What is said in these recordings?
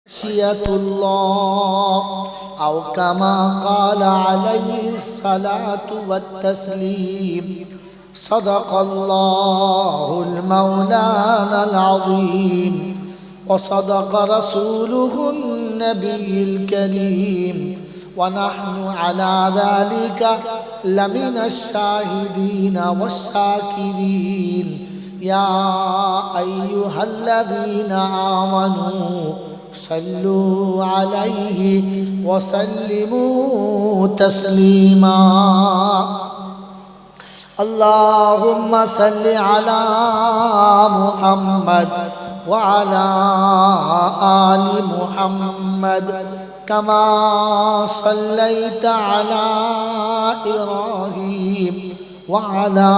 خشية الله أو كما قال عليه الصلاة والتسليم صدق الله المولانا العظيم وصدق رسوله النبي الكريم ونحن على ذلك لمن الشاهدين والشاكرين يا أيها الذين آمنوا صلوا عليه وسلموا تسليما اللهم صل على محمد وعلى آل محمد كما صليت على إبراهيم وعلى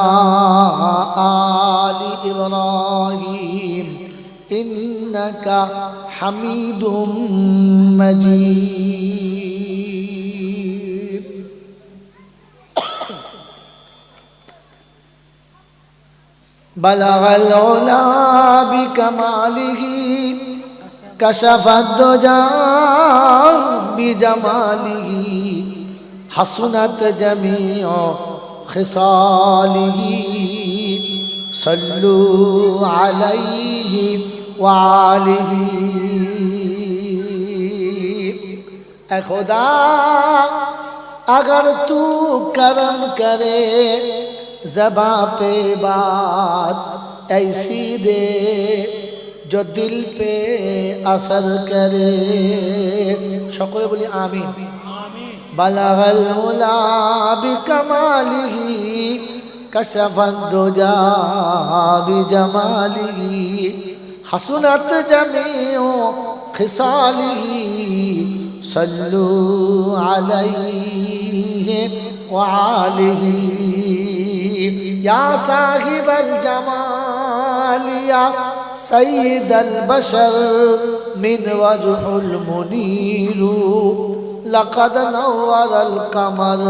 آل إبراهيم إنك حميد مجيد بلغ العلا بكماله كشف الدجى بجماله حسنت جميع خصاله صلوا عليه وآله ऐ खुदा अगर तू करम करे ज़बां पे बात ऐसी दे जो दिल पे असर करे সকলে বলি আমিন बलगल उला बिकमालिही कशफत दुजा बिजमालिही हसनत जमीउ खिसालिही सल्लू अलैहि व आलिही या साहिबल जमाल या सय्यदल बशर मिन वजहुल मुनीरु लक़द नव्वरल कमर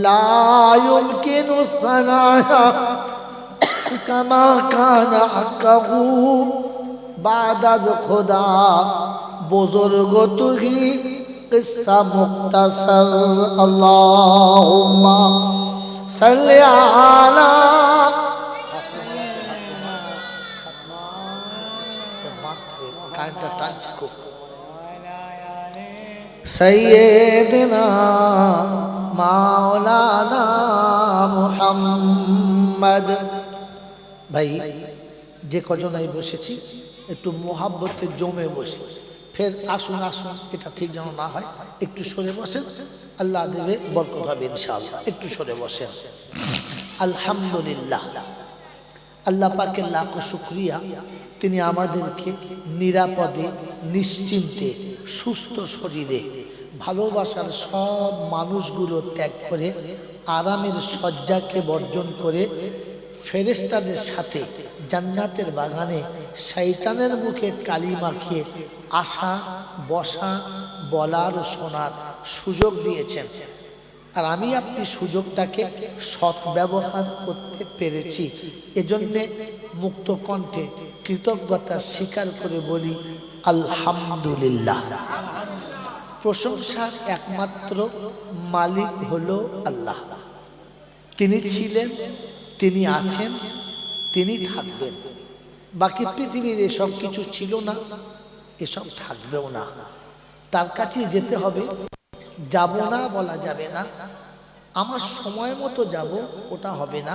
ला युमकिनु सनाया कमा कान हक़्क़हू बादद खुदा बुजुर्ग तुही किस्सा मुख्तसर अल्लाहुम्मा सल्लि अला सैयदना मौलाना मुहम्मद भाई যে কজনাই বসেছি একটু মোহাব্বতে জমে বসে ফের আসুন আসুন এটা ঠিক যেন না হয় একটু সরে বসেন আল্লাহ দেবে বরকত হবে ইনশাআল্লাহ একটু সরে বসেন আলহামদুলিল্লাহ আল্লাহ পাকের লাখ শুকরিয়া তিনি আমাদেরকে নিরাপদে নিশ্চিন্তে সুস্থ শরীরে ভালোবাসার সব মানুষগুলো ত্যাগ করে আরামের শয্যাকে বর্জন করে ফেরেশতাদের সাথে জান্নাতের বাগানে শয়তানের মুখে কালি মাখিয়ে আসা বসা বলার ও শোনার সুযোগ দিয়েছেন আর আমি আপনি সুযোগটাকে সৎ ব্যবহার করতে পেরেছি এজন্য মুক্ত কণ্ঠে কৃতজ্ঞতা স্বীকার করে বলি আলহামদুলিল্লাহ প্রশংসার একমাত্র মালিক হলো আল্লাহ তিনি ছিলেন তিনি আছেন তিনি থাকবেন বাকি পৃথিবীর এসব কিছু ছিল না এসব থাকবেও না তার কাছে যেতে হবে যাব না বলা যাবে না আমার সময় মতো যাব ওটা হবে না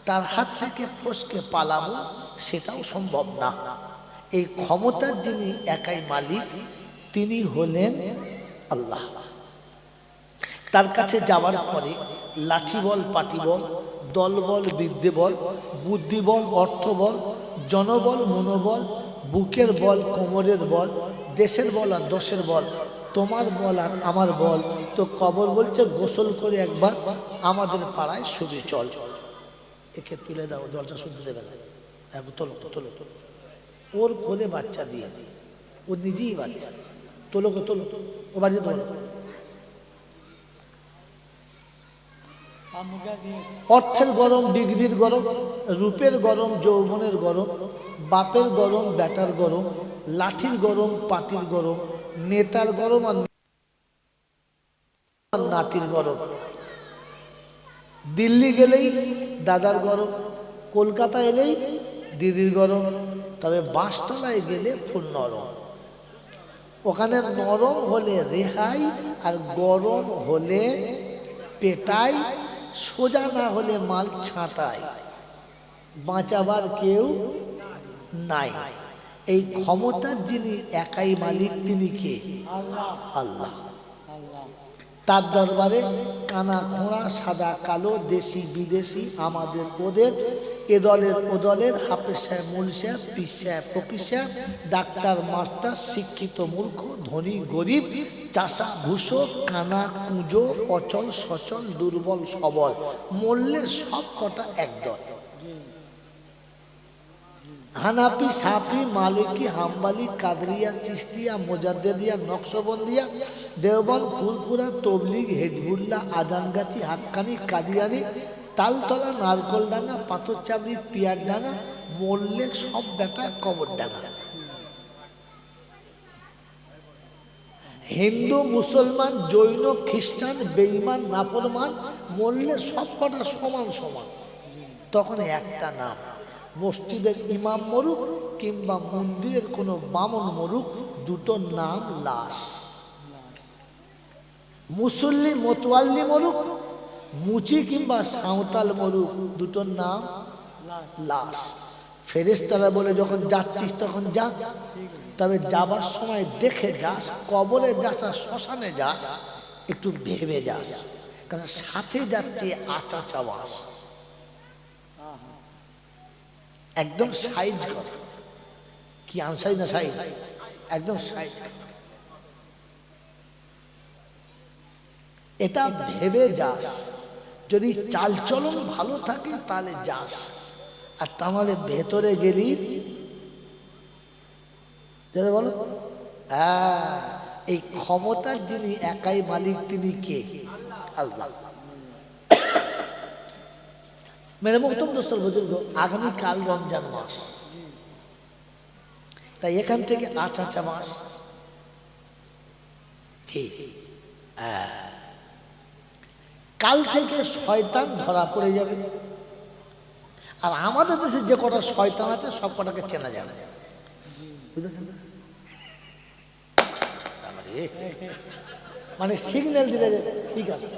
তার হাত থেকে ফসকে পালাবো সেটাও সম্ভব না এই ক্ষমতার যিনি একাই মালিক তিনি হলেন আল্লাহ তার কাছে যাওয়ার পরে লাঠি বল পাটি বল দলবল বিদ্যে বল বুদ্ধি বল অর্থ বল জনবল মনোবল বুকের বল কোমরের বল দেশের বল আর দশের বল তোমার বল আর আমার বল তো কবর বলছে গোসল করে একবার আমাদের পাড়ায় শুধু চল একে তুলে দাও জলটা শুনতে দেবে না তোলো তোলো তোলো ওর কোলে বাচ্চা দিয়েছে ও নিজেই বাচ্চা তোলো তোলো ও বাড়িতে তোলো অর্থের গরম, ডিগ্রির গরম, রূপের গরম, যৌবনের গরম, বাপের গরম, বেটার গরম, লাঠির গরম, পাটির গরম, নেতার গরম আর নাতির গরম। দিল্লি গেলেই দাদার গরম, কলকাতা এলেই দিদির গরম, তবে বাঁশতলায় গেলে ফুল নরম। ওখানে নরম হলে রেহাই আর গরম হলে পেটাই, সোজা না হলে মাল ছাঁটাই, বাঁচাবার কেউ নাই। এই ক্ষমতার যিনি একাই মালিক তিনি কে? আল্লাহ। তার দরবারে কানা খোঁড়া, সাদা কালো, দেশি বিদেশি, আমাদের ওদের, এ দলের ও দলের, হাফেজ সাহেব, মূল সাহেব, পীর সাহেব, ফকির সাহেব, ডাক্তার মাস্টার, শিক্ষিত মূর্খ, ধনী গরিব, চাষা ভুষো, কানা কুঁজো, অচল সচল, দুর্বল সবল, মরলে সব কটা একদল। হানাফি, সাফি, মালিকি, হাম্বালি, কাদরিয়া, চিস্তিয়া, মোজাদ্দেদিয়া, নকশবন্দিয়া, দেওবন্দ, ফুরফুরা, তবলিগ, হেজবুল্লাহ, আজানগাছি, হাক্কানি, কাদিয়ানি, তালতলা, নারকলডাঙ্গা, পাথরচাবড়ি, পিয়ারডাঙ্গা, মরলে সব বেটা কবরডাঙ্গা। হিন্দু, মুসলমান, জৈন, খ্রিস্টান, বেঈমান, নাফরমান, মরলে সব কটা সমান সমান। তখন একটা নাম, মসজিদের ইমাম মরুক কিংবা মন্দিরের কোনো বামন মরুক, দুটো নাম লাশ। মুসল্লি মোতওয়াল্লি মরুক, মুচি কিংবা সাঁওতাল মরুক, দুটোর নাম লাশ। ফেরেশতারা বলে যখন যাচ্ছিস তখন যা, তবে যাবার সময় দেখে যাস, কবরে যাস আর শ্মশানে যাস একটু ভেবে যাস, কারণ সাথে যাচ্ছে আচা চাওয়াস। একদম সাইজ কথা, কি আনসাইজ না সাইজ, একদম সাইজ কথা। এটা ভেবে যাস, যদি চালচলন ভালো থাকে তাহলে যাস, আর তাহলে ভেতরে গেলি বলো। হ্যাঁ, এই ক্ষমতার যিনি একাই মালিক তিনি কে? আল্লাহ। মেরে মোহতরম দোস্তর বুজুর্গ, আগামীকাল রমজান মাস, তাই এখান থেকে আচা মাস ঠিক। কাল থেকে শয়তান ধরা পড়ে যাবে, আর আমাদের দেশে যে কটা শয়তান আছে সব কটাকে চেনা যাবে। মানে সিগন্যাল দিলে ঠিক আছে,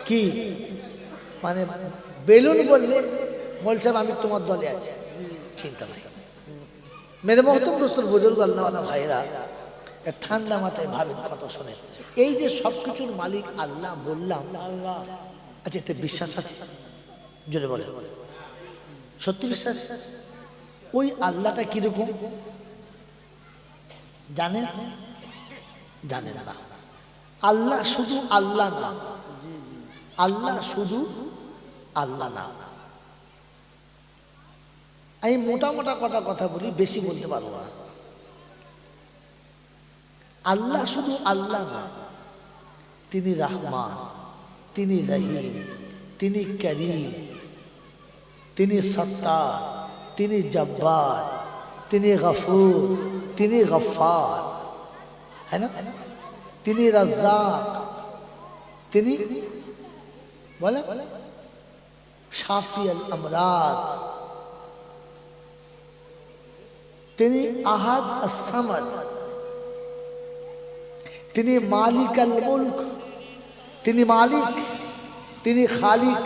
কি মানে বেলুন বললে মল সাহেব আমি তোমার দলে আছি, চিন্তা নাই। মেরে মহতম দোস্তর বুজুর্গ আল্লাহওয়ালা ভাইরা, ঠান্ডা মাথায় ভাবেন কথা শোনেন। এই যে সবকিছুর মালিক আল্লাহ বললাম, আচ্ছা এতে বিশ্বাস আছে? জোরে বলে, সত্যি বিশ্বাস? ওই আল্লাহটা কিরকম জানেন? জানেন না। আল্লাহ শুধু আল্লাহ না, আল্লাহ শুধু আল্লাহ না। আমি মোটা মোটা কটা কথা বলি, বেশি বলতে পারবো না। আল্লাহ শুধু আল্লাহ না, তিনি রহমান, তিনি রহিম, তিনি করিম, তিনি সত্তার, তিনি জব্বার, তিনি গফুর, তিনি গফার, है ना? তিনি রাজ্জাক, তিনি বলে শাফি আল আমরাজ, তিনি আহাদ আস-সামাদ, তিনি মালিক আল মুলক, তিনি মালিক, তিনি খালিক,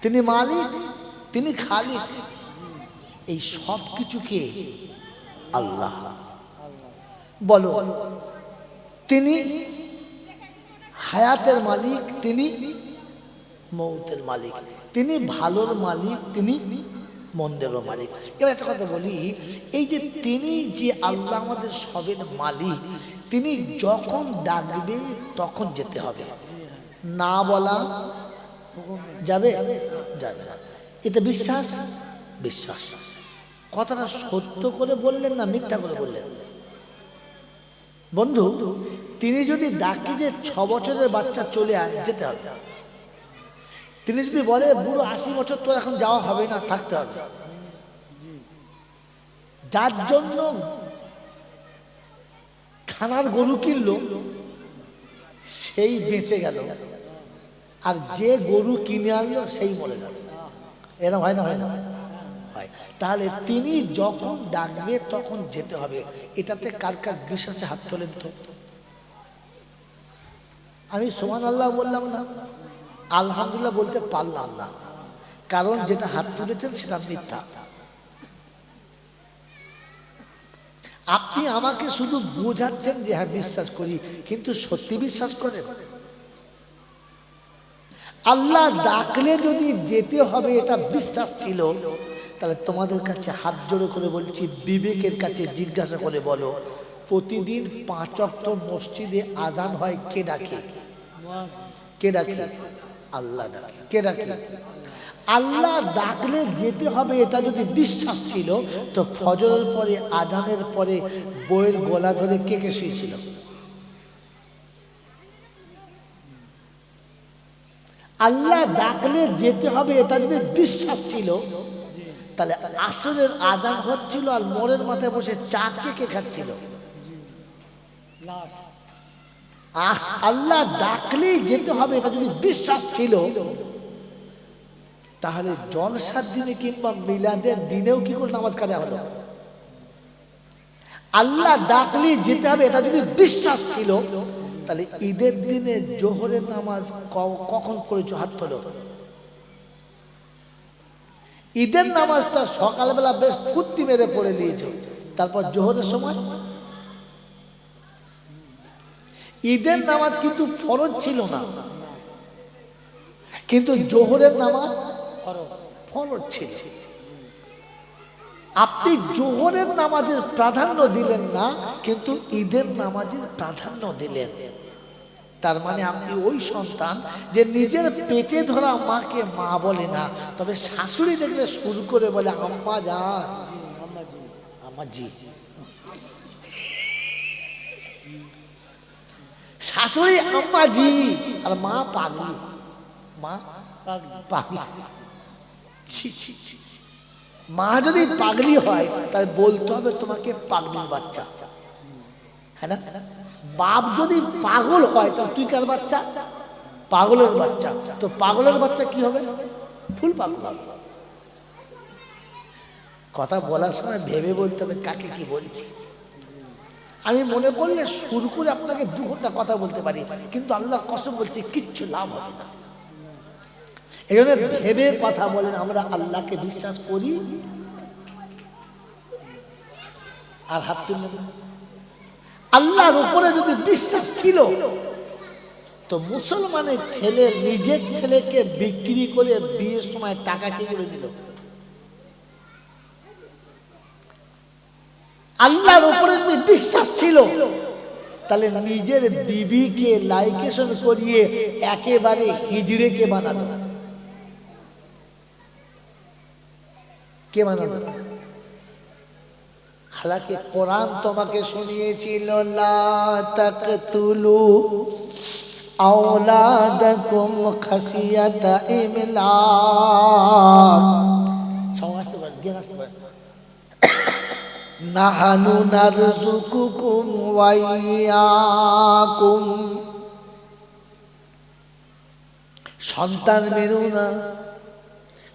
তিনি মালিক, তিনি খালিক। এই সব কিছুকে আল্লাহ বলো। তিনি হায়াতের মালিক, তিনি মৌতের মালিক, তিনি ভালোর মালিক, তিনি মন্দেরও মালিক। এবার একটা কথা বলি, এই যে তিনি যে আল্লাহ আমাদের সবের মালিক, তিনি যখন ডাকবে তখন যেতে হবে, না বলা যাবে যাবে না। এতে বিশ্বাস? বিশ্বাস। কথাটা সত্য করে বললেন না মিথ্যা করে বললেন? বন্ধু, তিনি যদি ডাকি যে 6 বছরের বাচ্চা চলে আয়, যেতে হবে। তিনি যদি বলে বুড়ো 80 বছর তোর এখন যাওয়া হবে না, থাকতে হবে। যার জন্য খানার গরু কিনলো সেই বেঁচে গেল, আর যে গরু কিনে আনলো সেই মরে গেল। এরকম হয় না? হয় না? হয়। তাহলে তিনি যখন ডাকবে তখন যেতে হবে। এটাতে কার কার বিশ্বাসে হাত তোলেন তো? আমি সুবহানাল্লাহ বললাম না, আলহামদুলিল্লাহ বলতে পারলাম না, কারণ যেটা হাত তুলেছেন সেটা মিথ্যা। আপনি আমাকে শুধু বোঝাচ্ছেন যে হ্যাঁ বিশ্বাস করি, কিন্তু সত্যি বিশ্বাস করেন? আল্লাহ ডাকলে যদি যেতে হবে এটা বিশ্বাস ছিল, তাহলে তোমাদের কাছে হাত জোড়ো করে বলছি, বিবেকের কাছে জিজ্ঞাসা করে বলো, প্রতিদিন 5 ওয়াক্ত মসজিদে আজান হয়, কে ডাকে? কে ডাকে? আল্লাহ ডাকে। কে ডাকে? আল্লাহ ডাকলে যেতে হবে এটা যদি বিশ্বাস ছিল, তো ফজরের পরে আজানের পরে বইয়ের গলা ধরে কে কে শুয়েছিল? আল্লাহ ডাকলে যেতে হবে এটা যদি বিশ্বাস ছিল, তাহলে আসরের আজান হচ্ছিল আর মোড়ের মাথায় বসে চা কে কে খাচ্ছিল? আল্লাহ ডাকলেই যেতে হবে এটা যদি বিশ্বাস ছিল, তাহলে জলসার দিনে কিংবা মিলাদের দিনেও কি করে নামাজ কাজা হলো? আল্লাহ ডাকলেই যেতে হবে এটা যদি বিশ্বাস ছিল, তাহলে ঈদের দিনে জোহরের নামাজ কখন পড়েছো? হাত তোলো। ঈদের নামাজটা সকালবেলা বেশ ফুর্তি মেরে পড়ে নিয়েছো, তারপর জোহরের সময় ঈদের নামাজ কিন্তু ফরজ ছিল না, কিন্তু জোহরের নামাজ ফরজ ছিল। আপনি জোহরের নামাজের প্রাধান্য দিলেন না, কিন্তু ঈদের নামাজের প্রাধান্য দিলেন। তার মানে আপনি ওই সন্তান যে নিজের পেটে ধরা মাকে মা বলে না, তবে শাশুড়ি দেখলে শুরু করে বলে আম্মা যান, আম্মাজি। শাশুড়ি আম্মাজি আর মা পাগলি। মা পাগলি। মা যদি পাগলি হয় তাহলে বলতে হবে তোমাকে পাগলির বাচ্চা, হ্যাঁ না? বাপ যদি পাগল হয় তাহলে তুই কার বাচ্চা? পাগলের বাচ্চা। তো পাগলের বাচ্চা কি হবে? ফুল পাগল। কথা বলার সময় ভেবে বলতে হবে কাকে কি বলছি। আমি মনে করলে শুরু করে আপনাকে 2 ঘন্টা কথা বলতে পারি, কিন্তু আল্লাহ কসম বলছি কিচ্ছু লাভ হবে না। এই জন্য ভেবে কথা বলেন। আমরা আল্লাহকে বিশ্বাস করি আর হাত তুললেন না। আল্লাহর উপরে যদি বিশ্বাস ছিল, তো মুসলমানের ছেলে নিজের ছেলেকে বিক্রি করে বিয়ের সময় টাকা কি করে দিল? আল্লাহর উপরে যদি বিশ্বাস ছিল, তাহলে নিজের বিবিকে লাইকেশন করিয়ে একেবারে হিজড়েকে বানালো। কে বানালো? হালাকি কোরআন তোমাকে শুনিয়েছিল, লা তাকতুলু আওলাদাকুম খাশিয়াতা ইমলাক। সমস্ত জ্ঞান আসতে পারে। নাহানু নারযুকুকুম ওয়া ইয়াকুম। সন্তান মেরো না,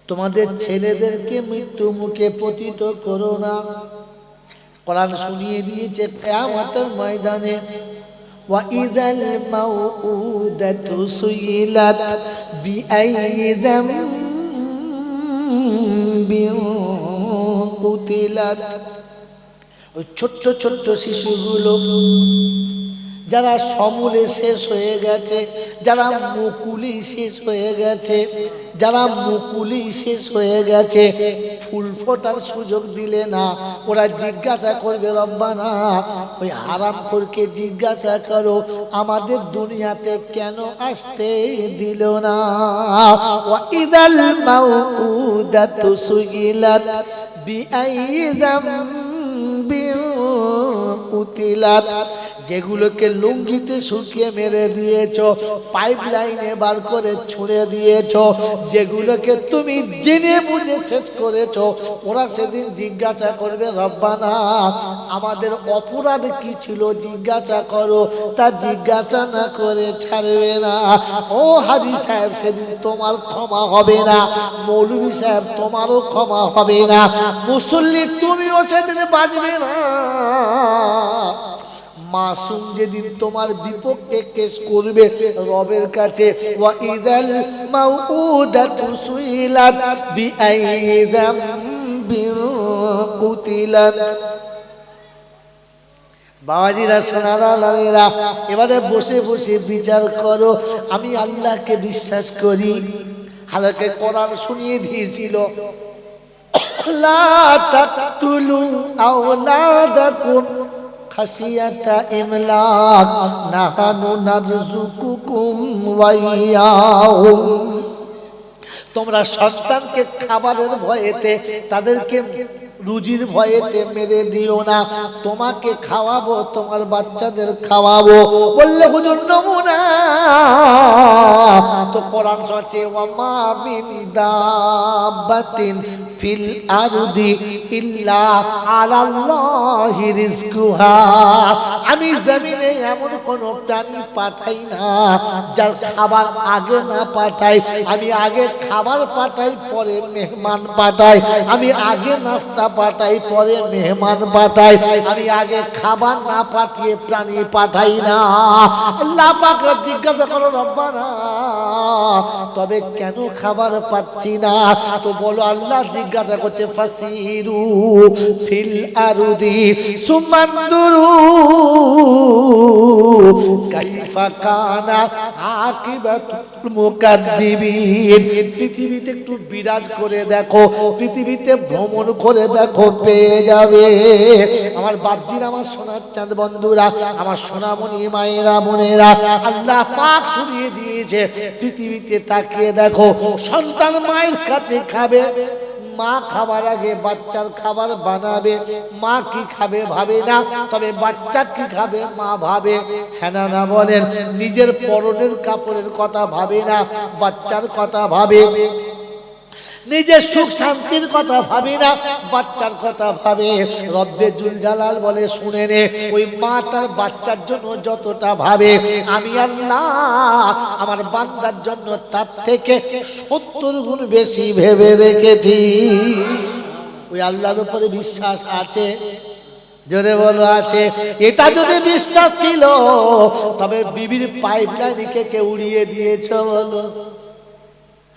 তোমাদের ছেলেদেরকে মৃত্যু মুখে পতিত করো না। কোরআন শুনিয়ে দিয়েছে কিয়ামতের ময়দানে, ওয়া ইযাল মাউউদাতু সুইলাত বিআইয়ি যামবিন কুতিলাত। ওই ছোট্ট ছোট্ট শিশুগুলো যারা সমূলে শেষ হয়ে গেছে, যারা মুকুলি শেষ হয়ে গেছে, যারা মুকুলি শেষ হয়ে গেছে, ফুল ফোটার সুযোগ দিলে না, ওরা জিজ্ঞাসা করবে রব্বানা ওই হারামখোরকে জিজ্ঞাসা করো আমাদের দুনিয়াতে কেন আসতে দিল না। ওয়া ইদাল মাউউদাতু সুইলাত বিআইয়ি যামবিন কুতিলাত। যেগুলোকে লুঙ্গিতে শুকিয়ে মেরে দিয়েছ, পাইপ লাইনে বার করে ছুঁড়ে দিয়েছ, যেগুলোকে তুমি জেনে বুঝে শেষ করেছ, ওরা সেদিন জিজ্ঞাসা করবে রব্বানা আমাদের অপরাধ কি ছিল জিজ্ঞাসা করো, তা জিজ্ঞাসা না করে ছাড়বে না। ও হাজী সাহেব সেদিন তোমার ক্ষমা হবে না, মৌলভী সাহেব তোমারও ক্ষমা হবে না, মুসল্লি তুমিও সেদিন বাঁচবে না। মাসুম যেদিন তোমার বিপক্ষে কেস করবে রবের কাছে, ওয়া ইদাল মাউউদাতু সুইলাত বিআইয়ি যামবিন কুতিলাত। বাবাজিরা সোনারা লালেরা, এবারে বসে বসে বিচার করো। আমি আল্লাহকে বিশ্বাস করি, হালাকে কোরআন শুনিয়ে দিয়েছিল লা তাকতুলু আওলাদাকুম খাশিয়াতা ইমলাক নাহানু নারযুকুকুম ওয়া ইয়াহুম। তোমরা সন্তানকে খাবারের ভয়েতে, তাদেরকে রুজির ভয়েতে মেরে দিও না, তোমাকে খাওয়াবো তোমার বাচ্চাদের খাওয়াবো। বললে হুজুর নমুনা তো কোরআন সচে ওয়া মা মিন দাব্বাতিন ফিল আরদি ইল্লা আলাল্লাহি রিজকুহা। আমি জমিনে এমন কোন প্রাণী পাঠাই না যার খাবার আগে না পাঠাই। আমি আগে খাবার পাঠাই পরে মেহমান পাঠাই, আমি আগে নাস্তা পাঠাই পরে মেহমান পাঠাই, আমি আগে খাবার না পাঠিয়ে প্রাণী পাঠাই না। আল্লাহ পাক জিজ্ঞাসা করো রব্বানা তবে কেন খাবার পাচ্ছি না? তো বলো আল্লাহ জিজ্ঞাসা করছে ফাসিরু ফিল আরদি সুমানদুরু কাইফা কানা আকিবাতুল মুকাদ্দিবিন। পৃথিবীতে একটু বিরাজ করে দেখো, পৃথিবীতে ভ্রমণ করে দেখো, পেয়ে যাবে। আমার বাপজির, আমার সোনার চাঁদ বন্ধুরা, আমার সোনামণি মায়েরা বোনেরা, আল্লাহ পাক শুনিয়ে দিয়েছে পৃথিবীতে তাকিয়ে দেখো। সন্তান মায়ের কাছে খাবে, মা খাবার আগে বাচ্চার খাবার বানাবে। মা কি খাবে ভাবে না, তবে বাচ্চা কি খাবে মা ভাবে। হ্যাঁ না বলেন? নিজের পরনের কাপড়ের কথা ভাবে না, বাচ্চার কথা ভাবে। নিজের সুখ শান্তির কথা ভাবে না, বাচ্চার কথা ভাবে। রব্বে জুল জালাল বলে শুনে নে, ওই মা তার বাচ্চার জন্য যতটা ভাবে, আমি আল্লাহ আমার বান্দার জন্য তার থেকে 70 গুণ বেশি ভেবে রেখেছি। ওই আল্লাহর উপরে বিশ্বাস আছে? জোরে বলো আছে? এটা যদি বিশ্বাস ছিল তবে বিবির পাইপ লাইনকে কে উড়িয়ে দিয়েছ বলো?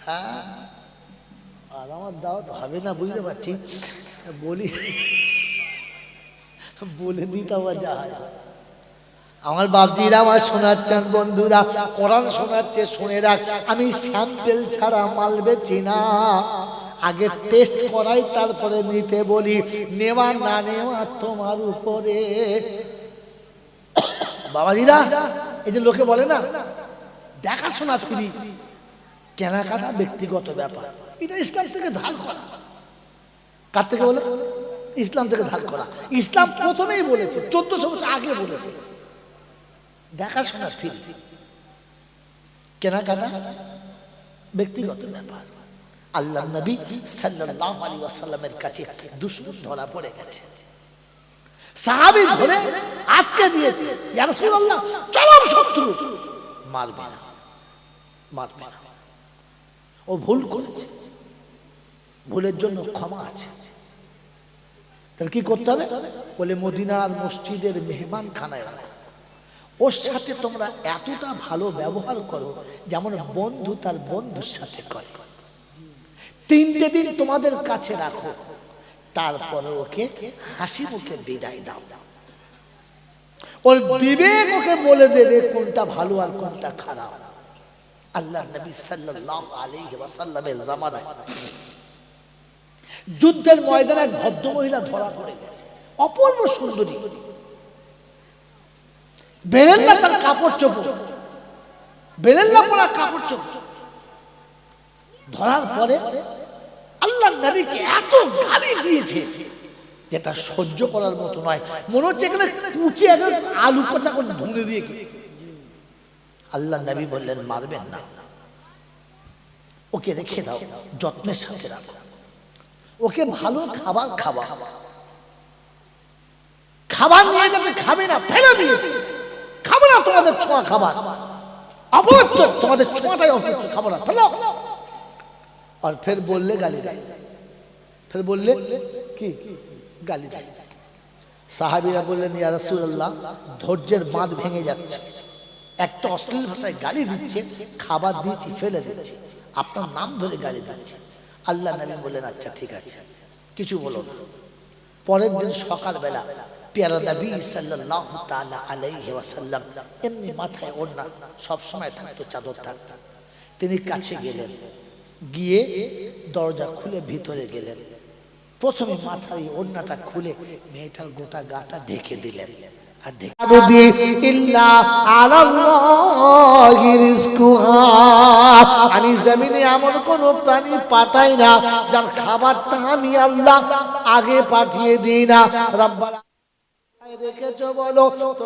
হ্যাঁ, আমার দাওয়াত হবে না বুঝতে পারছি, বলি বলে দিতে আবার যায়। আমার বাপজিরা, আমার সোনার চাঁদ বন্ধুরা, কোরআন শোনাচ্ছে শুনে রাখ। আমি স্যাম্পেল ছাড়া মাল বেচি না, আগে টেস্ট করাই তারপরে নিতে বলি। নেওয়া না নেওয়া তোমার উপরে। বাবাজিরা, এই যে লোকে বলে না দেখাশোনা ফ্রি, কেনাকাটা ব্যক্তিগত ব্যাপার, এটা ইসলাম থেকে ধার করা। কার থেকে বলে? ইসলাম থেকে ধার করা। ইসলাম প্রথমেই বলেছে, 1400 বছর আগে বলেছে দেখাশোনা ফ্রি, কেনাকাটা ব্যক্তিগত ব্যাপার। আল্লাহ নবী সাল্লাল্লাহু আলাইহি ওয়াসাল্লামের কাছে দুশমন ধরা পড়ে গেছে, সাহাবী ধরে আটকে দিয়েছে। ইয়া রাসূলুল্লাহ, চরম শত্রু, মারবে না, মারবে না। ও ভুল করেছে, ভুলের জন্য ক্ষমা আছে। তাহলে কি করতে হবে? বলে মদিনার মসজিদের মেহমান খানায় রাখো, ওর সাথে তোমরা এতটা ভালো ব্যবহার করো যেমন বন্ধু তার বন্ধুর সাথে করে। 3টে দিন তোমাদের কাছে রাখো, তারপরে ওকে হাসি মুখে বিদায় দাও। ওর বিবেক ওকে বলে দেবে কোনটা ভালো আর কোনটা খারাপ। আল্লাহ নবী সাল্লাল্লাহু আলাইহি ওয়াসাল্লামের জামানায় যুদ্ধের ময়দানে এক ভদ্র মহিলা ধরা পড়ে গেছে, অপূর্ব সুন্দরী, বেরেল্লা তার কাপড় চোপড়, বেরেল্লা পরা কাপড় চোপড়। ধরার পরে আল্লাহ নবীকে এত গালি দিয়েছে, যেটা সহ্য করার মতো নয়, মনে হচ্ছে এখানে কুচি একজন আলু কোচা করে ধুনে দিয়ে কি। আল্লাহ নবী বললেন মারবেন না, ওকে রেখে দাও, যত্নের সাথে রাখো, ওকে ভালো খাবার খাওয়া। খাবার নিয়ে গেছে, খাবে না, ফেলে দিয়েছে, খাবে না তোমাদের ছোঁয়া খাবার, অপবিত্র, তোমাদের ছোঁয়াটাই অপবিত্র, খাবো না, ফেলো। আর ফের বললে গালি দেয়, ফের বললে কি গালি দেয়। সাহাবীরা বললেন ইয়া রাসূলুল্লাহ, ধৈর্যের বাঁধ ভেঙে যাচ্ছে, একটা অশ্লীল ভাষায় গালি দিচ্ছে, খাবার দিয়েছি ফেলে দিচ্ছে, আপনার নাম ধরে গালি দিচ্ছে। আল্লাহ নবী বললেন আচ্ছা ঠিক আছে, কিছু বলো না। পরের দিন সকালবেলা পেয়ারা নবী সাল্লাল্লাহু তাআলা আলাইহি ওয়াসাল্লাম এমনি মাথায় ওড়না সব সময় থাকতো, চাদর থাকতো, তিনি কাছে গেলেন, গিয়ে দরজা খুলে ভিতরে গেলেন, প্রথমে মাথায় ওড়নাটা খুলে মেয়েটার গোটা গাটা ঢেকে দিলেন। আর আমি জমিনে এমন কোন প্রাণী পাঠাই না যার খাবারটা আমি আল্লাহ আগে পাঠিয়ে দিই না। রব্বানা রেখেছো বলো তো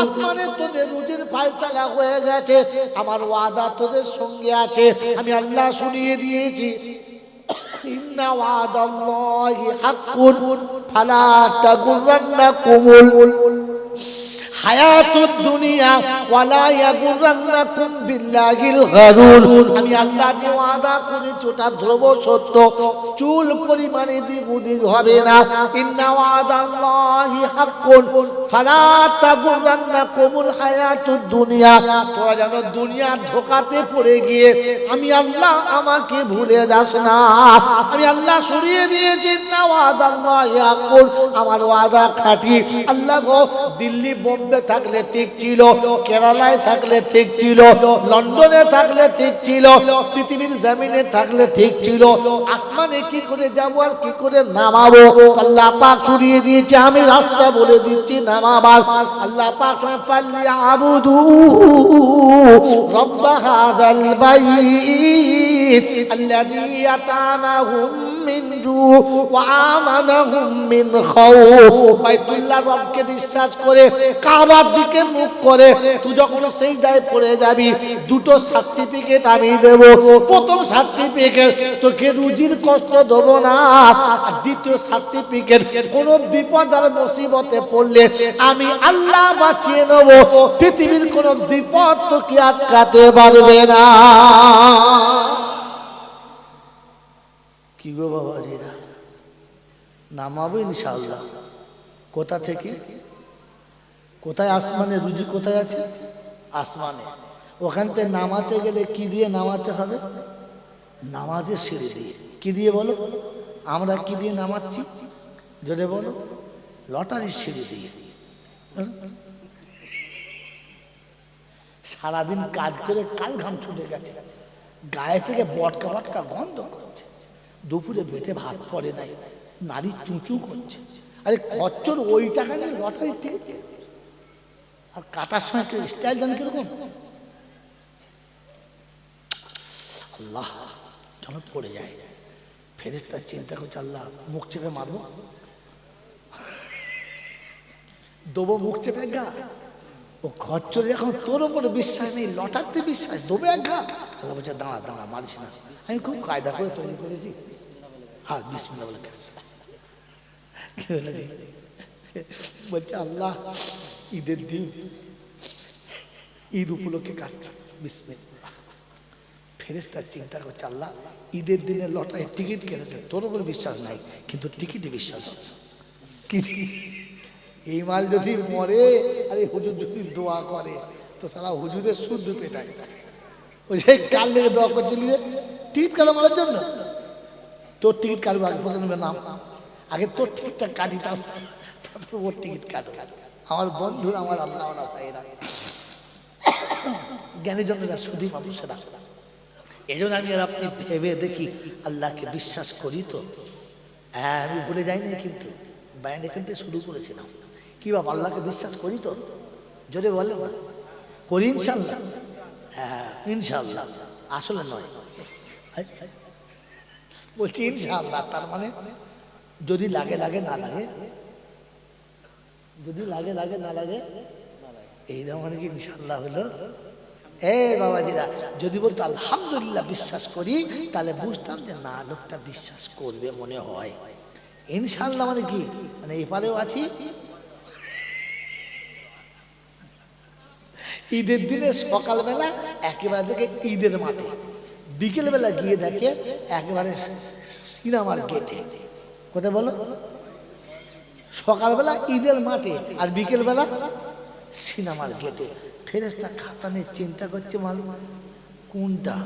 আসমানে তোদের রুজির ফায়সালা হয়ে গেছে, আমার ওয়াদা তোদের সঙ্গে আছে, আমি আল্লাহ শুনিয়ে দিয়েছি। ইন্না ওয়াদাল্লাহি হাক্কুন ফালা তাগুররান্নাকুমুল হায়াতুদ দুনিয়া ওয়ালা ইয়াগুররান্নাকুম বিল্লাহিল গারুর। আমি আল্লাহ যে ওয়াদা করেছি ওটা ধ্রুব সত্য, চুল পরিমাণে দ্বিগুণ হবে না। ইন্না ওয়াদাল্লাহি হাক্কুন ফালা তাগুররান্নাকুমুল হায়াতুদ দুনিয়া। তোরা যেন দুনিয়ার ধোঁকাতে পড়ে গিয়ে আমি আল্লাহ আমাকে ভুলে যাস না। আমি আল্লাহ সরিয়ে দিয়েছি, ইন্না ওয়াদাল্লাহি হাক্কুন, আমার ওয়াদা খাঁটি। আল্লাহ গো, দিল্লি বোম্বে থাকলে ঠিক ছিল, কেরালায় থাকলে ঠিক ছিল, লন্ডনে থাকলে ঠিক ছিল, পৃথিবীর জমিনে থাকলে ঠিক ছিল, আসমানে কি করে যাবো আর কি করে নামাবো আল্লাহ পাক সরিয়ে দিয়েছে। আমি রাস্তা বলে দিচ্ছি নামাবার। আল্লাহ পাক ফালিয়াবুদু রব্ব হাযাল বাইত আল্লাযী আতামাহুম মিন জু ওয়া আমানাহুম মিন খাউফ। বাইতুল্লাহ রবকে বিশ্বাস করে কাবার দিকে মুখ করে তুই যখন সিজদায় পড়ে যাবি, দুটো সার্টিফিকেট আমি দেব। প্রথম সার্টিফিকেট, তোকে রুজির কষ্ট দেব না, আর দ্বিতীয় সার্টিফিকেট, কোন বিপদ আর মুসিবতে পড়লে আমি আল্লাহ বাঁচিয়ে নেব, পৃথিবীর কোন বিপদ তোকে আটকাতে পারবে না। কি গো বাবাজিরা, নামাবো ইনশাআল্লাহ। কোথা থেকে? কোথায়? আসমানে। রুজি কোথায় আছে? আসমানে। ওখান থেকে নামাতে গেলে কি দিয়ে নামাতে হবে? নামাজের সিঁড়ি দিয়ে। কি দিয়ে বলো? আমরা কি দিয়ে নামাচ্ছি জোরে বলো? লটারির সিঁড়ি দিয়ে। সারাদিন কাজ করে কাল ঘাম ছুটে গেছে, গায়ে থেকে বটকা বটকা গন্ধ করছে, দুপুরে পেটে ভাত পড়ে নাই, নারী চুঁচু করছে। আরে খচ্চর ওই টাকা নিয়ে লটারির টিকিট, আর কাটার সময় স্টাইল জান কিরকম। আল্লাহ যখন পড়ে যায়, ফেরেশতা চিন্তা করছে আল্লাহ মুখ চেপে মারবো, দেবো মুখ চেপে গা। ও খচ্চর এখন তোর উপরে বিশ্বাস নেই, লটারতে বিশ্বাস, দেবে এক ঘা। আল্লাহ বলছে দাঁড়া দাঁড়া, মারিস না, আমি খুব কায়দা করে তৈরি করেছি। আর বিসমিল্লাহ বলে গেছে। কি বলেছি? বলছে আল্লাহ ঈদের দিন, ঈদ উপলক্ষে কাটছে, বিসমিল্লাহ। ফেরেশতা চিন্তা করছে আল্লাহ ঈদের দিনে লটারির টিকিট কেটেছে, তোর উপর বিশ্বাস নাই কিন্তু টিকিটে বিশ্বাস আছে। কি এই মাল যদি মরে, আরে হুজুর যদি দোয়া করে তো সারা হুজুরের শুদ্ধ পেটায়। ওই যে কাল লেগে দোয়া করছিলি রে টিকিট কাটা মারার জন্য, তোর টিকিট কাটবো আগে প্রথমে নাম, আগে তোর টিকিটটা কাটি, তারপর ওর টিকিট কাটো। আমার বন্ধুরা, আমার আল্লাহ ভাইরা, জ্ঞানী জনেরা, শুধু মানুষেরা, এই জন্য আমি আর আপনি ভেবে দেখি আল্লাহকে বিশ্বাস করি তো। হ্যাঁ, আমি ভুলে যাই না, কিন্তু বায়ান এখান থেকে শুরু করেছিলাম। কি বাবা, আল্লাহকে বিশ্বাস করি তো? জোরে বলে না? করি ইনশাল্লাহ। হ্যাঁ ইনশাল্লাহ। আসলে নয়, বলছি ইনশাআল্লাহ। তার মানে যদি লাগে লাগে, না লাগে, যদি লাগে লাগে, না লাগে এইরকম মানে কি ইনশাআল্লাহ হলো। বাবাজিরা যদি বলতো আলহামদুলিল্লাহ বিশ্বাস করি, তাহলে বুঝতাম যে না, লোকটা বিশ্বাস করবে মনে হয়। ইনশাআল্লাহ মানে কি, মানে এপারেও আছি। ঈদের দিনে সকালবেলা একেবারে দেখে ঈদের মাঠে, বিকেলবেলা গিয়ে দেখে একেবারে সিনেমার গেটে। কোথায় বলো? সকালবেলা ঈদের মাঠে আর বিকেলবেলা সিনেমার গেটে। ফেরেশতা খাতা নিয়ে চিন্তা করছে, মালুম কোনটা,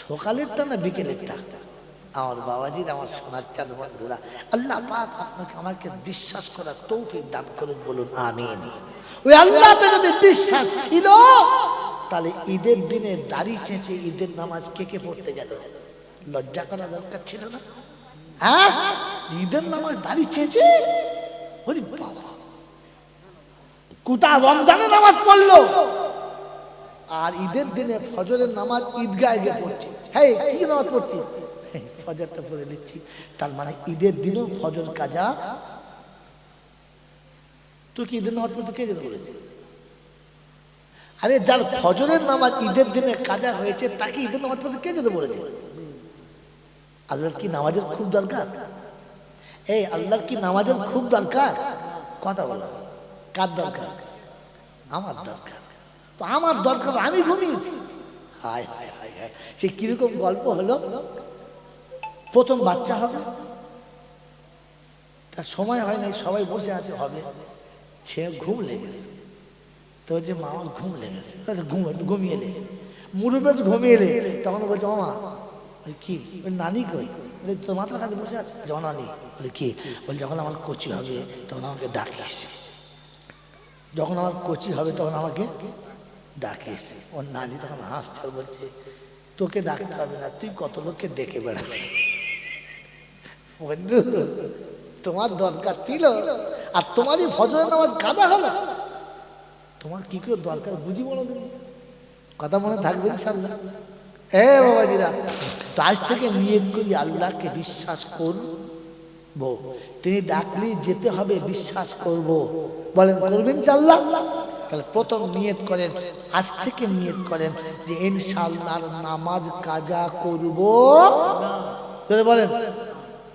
সকালেরটা না বিকেলেরটা? আমার বাবাজির, আমার সোনার চাঁদ বন্ধুরা, আল্লাহ পাক আপনাকে আমাকে বিশ্বাস করার তৌফিক দান করুন, বলুন আমিন। ওই আল্লাহতে যদি বিশ্বাস ছিল, তাহলে ঈদের দিনে দাড়ি চেঁচে ঈদের নামাজ কে কে পড়তে গেল? লজ্জা করা দরকার ছিল না? হ্যাঁ, ঈদের নামাজ দাড়ি চেঁচে, ওরে বাবা, কোথা রমজানের নামাজ পড়লো আর ঈদের দিনে ফজরের নামাজ ঈদগাহে গিয়ে পড়ছি। হ্যাঁ, কি নামাজ পড়ছি? ফজরটা পড়ে দিচ্ছি। তার মানে ঈদের দিনও ফজর কাজা। তুই কি ঈদের নামাজ পড়তে কে যেতে বলেছে? আরে যার ফজরের নামাজ ঈদের দিনে কাজা হয়েছে, তাকে ঈদের নামাজ পড়তে কে যেতে বলেছে? আল্লাহর কি নামাজের খুব দরকার? আল্লাহর কি নামাজের খুব দরকার? কথা বলা, কার দরকার? আমার দরকার। তো আমার দরকার, আমি ঘুমিয়েছি। হায় হায় হায় হায়, সে কিরকম গল্প হলো। প্রথম বাচ্চা হবে, তার সময় হয় নাই, সবাই বসে আছে, হবে, ছেলে ঘুম লেগেছে। তো হচ্ছে মা, আমার ঘুম লেগেছে, ঘুমিয়ে এলে, মুরুবের ঘুমিয়ে এলে, তখন বলছে মামা কি, নানি কই? বলে তোর মাথার কাছে বসে আছে। যখন নানি বলে কি? বলে যখন আমার কচি হবে তখন আমাকে ডাকিস, যখন আমার কচি হবে তখন আমাকে ডাকিস। ওর নানি তখন হাসছে, বলছে তোকে ডাকতে হবে না, তুই কত লোককে ডেকে বেড়াবি। বন্ধু, তোমার দরকার ছিল আর তোমারই ফজরের নামাজ কাদা হলো, তোমার কি করে দরকার বুঝি বলো দিন। কথা মনে থাকবে ইনশাআল্লাহ। বাবাজিরা, তো আজ থেকে নিয়ত করি আল্লাহকে বিশ্বাস করব, তিনি ডাকলে যেতে হবে, বিশ্বাস করব। বলেন করবেন ইনশাআল্লাহ? তাহলে প্রথম নিয়ত করেন, আজ থেকে নিয়ত করেন যে ইনশাআল্লাহ নামাজ কাজা করব। বলেন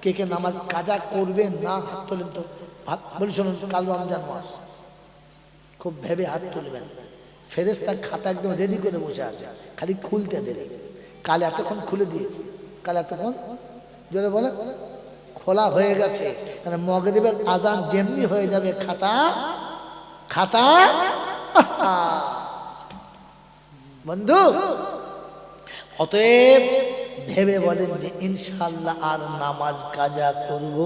কে কে নামাজ কাজা করবেন না? হাত তোলেন তো। বলি শুনুন, কাল রমজান মাস, খুব ভেবে হাত তুলবেন। ফেরেশতা খাতা একদম রেডি করে বসে আছে, খালি খুলতে দেরি। কাল এতক্ষণ খুলে দিয়েছে, কাল এতক্ষণ জোরে বলে খোলা হয়ে গেছে। মানে মাগরিবের আজান যেমনি হয়ে যাবে, খাতা খাতা। বন্ধু, অতএব ভেবে বলেন যে ইনশাআল্লাহ আর নামাজ কাজা করব।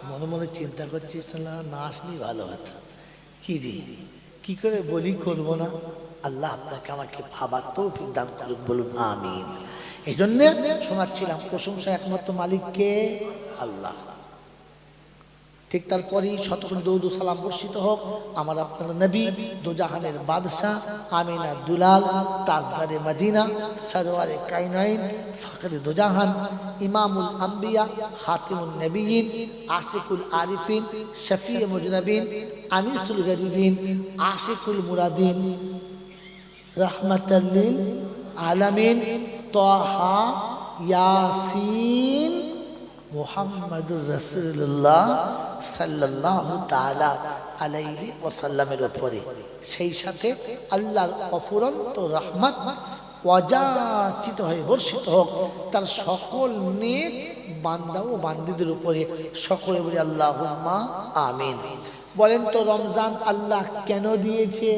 মনে মনে চিন্তা করছি, না আসলেই ভালো হতো। কি জি, কি করে বলি করবো না? আল্লাহ আপনাকে আমাকে ভাবার তৌফিক দান করুন, বলুন আমিন। এই জন্য শোনাচ্ছিলাম, প্রশংসা একমাত্র মালিককে, আল্লাহ। ঠিক তারপরেই শতকোটি দরুদ ও সালাম বর্ষিত হোক আমার আপনার নবী, দোজাহানের বাদশাহ, আমিনা দুলাল, তাজদারে মদিনা, সরওয়ারে কায়নাইন, ফখরে দোজাহান, ইমামুল আম্বিয়া, খাতিমুন নবিয়িন, আশিকুল আরিফিন, শফিয়ে মুজনবিন, আনিসুল গরিবিন, আশিকুল মুরাদিন, রহমাতাল লিল আলামিন, তাহা, ইয়াসিন, মুহাম্মাদুর রাসূলুল্লাহ সাল্লাল্লাহু তাআলা আলাইহি ওয়াসাল্লামের উপরে, সেই সাথে আল্লাহর অফুরন্ত রহমত ওয়াজাচিত হয়ে বর্ষিত হোক তার সকল নেক বান্দা ও বান্দীদের উপরে। সকলে বলি আল্লাহুম্মা আমিন। বলেন তো, রমজান আল্লাহ কেন দিয়েছে?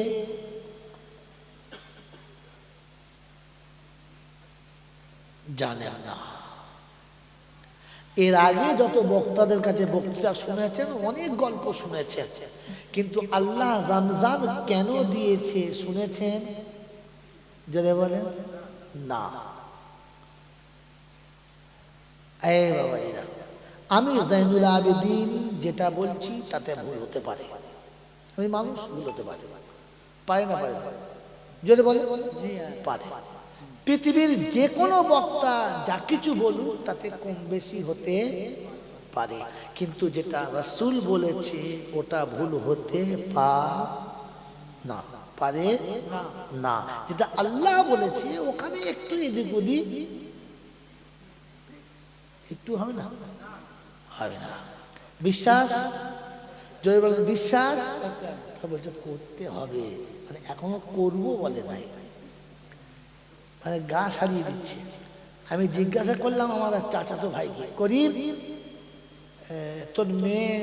জানেন না। এর আগে যত বক্তাদের কাছে বক্তৃতা শুনেছেন, অনেক গল্প শুনেছেন, কিন্তু আল্লাহ রমজান কেন দিয়েছে শুনেছেন? যদি বলেন না। আমি জাইনুল আবেদিন যেটা বলছি তাতে ভুল হতে পারে, আমি মানুষ, ভুল হতে পারে, পারে না, পারে না। জোরে বলে পারে। পৃথিবীর যে কোনো বক্তা যা কিছু বলুক তাতে কম বেশি হতে পারে, কিন্তু যেটা রাসূল বলেছে ওটা ভুল হতে পারে না। যেটা আল্লাহ বলেছে ওখানে একটু এদিক ওদিক একটু হবে না, হবে না। বিশ্বাস, জয় বলেন বিশ্বাস, বলছে করতে হবে, মানে এখনো করবো বলে নাই, মানে গা সারিয়ে দিচ্ছে। আমি জিজ্ঞাসা করলাম আমার চাচাতো ভাইকে, করিম তোর মেয়ে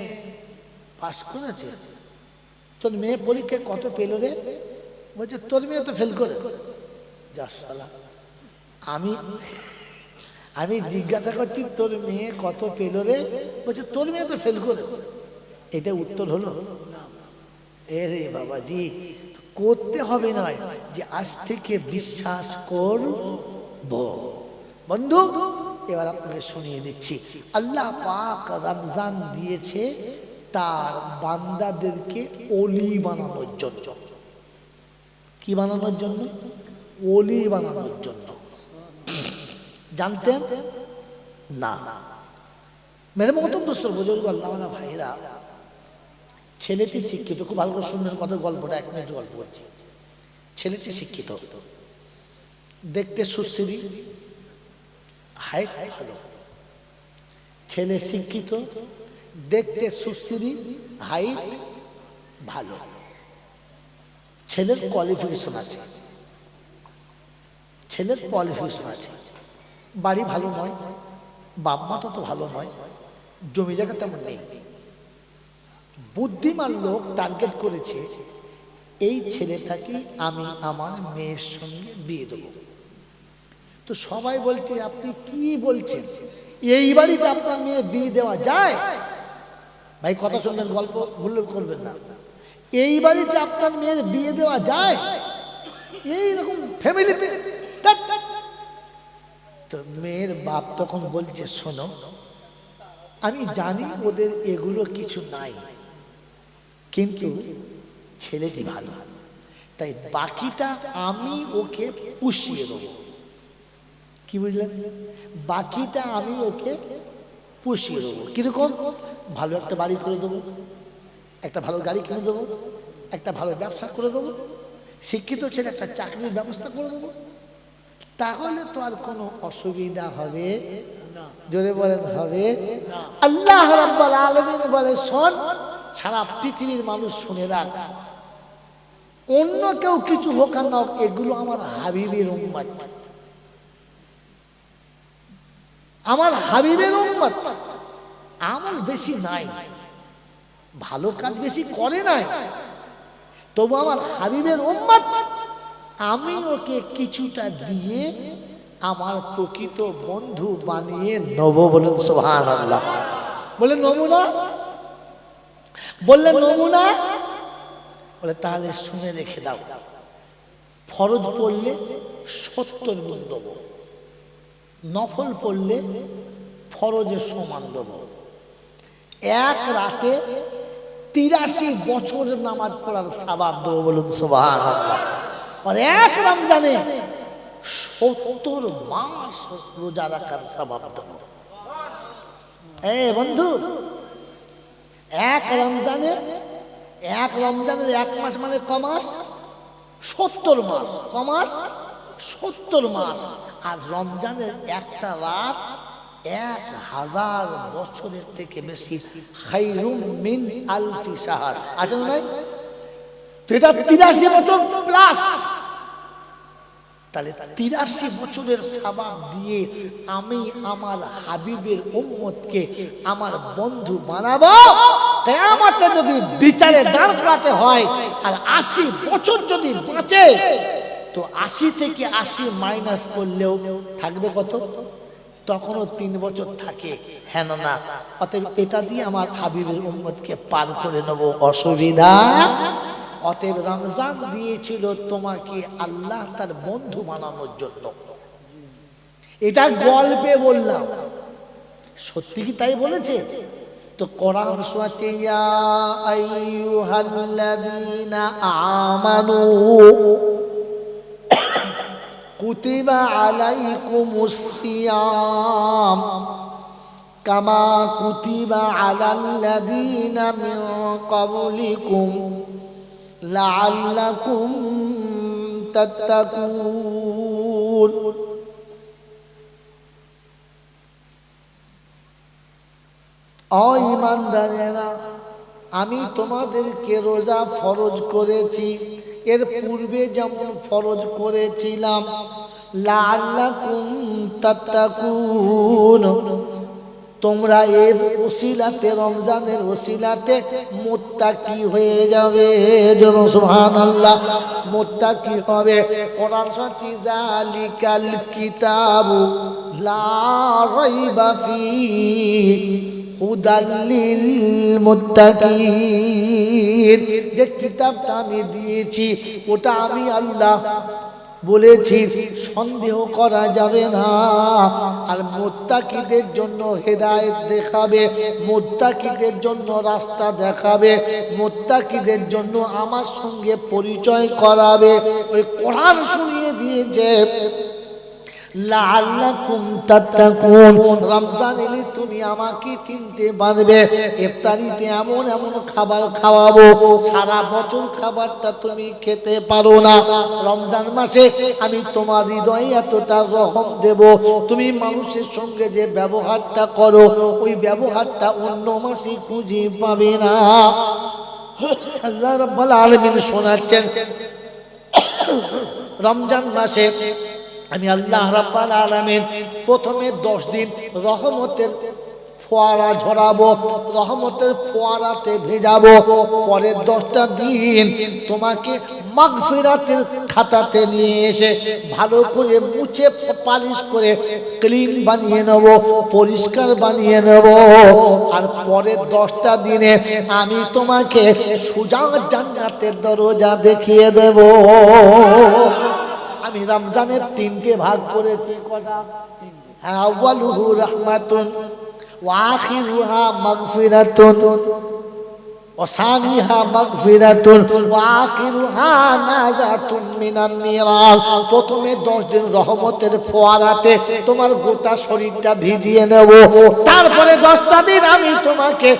পাস করেছে, তোর মেয়ে পরীক্ষায় কত পেল রে? বলছে তোর মেয়ে তো ফেল করেছে। যা শালা, আমি জিজ্ঞাসা করছি তোর মেয়ে কত পেল রে? বলছে তোর মেয়ে তো ফেল করেছে। এটা উত্তর হলো? এরে বাবাজি, করতে হবে নয়, যে আজ থেকে বিশ্বাস করব। বন্ধু এবার আপনাকে শুনিয়ে দিচ্ছি, আল্লাহ পাক রমজান দিয়েছে তার বান্দাদেরকে ওলি বানানোর জন্য। কি বানানোর জন্য? ওলি বানানোর জন্য। জানতেন না? মেরে মহতম দোস্ত বুজুর্গ আল্লাহওয়ালা ভাইরা, ছেলেটি শিক্ষিত, খুব ভালো করে শুনবেন কথা, গল্পটা 1 মিনিট গল্প করছি। ছেলেটি শিক্ষিত, দেখতে সুশ্রী, হাইট ভালো। ছেলে শিক্ষিত, দেখতে সুশ্রী, হাইট ভালো। ছেলের কোয়ালিফিকেশন আছে, ছেলের কোয়ালিফিকেশন আছে, বাড়ি ভালো নয়, বাপ মা তো ভালো নয়, জমি জায়গা তেমন নেই। বুদ্ধিমান লোক টার্গেট করেছে এই ছেলেটাকে আমি আমার মেয়ের সঙ্গে বিয়ে দেব। তো সবাই বলছে আপনি কি বলছেন, এই বাড়িতে আপনার মেয়ে বিয়ে দেওয়া যায়? ভাই কথা শুনবেন, গল্প ভুল করবেন না। এই বাড়িতে আপনার মেয়ের বিয়ে দেওয়া যায় এইরকম ফ্যামিলিতে? তো মেয়ের বাপ তখন বলছে শোনো, আমি জানি ওদের এগুলো কিছু নাই, কিন্তু ছেলেটি ভালো, তাই বাকিটা আমি ওকে পুষিয়ে দেবো। কি বুঝলেন? বাকিটা আমি ওকে পুষিয়ে দেবো। কিরকম? ভালো একটা বাড়ি করে দেবো, একটা ভালো গাড়ি কিনে দেবো, একটা ভালো ব্যবসা করে দেবো, শিক্ষিত ছেলে একটা চাকরির ব্যবস্থা করে দেবো। তাহলে তো আর কোনো অসুবিধা হবে? জোরে বলেন হবে? আল্লাহ রাব্বুল আলামিন বলে শোন, সারা পৃথিবীর মানুষ শুনে রাখ, অন্য কেউ কিছু হোক আর না হোক, এগুলো আমার হাবিবের উম্মত, আমার হাবিবের উম্মত। আমল বেশি নাই, ভালো কাজ বেশি করে নাই, তবু আমার হাবিবের উম্মত, আমি ওকে কিছুটা দিয়ে আমার প্রকৃত বন্ধু বানিয়ে নেব। বলেন সুবহানাল্লাহ। বলে নমুনা, বললেন নমুনা, বলে তাহলে শুনে রেখে দাও, ফরজ পড়লে 70 গুণ দেবো, নফল পড়লে ফরজের সমান দেবো, এক রাতে 83 বছরের নামাজ পড়ার সওয়াব দেবো। বলুন সুবহানাল্লাহ। আর এক রমজানে 70 মাস রোজা রাখার সওয়াব দেবো। বন্ধু, এক রমজানের 1 মাস মানে ক মাস? 70 মাস। ক মাস? 70 মাস। আর রমজানের একটা রাত 1000 বছরের থেকে বেশি, খায়রুম মিন আলফি শাহর। আছে না নাই? তো এটা 83 বছর প্লাস। তাহলে 83 বছরের সওয়াব দিয়ে আমি আমার হাবিবের উম্মতকে আমার বন্ধু বানাবো। কিয়ামতে যদি বিচারে দাঁড় করাতে হয় আর 80 বছর যদি বাঁচে, তো 80 থেকে 80 মাইনাস করলেও থাকবে কত? তখনও 3 বছর থাকে। হ্যাঁ না? অতএব এটা দিয়ে আমার হাবিবের উম্মতকে পার করে নেব, অসুবিধা। অতএব রমজান দিয়েছিল তোমাকে আল্লাহ তার বন্ধু বানানোর জন্য। এটা গল্পে বললাম, সত্যি কি তাই বলেছে? তো কোরআন শোনাচ্ছে, ইয়া আইয়ুহাল্লাযীনা আমানু, কুতিবা আলাইকুমুস সিয়াম কামা কুতিবা আলাল্লাযীনা মিন ক্বাবলিকুম লাআল্লাকুম তাত্তাকুন। ও ঈমানদারেরা, আমি তোমাদেরকে রোজা ফরজ করেছি, এর পূর্বে যেমন ফরজ করেছিলাম, লাআল্লাকুম তাত্তাকুন, তোমরা এর ওসিলাতে, রমজানের ওসিলাতে মুত্তাকি হয়ে যাবে। যেন সুবহানাল্লাহ, মুত্তাকি হবে। কোরআন সত্যি, যালিকাল কিতাবু লা রাইবা ফীহি হুদাল লিল মুত্তাকিন। যে কিতাবটা আমি দিয়েছি ওটা আমি আল্লাহ বলেছি, সন্দেহ করা যাবে না। আর মুত্তাকিদের জন্য হেদায়েত দেখাবে, মুত্তাকিদের জন্য রাস্তা দেখাবে, মুত্তাকিদের জন্য আমার সঙ্গে পরিচয় করাবে। ওই কোরআন শুনিয়ে দিয়েছে লাআল্লাকুম তাত্তাকুন। রমজান এলে তুমি আমাকে চিনতে পারবে। ইফতারিতে এমন এমন খাবার খাওয়াবো, সারা বছর খাবারটা তুমি খেতে পারো না। রমজান মাসে আমি তোমার হৃদয়ে এতটা রহম দেব, তুমি মানুষের সঙ্গে যে ব্যবহারটা করো ওই ব্যবহারটা অন্য মাসে খুঁজে পাবে না। আল্লাহ রাব্বুল আলামিন শোনাচ্ছেন, রমজান মাসে আমি আল্লাহ রাব্বুল আলামিন প্রথমে 10 দিন রহমতের ফোয়ারা ঝরাবো, রহমতের ফোয়ারাতে ভেজাবো। পরের 10টা দিন তোমাকে মাগফিরাতের খাতাতে নিয়ে এসে ভালো করে মুছে পালিশ করে ক্লিন বানিয়ে নেব, পরিষ্কার বানিয়ে নেব। আর পরের 10টা দিনে আমি তোমাকে সোজা জান্নাতের দরজা দেখিয়ে দেব। আমি রমজানের 3টে ভাগ করেছি। কটা? আউয়ালুহু রাহমাতুন ওয়া আখিরুহা মাগফিরাতুন ওয়া সানিহা মাগফিরাতুন ওয়া আখিরুহা নাজাতুন মিনান নিরাল। প্রথমে 10 দিন রহমতের ফোয়ারাতে তোমার গোটা শরীরটা ভিজিয়ে নেব। তারপরে 10টা দিন আমি তোমাকে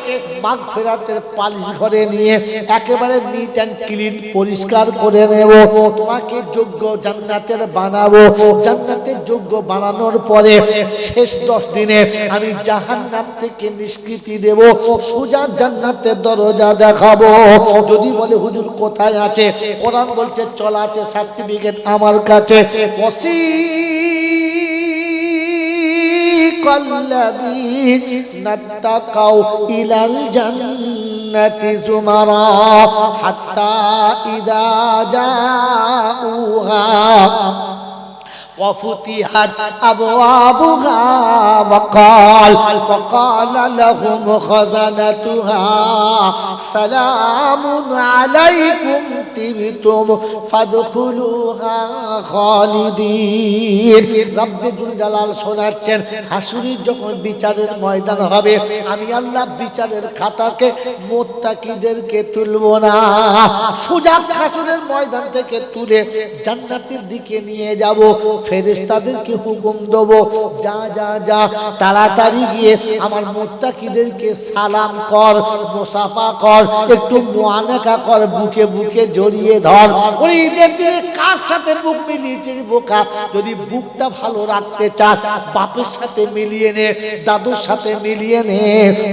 মাগফিরাতের পালিশ ঘরে নিয়ে একেবারে নিট এন্ড ক্লিন পরিষ্কার করে নেব। তোমাকে যোগ্য জান্নাতের বানাবো। জান্নাতের যোগ্য বানানোর পরে শেষ 10 দিনে আমি জাহান্নাম থেকে নিষ্কৃতি দেব, সোজা জান্নাতের দরজা দেখাবো। যদি বলে হুজুর কোথায় আছে, কোরআন বলছে চল আছে, সার্টিফিকেট আমার কাছে। ওয়াসিকাল্লাযীনা তাকাউ ইলাল জান্নাতি যুমারা হাত্তা ইযা জাউহা وفتحت أبوابها وقال لهم خزنتها سلام عليكم طبتم فادخلوها خالدين। রব্বে জুল জালাল শোনাচ্ছেন, হাসুরের যখন বিচারের ময়দান হবে, আমি আল্লাহ বিচারের খাতাকে মুত্তাকিদেরকে তুলব না, সোজা হাসুরের ময়দান থেকে তুলে জান্নাতের দিকে নিয়ে যাব। ফেরেশতাদেরকে হুকুম দেব, যা যা যা তাড়াতাড়ি গিয়ে আমার মুত্তাকিদেরকে সালাম কর, মুসাফা কর, একটু মুআনাকা কর, বুকে বুকে জড়িয়ে ধর। ওই ঈদের দিনে কার সাথে বুক মিলিয়েছিস বোকা? যদি বুকটা ভালো রাখতে চাস, বাপের সাথে মিলিয়ে নে, দাদুর সাথে মিলিয়ে নে।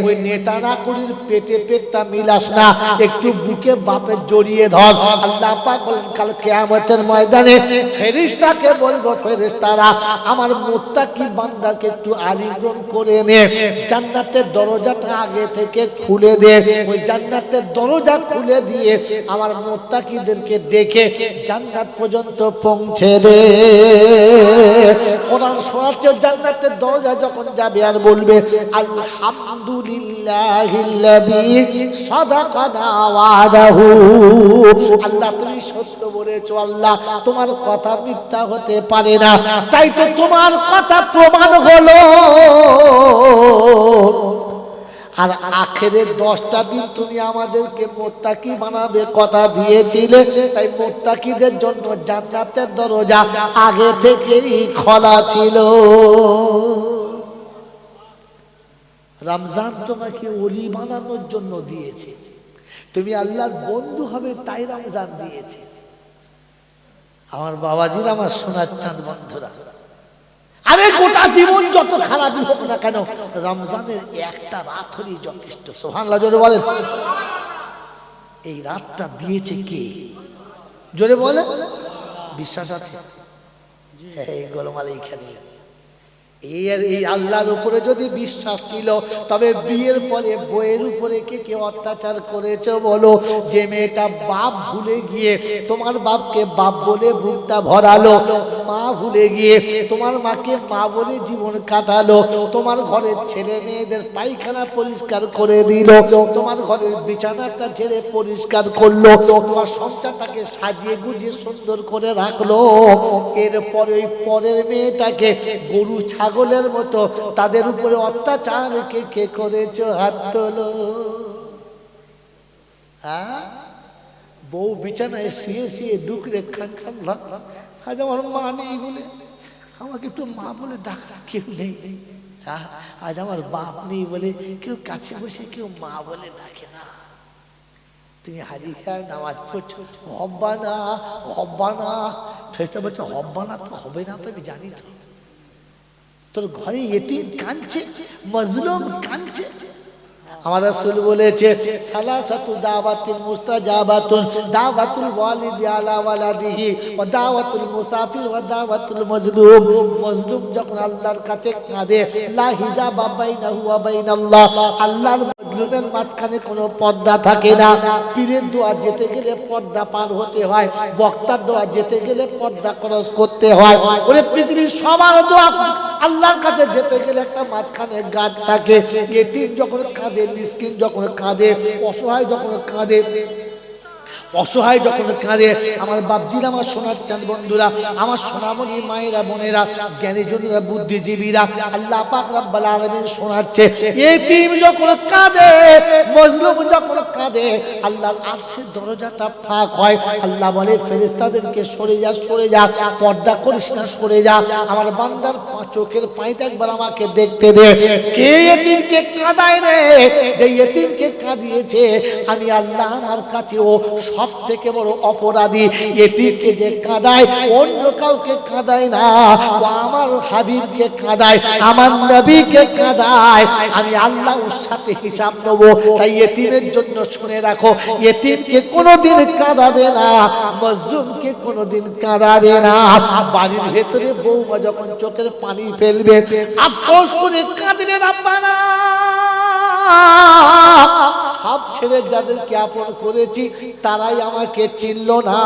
ওই নেতারা কুড়ির পেটে পেটটা মিলাস না, একটু বুকে বাপের জড়িয়ে ধর। আল্লাহ পাক বলেন কাল কিয়ামতের ময়দানে ফেরেশতাকে বলবো, ফেরেশতারা আমার মুত্তাকি বান্দাকে একটু আলিঙ্গন করে নে, জান্নাতের দরজাটা আগে থেকে খুলে দে। ওই জান্নাতের দরজা খুলে দিয়ে আমার মুত্তাকিদেরকে ডেকে জান্নাত পর্যন্ত পৌঁছে দে। কোরআন শোনাচ্ছে, জান্নাতের দরজা যখন যাবে আর বলবে আলহামদুলিল্লাহিল্লাযী সাদাকানা ওয়াদাহু। আল্লাহ তুমি সত্য বলেছো, আল্লাহ তোমার কথা মিথ্যা হতে পারে না, তাই তো তোমার কথা প্রমাণ হলো। আর আখেরের 10টা দিন তুমি আমাদেরকে মুত্তাকি বানাবে কথা দিয়েছিলে, তাই মুত্তাকিদের জন্য জান্নাতের দরজা আগে থেকেই খোলা ছিল। রমজান তোমাকে ওলি বানানোর জন্য দিয়েছে, তুমি আল্লাহর বন্ধু হবে তাই রমজান দিয়েছে। আমার বাবাজির, আমার সোনার চাঁদ বন্ধুরা, আরে গোটা জীবন যত খারাপই হোক না কেন, রমজানের একটা রাত হলেই যথেষ্ট। সুবহানাল্লাহ জোরে বলেন। এই রাতটা দিয়েছে কে? জোরে বলে। বিশ্বাস আছে? এই গোলমাল এইখানে। এই আল্লাহর উপরে যদি বিশ্বাস ছিল, তবে বিয়ের পরে বইয়ের উপরে কে কে অত্যাচার করেছে বলো? যে মেয়েটা বাপ ভুলে গিয়ে তোমার বাপকে বাপ বলে বুকটা ভরালো, মা ভুলে গিয়ে তোমার মাকে মা বলে জীবন কাটালো, তোমার ঘরের ছেলে মেয়েদের পায়খানা পরিষ্কার করে দিল, তোমার ঘরের বিছানাটা ছেড়ে পরিষ্কার করলো, তোমার সংসারটাকে সাজিয়ে গুজিয়ে সুন্দর করে রাখলো, এরপরে ওই পরের মেয়েটাকে গরু ছাগলের মতো তাদের উপরে অত্যাচার কে কে করেছো? হাত তোলো। হ্যাঁ, বউ বিছানায় শুয়ে শুয়ে ডুকরে খাচ্ছান, আজ আমার মা নেই বলে আমাকে একটু মা বলে ডাকা কেউ নেই, আজ আমার বাপ নেই বলে কেউ কাছে বসে কেউ মা বলে ডাকে না। তুমি হাজির সাহেব নামাজ পড়ছো, হব্বানা হব্বানা, ফেরেশতা বলছে হব্বানা তো হবে না, তো আমি জানি তো। তোর ঘরে ইতিম কাঁদছে, মজলুম কাঁদছে। আমার রাসূল বলেছে সালাসাতু দাওয়াতিল মুস্তাজাবাতুন, দাওয়াতুল ওয়ালিদি আলা ওয়ালাদিহি ওয়া দাওয়াতুল মুসাফির ওয়া দাওয়াতুল মাজলুম। মাজলুম যখন আল্লাহর কাছে কাঁদে, লা হিজাবা বাইনাহু ওয়া বাইনাল্লাহ, আল্লাহর মাজলুমের মাঝখানে কোনো পর্দা থাকে না। পীরের দোয়া যেতে গেলে পর্দা পার হতে হয়, বক্তার দোয়া যেতে গেলে পর্দা ক্রস করতে হয়। ওরে পৃথিবীর সবার দোয়া আল্লাহর কাছে যেতে গেলে একটা মাঝখানে গাঁট থাকে। ইতিম যখন কাঁদে, মিসকিন যখন কাঁদে, অসহায় যখন কাঁদে, অসহায় যখন কাঁদে, আমার বাপজিরা, আমার সোনার চাঁদ বন্ধুরা, আমার সোনামণি মায়েরা, বোনেরা, জ্ঞানীজনেরা, বুদ্ধিজীবীরা, আল্লাহ পাক রব্বুল আলামিন শোনাচ্ছে, ইতিম যখন কাঁদে, মজলুম যখন কাঁদে, আল্লাহর আরশের দরজাটা ফাঁক হয়। আল্লাহ বলে ফেরেশতাদেরকে সরে যা, সরে যা, পর্দা করিস না, সরে যা, আমার বান্দার চোখের পানিটা একবার আমাকে দেখতে দে। কে ইতিমকে কাঁদায় রে? যে ইতিমকে কাঁদিয়েছে আমি আল্লাহ, আমার কাছে ও সব থেকে বড় অপরাধী। ইতিমকে যে কাঁদায়, অন্য কাউকে কাঁদায় না, ও আমার হাবিবকে কাঁদায়, আমার নবীকে কাঁদায়। আমি আল্লাহ ওর সাথে হিসাব নেব। তাই ইতিমের জন্য শুনে রাখো, ইতিমকে কোনোদিন কাঁদাবে না, মজলুমকে কোনোদিন কাঁদাবে না। বাড়ির ভেতরে বউমা যখন চোখের পানি ফেলবে, আফসোস করে কাঁদবে রাব্বানা, সব ছেড়ে যাদেরকে আপন করেছি তারাই আমাকে চিনল না।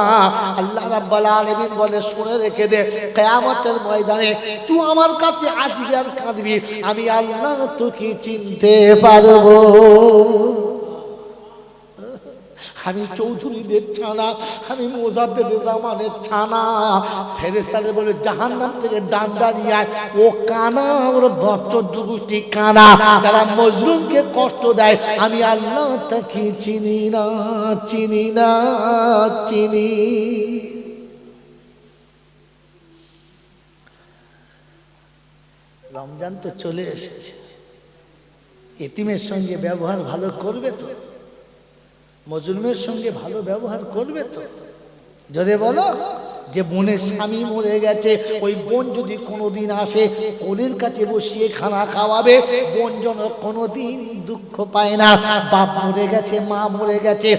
আল্লাহ রাব্বুল আলামিন বলে শুনে রেখে দে, কিয়ামতের ময়দানে তুই আমার কাছে আসবি আর কাঁদবি, আমি আল্লাহ তোকে চিনতে পারবো। আমি চৌধুরীদের ছানা, আমি মোজাদ্দেদে জামানের ছানা। ফেরেশতারা বলে জাহান্নাম থেকে ডান্ডা নিয়ে আয়, ও কানা, ওর বচ্চদ্রুষ্টি কানা, তারা মজলুমকে কষ্ট দেয়, আমি আল্লাহ তাকে চিনি না, চিনি না, চিনি। রমজান তো চলে এসেছে, এতিমের সঙ্গে ব্যবহার ভালো করবে তো? মজলুমের সঙ্গে ভালো ব্যবহার করবে তো? যদি বলো যে বোনের স্বামী মরে গেছে, ওই বোন যদি কোনোদিন আসে কোলের কাছে বসিয়ে খানা খাওয়াবে, বোন যেন কোনোদিন দুঃখ পায় না। বাপ মরে গেছে, মা মরে গেছে,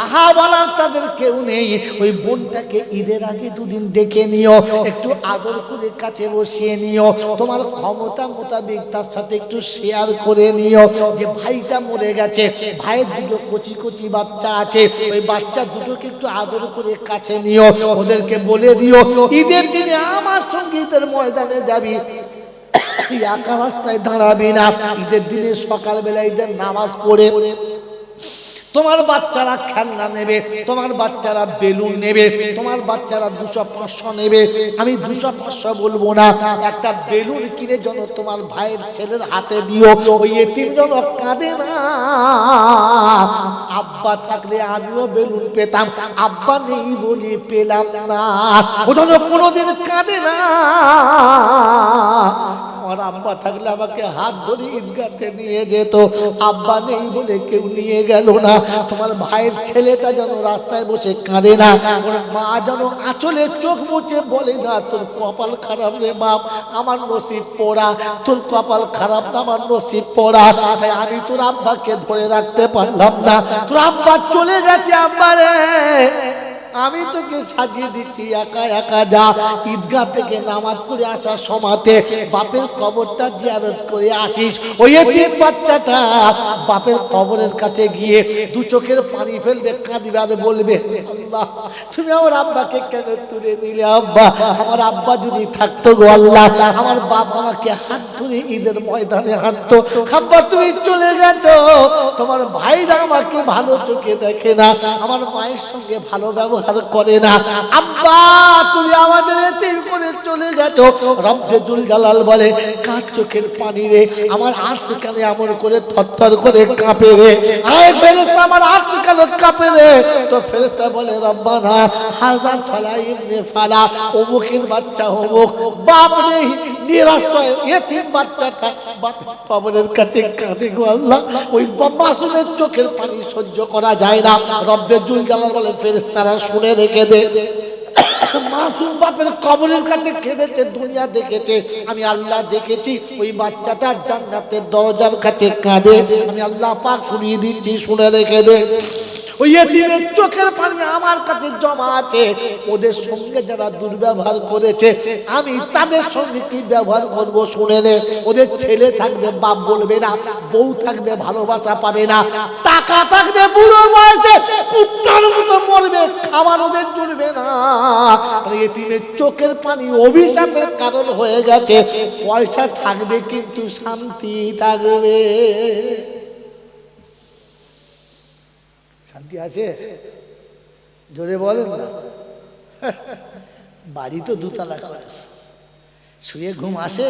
আহা বলার তাদের কেউ নেই, ওই বোনটাকে ঈদের আগে দুদিন ডেকে নিও, একটু আদর করে কাছে বসিয়ে নিও, তোমার ক্ষমতা মোতাবেক তার সাথে একটু শেয়ার করে নিও যে ভাইটা মরে গেছে, ভাইয়ের দুটো কচি কচি বাচ্চা আছে, ওই বাচ্চা দুটোকে একটু আদর করে কাছে নিও, ওদেরকে বলে দিও ঈদের দিনে আমার সঙ্গে ঈদের ময়দানে যাবি, একা রাস্তায় দাঁড়াবি না। ঈদের দিনে সকালবেলা ঈদের নামাজ পড়ে তোমার বাচ্চারা খেলনা নেবে, তোমার বাচ্চারা বেলুন নেবে, তোমার বাচ্চারা 200-500 নেবে। আমি 200-500 বলবো না, একটা বেলুন কিনে যেন তোমার ভাইয়ের ছেলের হাতে দিও, ওই এতিম যেন কাঁদে না। আব্বা থাকলে আমিও বেলুন পেতাম, আব্বা নেই বলে পেলাম না। ও যেন কোনোদিন কাঁদে না। আমার আব্বা থাকলে আমাকে হাত ধরে ঈদগাতে নিয়ে যেত, আব্বা নেই বলে কেউ নিয়ে গেল না। তোমার ভাইয়ের ছেলেটা যেন রাস্তায় বসে কাঁদে না, ওর মা যেন আঁচলে চোখ মুছে বলে না তোর কপাল খারাপ রে বাপ, আমার নসিব পোড়া, তোর কপাল খারাপ না, আমার নসিব পোড়া। তাই আমি তোর আব্বাকে ধরে রাখতে পারলাম না, তোর আব্বা চলে গেছে। আব্বা রে, আমি তোকে সাজিয়ে দিচ্ছি, একা একা যা। ঈদগাহ থেকে নামাজ পড়ে আসার সময়তে বাপের কবরটা জিয়ারত করে আসিস। ওই এতিম বাচ্চাটা বাপের কবরের কাছে গিয়ে দু চোখের পানি ফেলবে, কাঁদিবে আর বলবে, আল্লাহ তুমি আমার আব্বাকে কেন তুলে দিলে? আব্বা, আমার আব্বা যদি থাকতো গো আল্লাহ, আমার বাপ আমাকে হাত ধরে ঈদের ময়দানে হাঁটতো। আব্বা তুমি চলে গেছো, তোমার ভাইরা আমাকে ভালো চোখে দেখে না, আমার মায়ের সঙ্গে ভালো ব্যবহার করে না। আব্বা তুমি আমাদের এতিম করে চলে গেছো। রব্বে জুল জালাল বলে, কার চোখের পানি রে? আমার আরশ কেন এমন করে থরথর করে কাঁপে রে? আয় ফেরেশতা, আমার আরশ কেন কাঁপে রে? তো ফেরেশতা বলে, রব্বানা হাযা ফালা ইবনে ফালা, অমুকের বাচ্চা অমুক, বাপ নেই, নিরাশ্রয় এতিম বাচ্চাটা বাপের কবরের কাছে কাঁদে গো আল্লাহ। ওই মাসুমের চোখের পানি সহ্য করা যায় না। রব্বে জুল জালাল বলে, ফেরেশতারা শুনে রেখে দে, মাসুম বাপের কবরের কাছে কেঁদেছে, দুনিয়া দেখেছে, আমি আল্লাহ দেখেছি। ওই বাচ্চাটা জান্নাতের দরজার কাছে কাঁদে, আমি আল্লাহ পাক শুনিয়ে দিচ্ছি, শুনে রেখে দে। ওই এতিমের চোখের পানি আমার কাছে জমা আছে। ওদের সঙ্গে যারা দুর্ব্যবহার করেছে, আমি তাদের সঙ্গে কি ব্যবহার করব শুনে নে। ওদের ছেলে থাকবে বাপ বলবে না, বউ থাকবে ভালোবাসা পাবে না, টাকা থাকবে বুড়ো বয়সে পুত্রের মতো মরবে, খাবার ওদের জুড়বে না। এতিমের চোখের পানি অভিশাপের কারণ হয়ে গেছে। পয়সা থাকবে কিন্তু শান্তি থাকবে। শান্তি আছে? জোরে বলেন না। বাড়ি তো দুতলা করেছে, শুয়ে ঘুম আসে,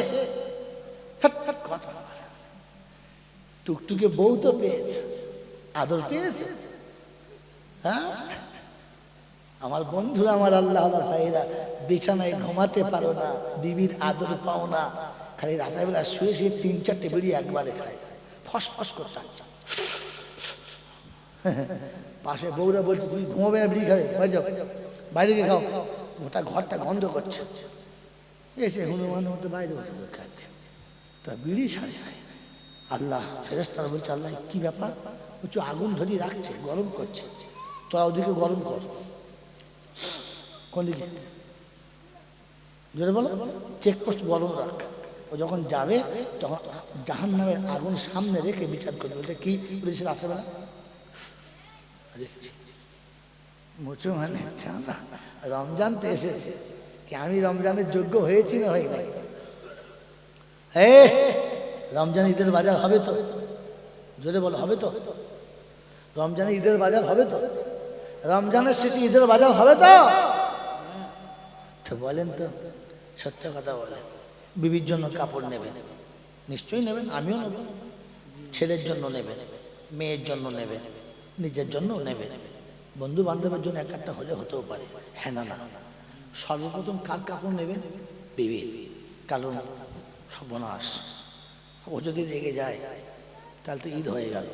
কথা টুকটুকে বউ তো পেয়েছে, আদর পেয়েছে। হ্যাঁ, আমার বন্ধুরা, আমার আল্লাহ ভাইরা, বিছানায় ঘুমাতে পারো না, বিবির আদর পাও না, খালি রাতের বেলা শুয়ে শুয়ে 3-4টে বিড়ি একবারে খায়, ফস ফস করতে। পাশে বউরা বলছে, তুমি ঘুমাবে না, বিড়ি খাবে, বাইরে যাও, বাইরে গিয়ে খাও, গোটা ঘরটা গন্ধ করছে। এসে হনুমান মতো বাইরে বসে খাচ্ছে, তা বিড়ি সাড়ে সাড়ে। আল্লাহ ফেরেশতারা বলছে, আল্লাহ কি ব্যাপার? বলছে আগুন ধরিয়ে রাখছে, গরম করছে, তোরা ওদিকে গরম কর। কোন দিকে? জোরে বলো। চেকপোস্ট গরম রাখ, ও যখন যাবে তখন জাহান্নামের আগুন সামনে রেখে বিচার করবে। ওটা কি বলেছে রাত্রেবেলা? মুসলমান রমজান তো এসেছে, কি আমি রমজানের যোগ্য হয়েছি না হয় নাই? রমজান ঈদের বাজার হবে তো? জোরে বলো, হবে তো? রমজানে ঈদের বাজার হবে তো? রমজানের শেষে ঈদের বাজার হবে তো? তো বলেন তো, সত্য কথা বলেন। বিবির জন্য কাপড় নেবেন, নিশ্চয়ই নেবেন, আমিও নেব। ছেলের জন্য নেবেন, মেয়ের জন্য নেবেন, নিজের জন্য নেবেন, বন্ধু বান্ধবের জন্য এক একটা হলে হতেও পারে। হ্যাঁ না না, সর্বপ্রথম কার কাপড় নেবেন? বিবির। কারণ সর্বনাশ, ও যদি রেগে যায় তাহলে তো ঈদ হয়ে গেল।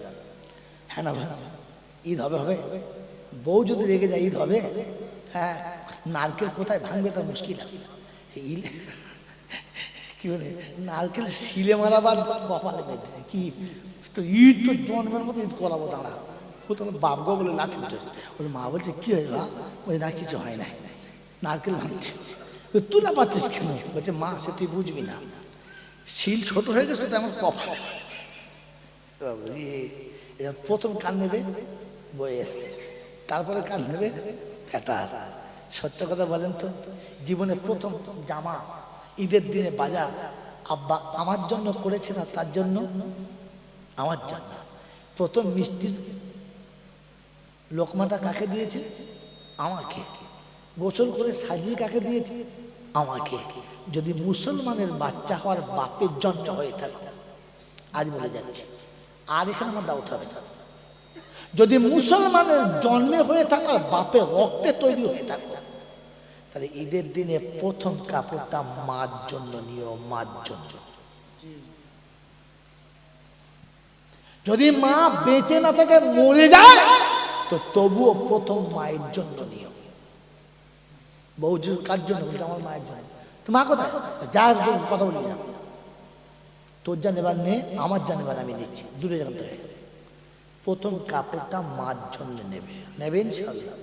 হ্যাঁ না ভাই, ঈদ হবে হবে। বউ যদি রেগে যায় ঈদ হবে? হ্যাঁ, নারকেল কোথায় ভাঙবে তার মুশকিল আছে। কি বলে, নারকেল শিলে মারা বাদ কপালে বেঁধে কি তো ঈদ তো জন্মের মতো ঈদ করাবো দাঁড়া। ও তোমার বাপগো বলে লাঠি উঠেছে। ওর মা বলছে কি হয় বা? ওই না কিছু হয় না, নারকেল ভাঙছে। তুলা পাচ্ছিস কেন? বলছে মা সে তুই বুঝবি না, শিল ছোট হয়ে গেছে তো আমার কপালে। প্রথম কান নেবে বইয়ের, তারপরে কান নেবে ব্যাটার। সত্য কথা বলেন তো, জীবনে প্রথম জামা ঈদের দিনে বাজার আব্বা আমার জন্য করেছে না, তার জন্য আমার জন্য। প্রথম মিষ্টির লোকমাটা কাকে দিয়েছে? আমাকে। গোসল করে সাজিয়ে কাকে দিয়েছে? আমাকে। যদি মুসলমানের বাচ্চা হওয়ার বাপের জন্ম হয়ে থাকে, আজ বলে যাচ্ছি, আর এখানে আমার দাওয়াত হবে না। যদি মুসলমানের জন্মে হয়ে থাকার বাপের রক্তে তৈরি হয়ে থাকে, তাহলে ঈদের দিনে প্রথম কাপড়টা মার জন্য নিও, মার জন্য। যদি মা বেঁচে না থাকে, মরে যায়, তো তবুও প্রথম মায়ের জন্য নিও। বউজুর কার জন্য? আমার মায়ের জন্য। তো মা কোথায়? যা কথা বলি না, তোর যা নেবার নে, আমার যা নেবার আমি নিচ্ছি, দূরে যান থেকে। প্রথম কাপড়টা মার জন্য নেবে, নেবেন ইনশাআল্লাহ।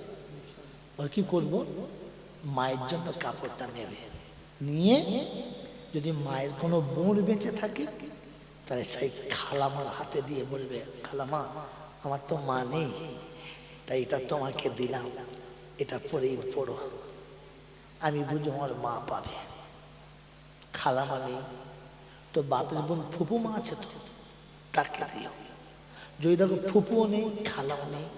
ওর কি করবো? মায়ের জন্য কাপড়টা নেবে, নিয়ে যদি মায়ের কোনো বোন বেঁচে থাকে, তাহলে সেই খালামার হাতে দিয়ে বলবে, খালামা আমার তো মা নেই, তাই এটা তোমাকে দিলাম, এটা পরে ঈদ পড়ো, আমি বুঝি আমার মা পাবে। খালামা নেই তো বাপের বোন ফুপু মা আছে তো, তাকে দিও। যদি দেখো ফুপুও নেই, খালাও নেই,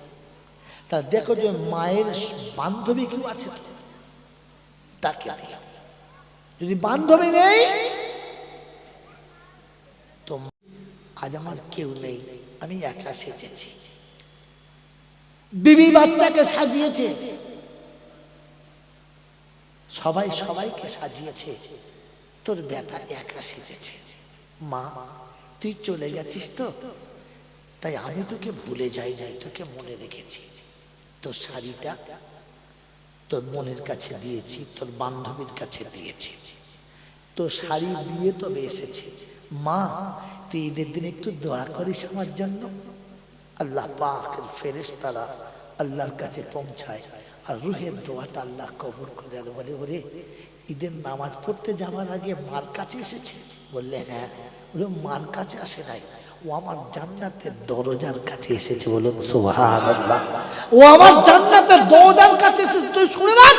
তা দেখো যে মায়ের বান্ধবী কেউ আছে তো, তাকে দিও। যদি বান্ধবী নেই, তো আজ আমার কেউ নেই, আমি একা সেজেছি। বিবি বাচ্চাকে সাজিয়েছে, সবাই সবাইকে সাজিয়েছে, তোর বেটা একা সেজেছে। মা তুই চলে গেছিস তো, তাই আমি তোকে ভুলে যাই, তোকে মনে রেখেছি। তোর শাড়িটা তোর বোনের কাছে দিয়েছি, তোর বান্ধবীর কাছে দিয়েছি, তোর শাড়ি দিয়ে তবে এসেছি। মা তুই ঈদের দিন একটু দোয়া করিস আমার জন্য। আল্লাহ পাকের ফেরেশতারা আল্লাহর কাছে পৌঁছায়, আর রুহের দোয়াটা আল্লাহ কবুল করে। আর বলে, ওরে ঈদের নামাজ পড়তে যাওয়ার আগে মার কাছে এসেছে? বললে হ্যাঁ। ওরে মার কাছে আসে নাই, ও আমার জান্নাতের দরজার কাছে এসেছে। বলুন সুবহানাল্লাহ। ও আমার জান্নাতের দরজার কাছে এসেছে। তুই শুনে রাখ,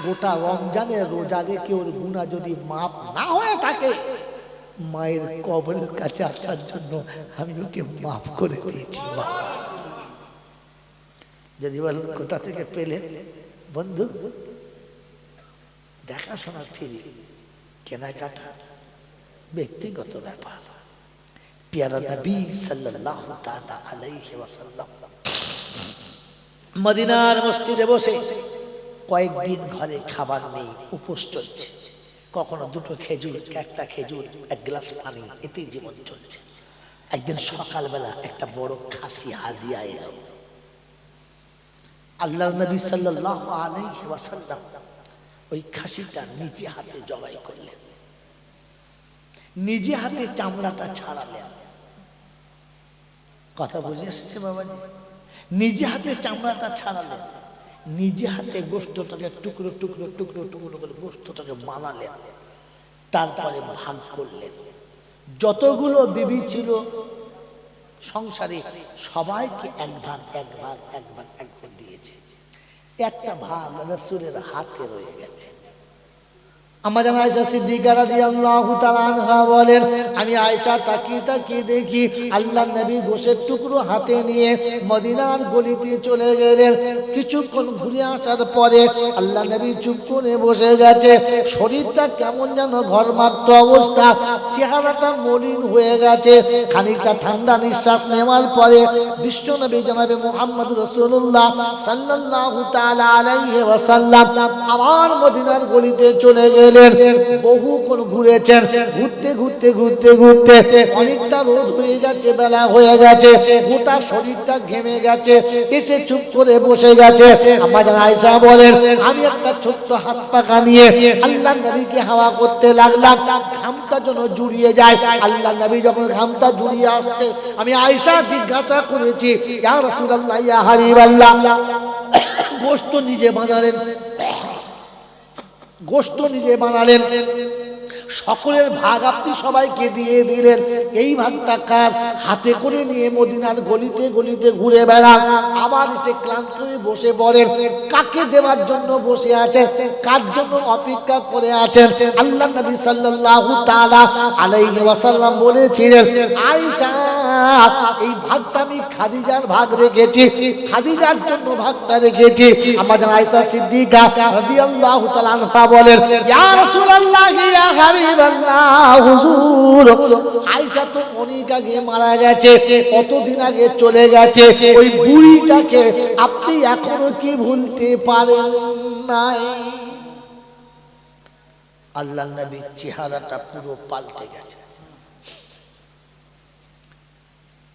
গোটা রমজানের রোজা রেখে ওর গুনাহ যদি মাফ না হয়ে থাকে, মায়ের কবরের কাছে আসার জন্য আমি ওকে মাফ করে দিয়েছি। যদি বলেন কোথা থেকে পেলে? বন্ধু, দেখাশোনা ফ্রি, কেনাকাটা ব্যক্তিগত ব্যাপার। পিয়ারা নবী সাল্লাল্লাহু তাআলা আলাইহি ওয়াসাল্লাম মদিনার মসজিদে বসে কয়েকদিন ঘরে খাবার নেই, উপোস চলছে। কখনো দুটো খেজুর, একটা খেজুর, এক গ্লাস পানি, এতেই জীবন চলছে। একদিন সকালবেলা একটা বড় খাসি হাদিয়া এলো। আল্লাহর নবী সাল্লাল্লাহু আলাইহি ওয়াসাল্লাম ওই খাসিটা নিজে হাতে জবাই করলেন, নিজে হাতে চামড়াটা ছাড়ালেন। কথা বুঝে এসেছে বাবাজি? নিজে হাতে চামড়াটা ছাড়ালেন, নিজে হাতে গোশতটাকে টুকরো টুকরো টুকরো টুকরো করে গোশতটাকে বানালেন, তারপরে ভাগ করলেন। যতগুলো বিবি ছিল সংসারে সবাইকে এক ভাগ এক ভাগ এক ভাগ এক ভাগ দিয়েছে। একটা ভাগ রাসূলের হাতে রয়ে গেছে। আমার জানা আয়েশা সিদ্দিকা রাদিয়াল্লাহু তাআলা আনহা বলেন, আমি আয়েশা তাকিয়ে তাকিয়ে দেখি আল্লাহর নবী গোশতের টুকরো হাতে নিয়ে মদিনার গলিতে চলে গেলেন। কিছুক্ষণ ঘুরে আসার পরে আল্লাহর নবী চুপ করে বসে গেছে। শরীরটা কেমন যেন ঘরমাক্ত অবস্থা, চেহারাটা মলিন হয়ে গেছে। খানিকটা ঠান্ডা নিঃশ্বাস নেওয়ার পরে বিশ্বনবী জনাবে মুহাম্মদুর রাসূলুল্লাহ সাল্লাল্লাহু তাআলা আলাইহি ওয়াসাল্লাম আবার মদিনার গলিতে চলে গেলেন। বহুক্ষণ ঘুরেছেন, ঘুরতে ঘুরতে ঘুরতে ঘুরতে অনেকটা রোদ হয়ে গেছে, বেলা হয়ে গেছে, গোটা শরীরটা ঘেমে গেছে, এসে চুপ করে বসে গেছে। আমাদের আয়েশা বলেন, আমি একটা ছোট্ট হাত পাখা নিয়ে আল্লাহর নবীকে হাওয়া করতে লাগলাম, ঘামটা যেন জুড়িয়ে যায়। আল্লাহর নবী যখন ঘামটা জুড়িয়ে আসছে, আমি আয়েশা জিজ্ঞাসা করেছি, ইয়া রাসূলুল্লাহ, ইয়া হাবিবাল্লাহ, গোশত নিজে বানালেন, গোশত নিজে বানালেন, সকলের ভাগ আপনি সবাইকে দিয়ে দিলেন, এই ভাগটা কার? হাতে করে নিয়ে মদিনার গলিতে গলিতে ঘুরে বেড়ান, আবার এসে ক্লান্ত হয়ে বসে পড়েন। কাকে দেওয়ার জন্য বসে আছেন? কার জন্য অপেক্ষা করে আছেন? আল্লাহ নবী সাল্লাল্লাহু তাআলা আলাইহি ওয়াসাল্লাম বলেছিলেন, আয়েশা এই ভাগটা আমি খাদিজার ভাগ রেখেছি, খাদিজার জন্য ভাগটা রেখেছি। আমাদের আয়েশা সিদ্দিকা রাদিয়াল্লাহু তাআলা আনহা বলেন, ইয়া রাসূলুল্লাহ ইয়া হাবিবাল্লাহ, হুজুর আয়েশা তো অনেক আগে মারা গেছে, কতদিন আগে চলে গেছে, ওই বুড়িটাকে আপনি এখনো কি ভুলতে পারেন নাই? আল্লাহ নবীর চেহারাটা পুরো পাল্টে গেছে,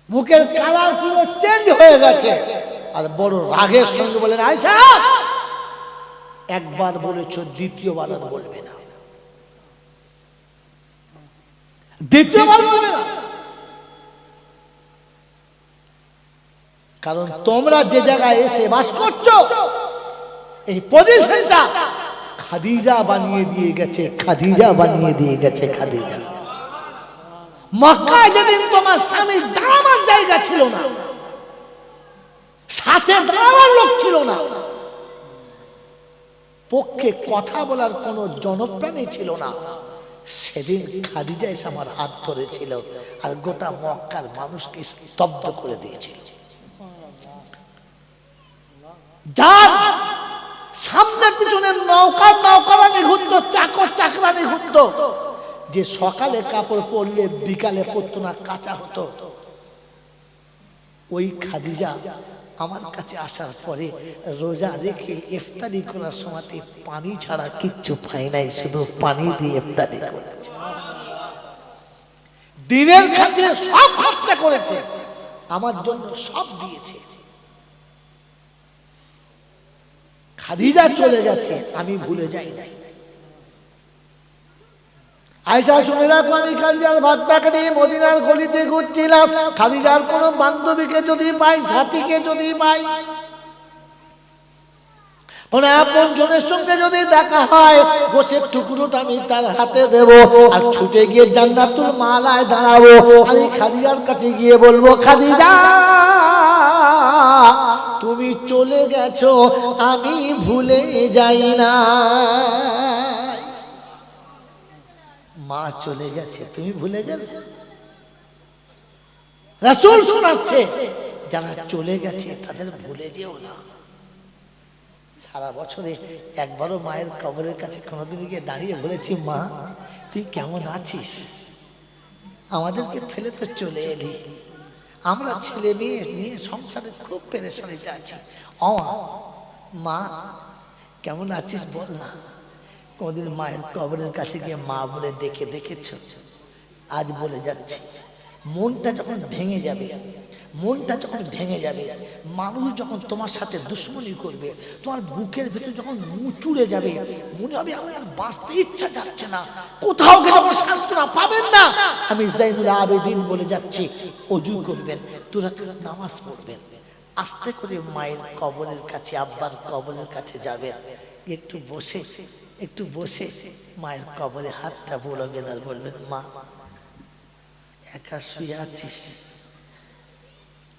মুখের কালার পুরো চেঞ্জ হয়ে গেছে, আর বড় রাগের সঙ্গে বলেন, আয়েশা একবার বলেছো, দ্বিতীয়বার আর বলবে না, দ্বিতীয়বার বলবে না। কারণ তোমরা যে জায়গায় এসে বাস করছো, এই পজিশনটা খাদিজা বানিয়ে দিয়ে গেছে, খাদিজা বানিয়ে দিয়ে গেছে, খাদিজা। মক্কায় যেদিন তোমার স্বামী দাঁড়াবার জায়গা ছিল না, সাথে দাঁড়াবার লোক ছিল না, পক্ষে কথা বলার কোন জনপ্রাণী ছিল না, সেদিন খাদিজা এসে আমার হাত ধরেছিল আর গোটা মক্কার মানুষকে স্তব্ধ করে দিয়েছিল। যার সামনে পিছনে নৌকারানি ঘুরতো, চাকর চাকরানি ঘুরতো, যে সকালে কাপড় পরলে বিকালে পরতো না, কাঁচা হতো, ওই খাদিজা আমার কাছে আসার পরে রোজা রেখে ইফতারি করার সময় পানি ছাড়া কিচ্ছু পাই নাই, শুধু পানি দিয়ে ইফতারি করেছে। দিনের খাতিরে সব খরচা করেছে, আমার জন্য সব দিয়েছে। খাদিজা চলে গেছে, আমি ভুলে যাই নাই। আয়েশা শুনে রাখো, আমি খাদিজার ভাগটাকে নিয়ে মদিনার গলিতে ঘুরছিলাম, খাদিজার কোন বান্ধবীকে যদি পাই, সাথীকে যদি পাই, কোন আপন জনের সঙ্গে যদি দেখা হয়, গোশের টুকরোটা আমি তার হাতে দেব, আর ছুটে গিয়ে জান্নাতুল মালায় দাঁড়াবো। আমি খাদিজার কাছে গিয়ে বলবো, খাদিজা তুমি চলে গেছো, আমি ভুলে যাই না। মা চলে গেছে, তুমি ভুলে গেলে? রাসূল শোনাচ্ছে, যারা চলে গেছে তাদের ভুলে যেও না। সারা বছরে একবারও মায়ের কবরের কাছে কোনোদিন গিয়ে দাঁড়িয়ে বলেছি, মা তুই কেমন আছিস? আমাদেরকে ফেলে তো চলে এলি, আমরা ছেলে মেয়ে নিয়ে সংসারে খুব পেরেশানিতে আছি, মা কেমন আছিস বল না। কোনদিন মায়ের কবরের কাছে গিয়ে মা বলে ডেকে দেখেছ? আজ বলে যাচ্ছি, মনটা যখন ভেঙে যাবে, মনটা যখন ভেঙে যাবে, মানুষ যখন তোমার সাথে দুশ্মনী করবে, তোমার বুকের ভেতর যখন মুচুড়ে যাবে, মনে হবে আমার আর বাঁচতে ইচ্ছা যাচ্ছে না, কোথাও গেলে যখন সান্ত্বনা পাবেন না, আমি জাইনুল আবেদিন বলে যাচ্ছি, ওযু করবেন, দুই রাকাত নামাজ পড়বেন, আস্তে করে মায়ের কবরের কাছে, আব্বার কবরের কাছে যাবেন, একটু বসে মায়ের কবরে হাতটা বুলাবেন আর বলবেন, মা একা শুয়ে আছিস,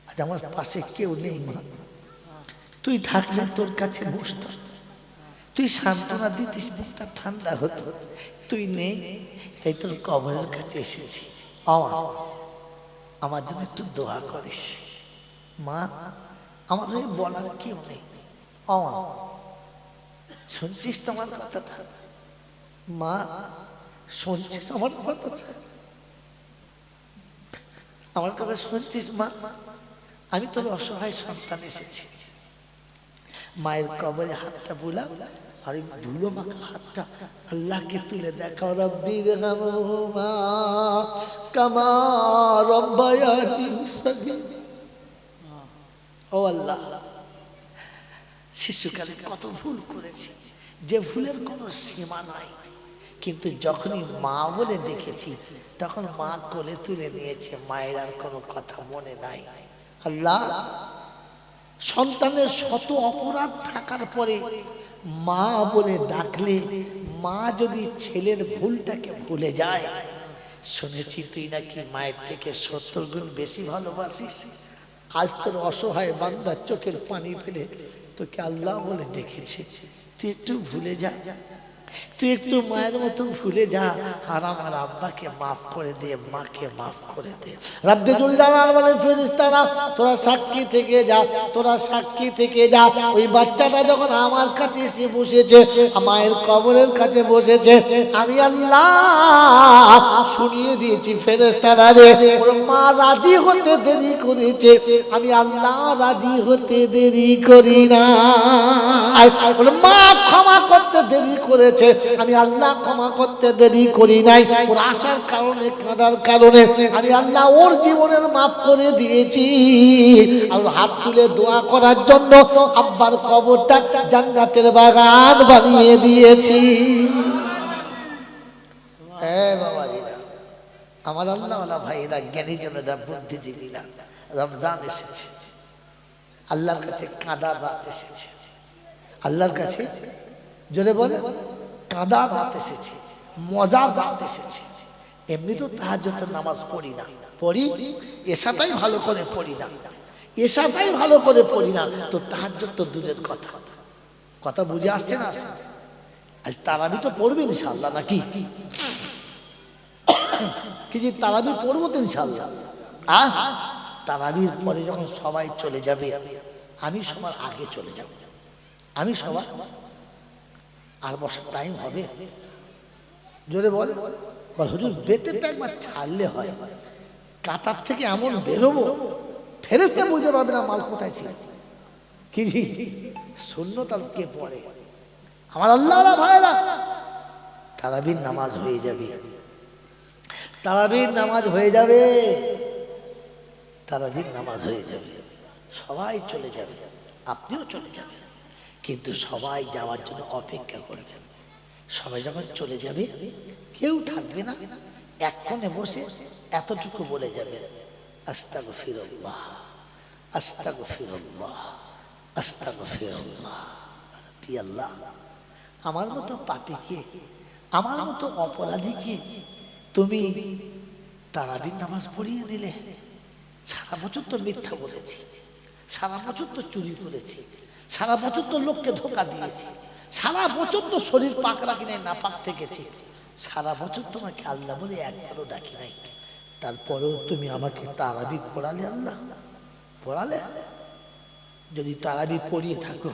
আজ আমার পাশে কেউ নেই, মা তুই থাকলে তোর কাছে বসতাম, তুই সান্ত্বনা দিতিস, বুকটা ঠান্ডা হতো, তুই নেই, এই তোর কবরের কাছে এসেছি, আমার জন্য একটু দোয়া করিস। মা আমার বলার কেউ নেই, শুনছিস তোমার কথাটা? মা শুনছিস আমার কথাটা? আমার কথা শুনছিস মা? আমি তোর অসহায় সন্তান এসেছি, মায়ের কবরে হাতটা বুলাও, আর ধুলো মাখা হাতটা আল্লাহকে তুলে দেখাও, রব্বিরহামহুমা কামা রাব্বায়ানি সগীরা। ও আল্লাহ, শিশুকালে কত ভুল করেছি, যে ভুলের কোনো সীমা নাই, কিন্তু যখনই মা বলে ডেকেছি তখন মা কোলে তুলে নিয়েছে, মায়ের আর কোনো কথা মনে নাই। আল্লাহ, সন্তানের শত অপরাধ থাকার পরে মা বলে ডাকলে মা যদি ছেলের ভুলটাকে ভুলে যায়, শুনেছি তুই নাকি মায়ের থেকে 70 গুণ বেশি ভালোবাসিস, আজ তোর অসহায় বান্দার চোখের পানি ফেলে তোকে আল্লাহ বলে ডেকেছে, তুই একটু ভুলে যা, তুই একটু মায়ের মতো ভুলে যা, আর আমার আব্বাকে মাফ করে দে, মাকে মাফ করে দে। রব্বে জুল জালাল বলে ফেরেশতারা তোরা সাক্ষী থেকে যা, তোরা সাক্ষী থেকে যা। ওই বাচ্চাটা যখন আমার কাছে এসে বসেছে, মায়ের কবরের কাছে বসেছে, আমি আল্লাহ শুনিয়ে দিয়েছি ফেরেশতারা রে, ওর মা রাজি হতে দেরি করেছে, আমি আল্লাহ রাজি হতে দেরি করি না। ওর মা ক্ষমা করতে দেরি করেছে, আমি আল্লাহ ক্ষমা করতে দেরি করি নাই। ওর আসার কারণে, কাঁদার কারণে আমি আল্লাহ ওর জীবনের মাফ করে দিয়েছি। আর হাত তুলে দোয়া করার জন্য আব্বার কবরটা জান্নাতের বাগান বানিয়ে দিয়েছি। হ্যাঁ বাবাজিরা, আমার আল্লাহওয়ালা ভাইরা, জ্ঞানীজনেরা, বুদ্ধিজীবীরা, রমজান এসেছে, আল্লাহর কাছে কাঁদার রাত এসেছে, আল্লাহর কাছে জোরে বলে কাঁদা রাত এসেছে, মজার রাত এসেছে। এমনি তো তাহাজ্জুদের নামাজ পড়ি না, পড়ি এশাটাই ভালো করে পড়ি না, এশাটাই ভালো করে পড়ি না, তো তাহাজ্জুদ তো দূরের কথা। কথা বুঝে আসছে না? আজ তারাবি তো পড়বে ইনশাআল্লাহ, নাকি কি যে তারাবি পড়বো তো ইনশাআল্লাহ। তারাবির পরে যখন সবাই চলে যাবে, আমি সবার আগে চলে যাব, আমি সবার আর বসার টাইম হবে? জোরে বল বল হুজুর, বেতেরটা একবার ছাড়লে হয়, কাতার থেকে এমন বেরোবো ফেরেশতা বুঝতে পারবে না মাল কোথায় ছিল। কি জি শূন্যতাল কে পড়ে? আমার আল্লাহওয়ালা ভাইরা, তারাবির নামাজ হয়ে যাবে, তারাবির নামাজ হয়ে যাবে, তারাবির নামাজ হয়ে যাবে, সবাই চলে যাবে, আপনিও চলে যাবেন, কিন্তু সবাই যাওয়ার জন্য অপেক্ষা করবেন। সবাই যখন চলে যাবে কেউ থাকবে না, এক কোণে বসে এতটুকু বলে যাবেন, আস্তাগফিরুল্লাহ, আস্তাগফিরুল্লাহ, আস্তাগফিরুল্লাহ। কি আল্লাহ, আমার মতো পাপীকে, আমার মতো অপরাধীকে তুমি তারাবির নামাজ পড়িয়ে দিলে। সারা বছর তো মিথ্যা বলেছি, সারা বছর তো চুরি করেছি, সারা বছর তো লোককে ধোকা দিয়েছি, সারা বছর তো শরীর পাক রাখি নাই, না পাক থেকেছি, সারা বছর তোমাকে আল্লাহ বলে একবারও ডাকি নাই, তারপরেও তুমি আমাকে তারাবি পড়ালে, আল্লাহ পড়ালে। যদি তারাবি পড়িয়ে থাকো,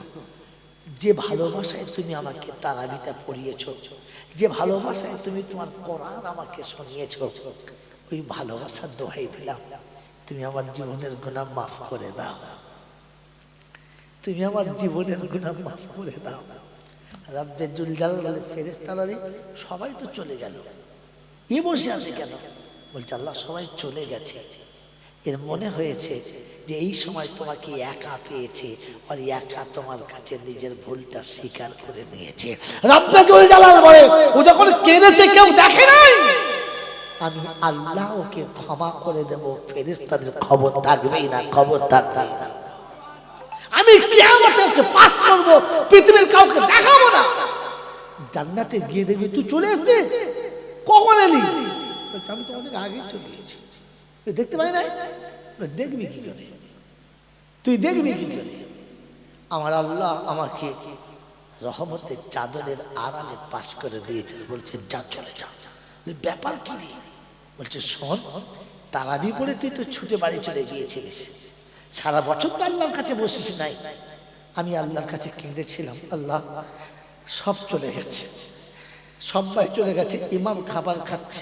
যে ভালোবাসায় তুমি আমাকে তারাবিটা পড়িয়েছো, যে ভালোবাসায় তুমি তোমার কোরআন আমাকে শুনিয়েছো, ওই ভালোবাসার দোহাই দিলাম, তুমি আমার জীবনের গুনাহ মাফ করে দাও, তুমি আমার জীবনের গুনাহ মাফ করে দাও। রব্বে জুল জালাল ফেরেশতারা সবাই তো চলে গেল, এ বসে আছে কেন? বলছে আল্লাহ সবাই চলে গেছে, এর মনে হয়েছে যে এই সময় তোমাকে একা পেয়েছে, আর একা তোমার কাছে নিজের ভুলটা স্বীকার করে নিয়েছে। রব্বে জুল জালাল বলে, ও যখন কেঁদেছে কেউ দেখে নাই, আমি আল্লাহ ওকে ক্ষমা করে দেব, ফেরেশতাদের খবর থাকবেই না, খবর থাকবেই না। আমি কিয়ামতে ওকে পাস করব, পৃথিবীর কাউকে দেখাবো না। জান্নাতে গিয়ে দেখবি তুই চলে এসেছিস, কখন এলি? আমি তো অনেক আগে চলে এসেছি, দেখতে পাই নাই। দেখবি কি করে, তুই দেখবি কি করে? আমার আল্লাহ আমাকে রহমতের চাদরের আড়ালে পাস করে দিয়েছে, বলছে যা চলে যা। ব্যাপার কি রে? বলছে শোন, তারাবি পড়ে তুই তো ছুটে বাড়ি চলে গিয়েছিলিস, সারা বছর তো আল্লাহর কাছে বসিস নাই। আমি আল্লাহর কাছে কেঁদেছিলাম, আল্লাহ সব চলে গেছে, সবাই চলে গেছে, ইমাম খাবার খাচ্ছে,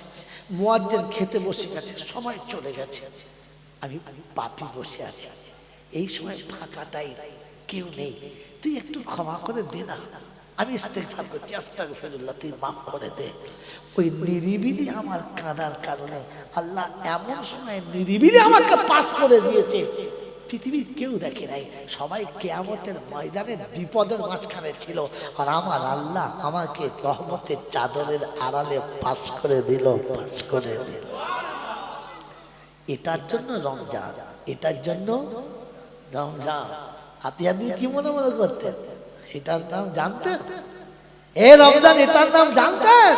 মুয়াজ্জিন খেতে বসে গেছে, সবাই চলে গেছে, আমি পাপী বসে আছি, এই সময় ফাঁকাটাই, কেউ নেই, তুই একটু ক্ষমা করে দে না। আমি ইস্তেগফার করছি, আস্তাগফিরুল্লাহ, তুই মাফ করে দে। ওই নিরিবিলি আমার কাঁদার কারণে আল্লাহ এমন সময় নিরিবিলি আমাকে পাস করে দিয়েছে, পৃথিবীর কেউ দেখে নাই, সবাই কিয়ামতের ময়দানে বিপদের মাঝখানে ছিল, আর আমার আল্লাহ আমাকে রহমতের চাদরের আড়ালে পাস করে দিল, পাস করে দিল। এটার জন্য রমজান, এটার জন্য রমজান। আপনি কি মনে মনে করতেন এটার নাম জানতেন? এ রমজান এটার নাম জানতেন?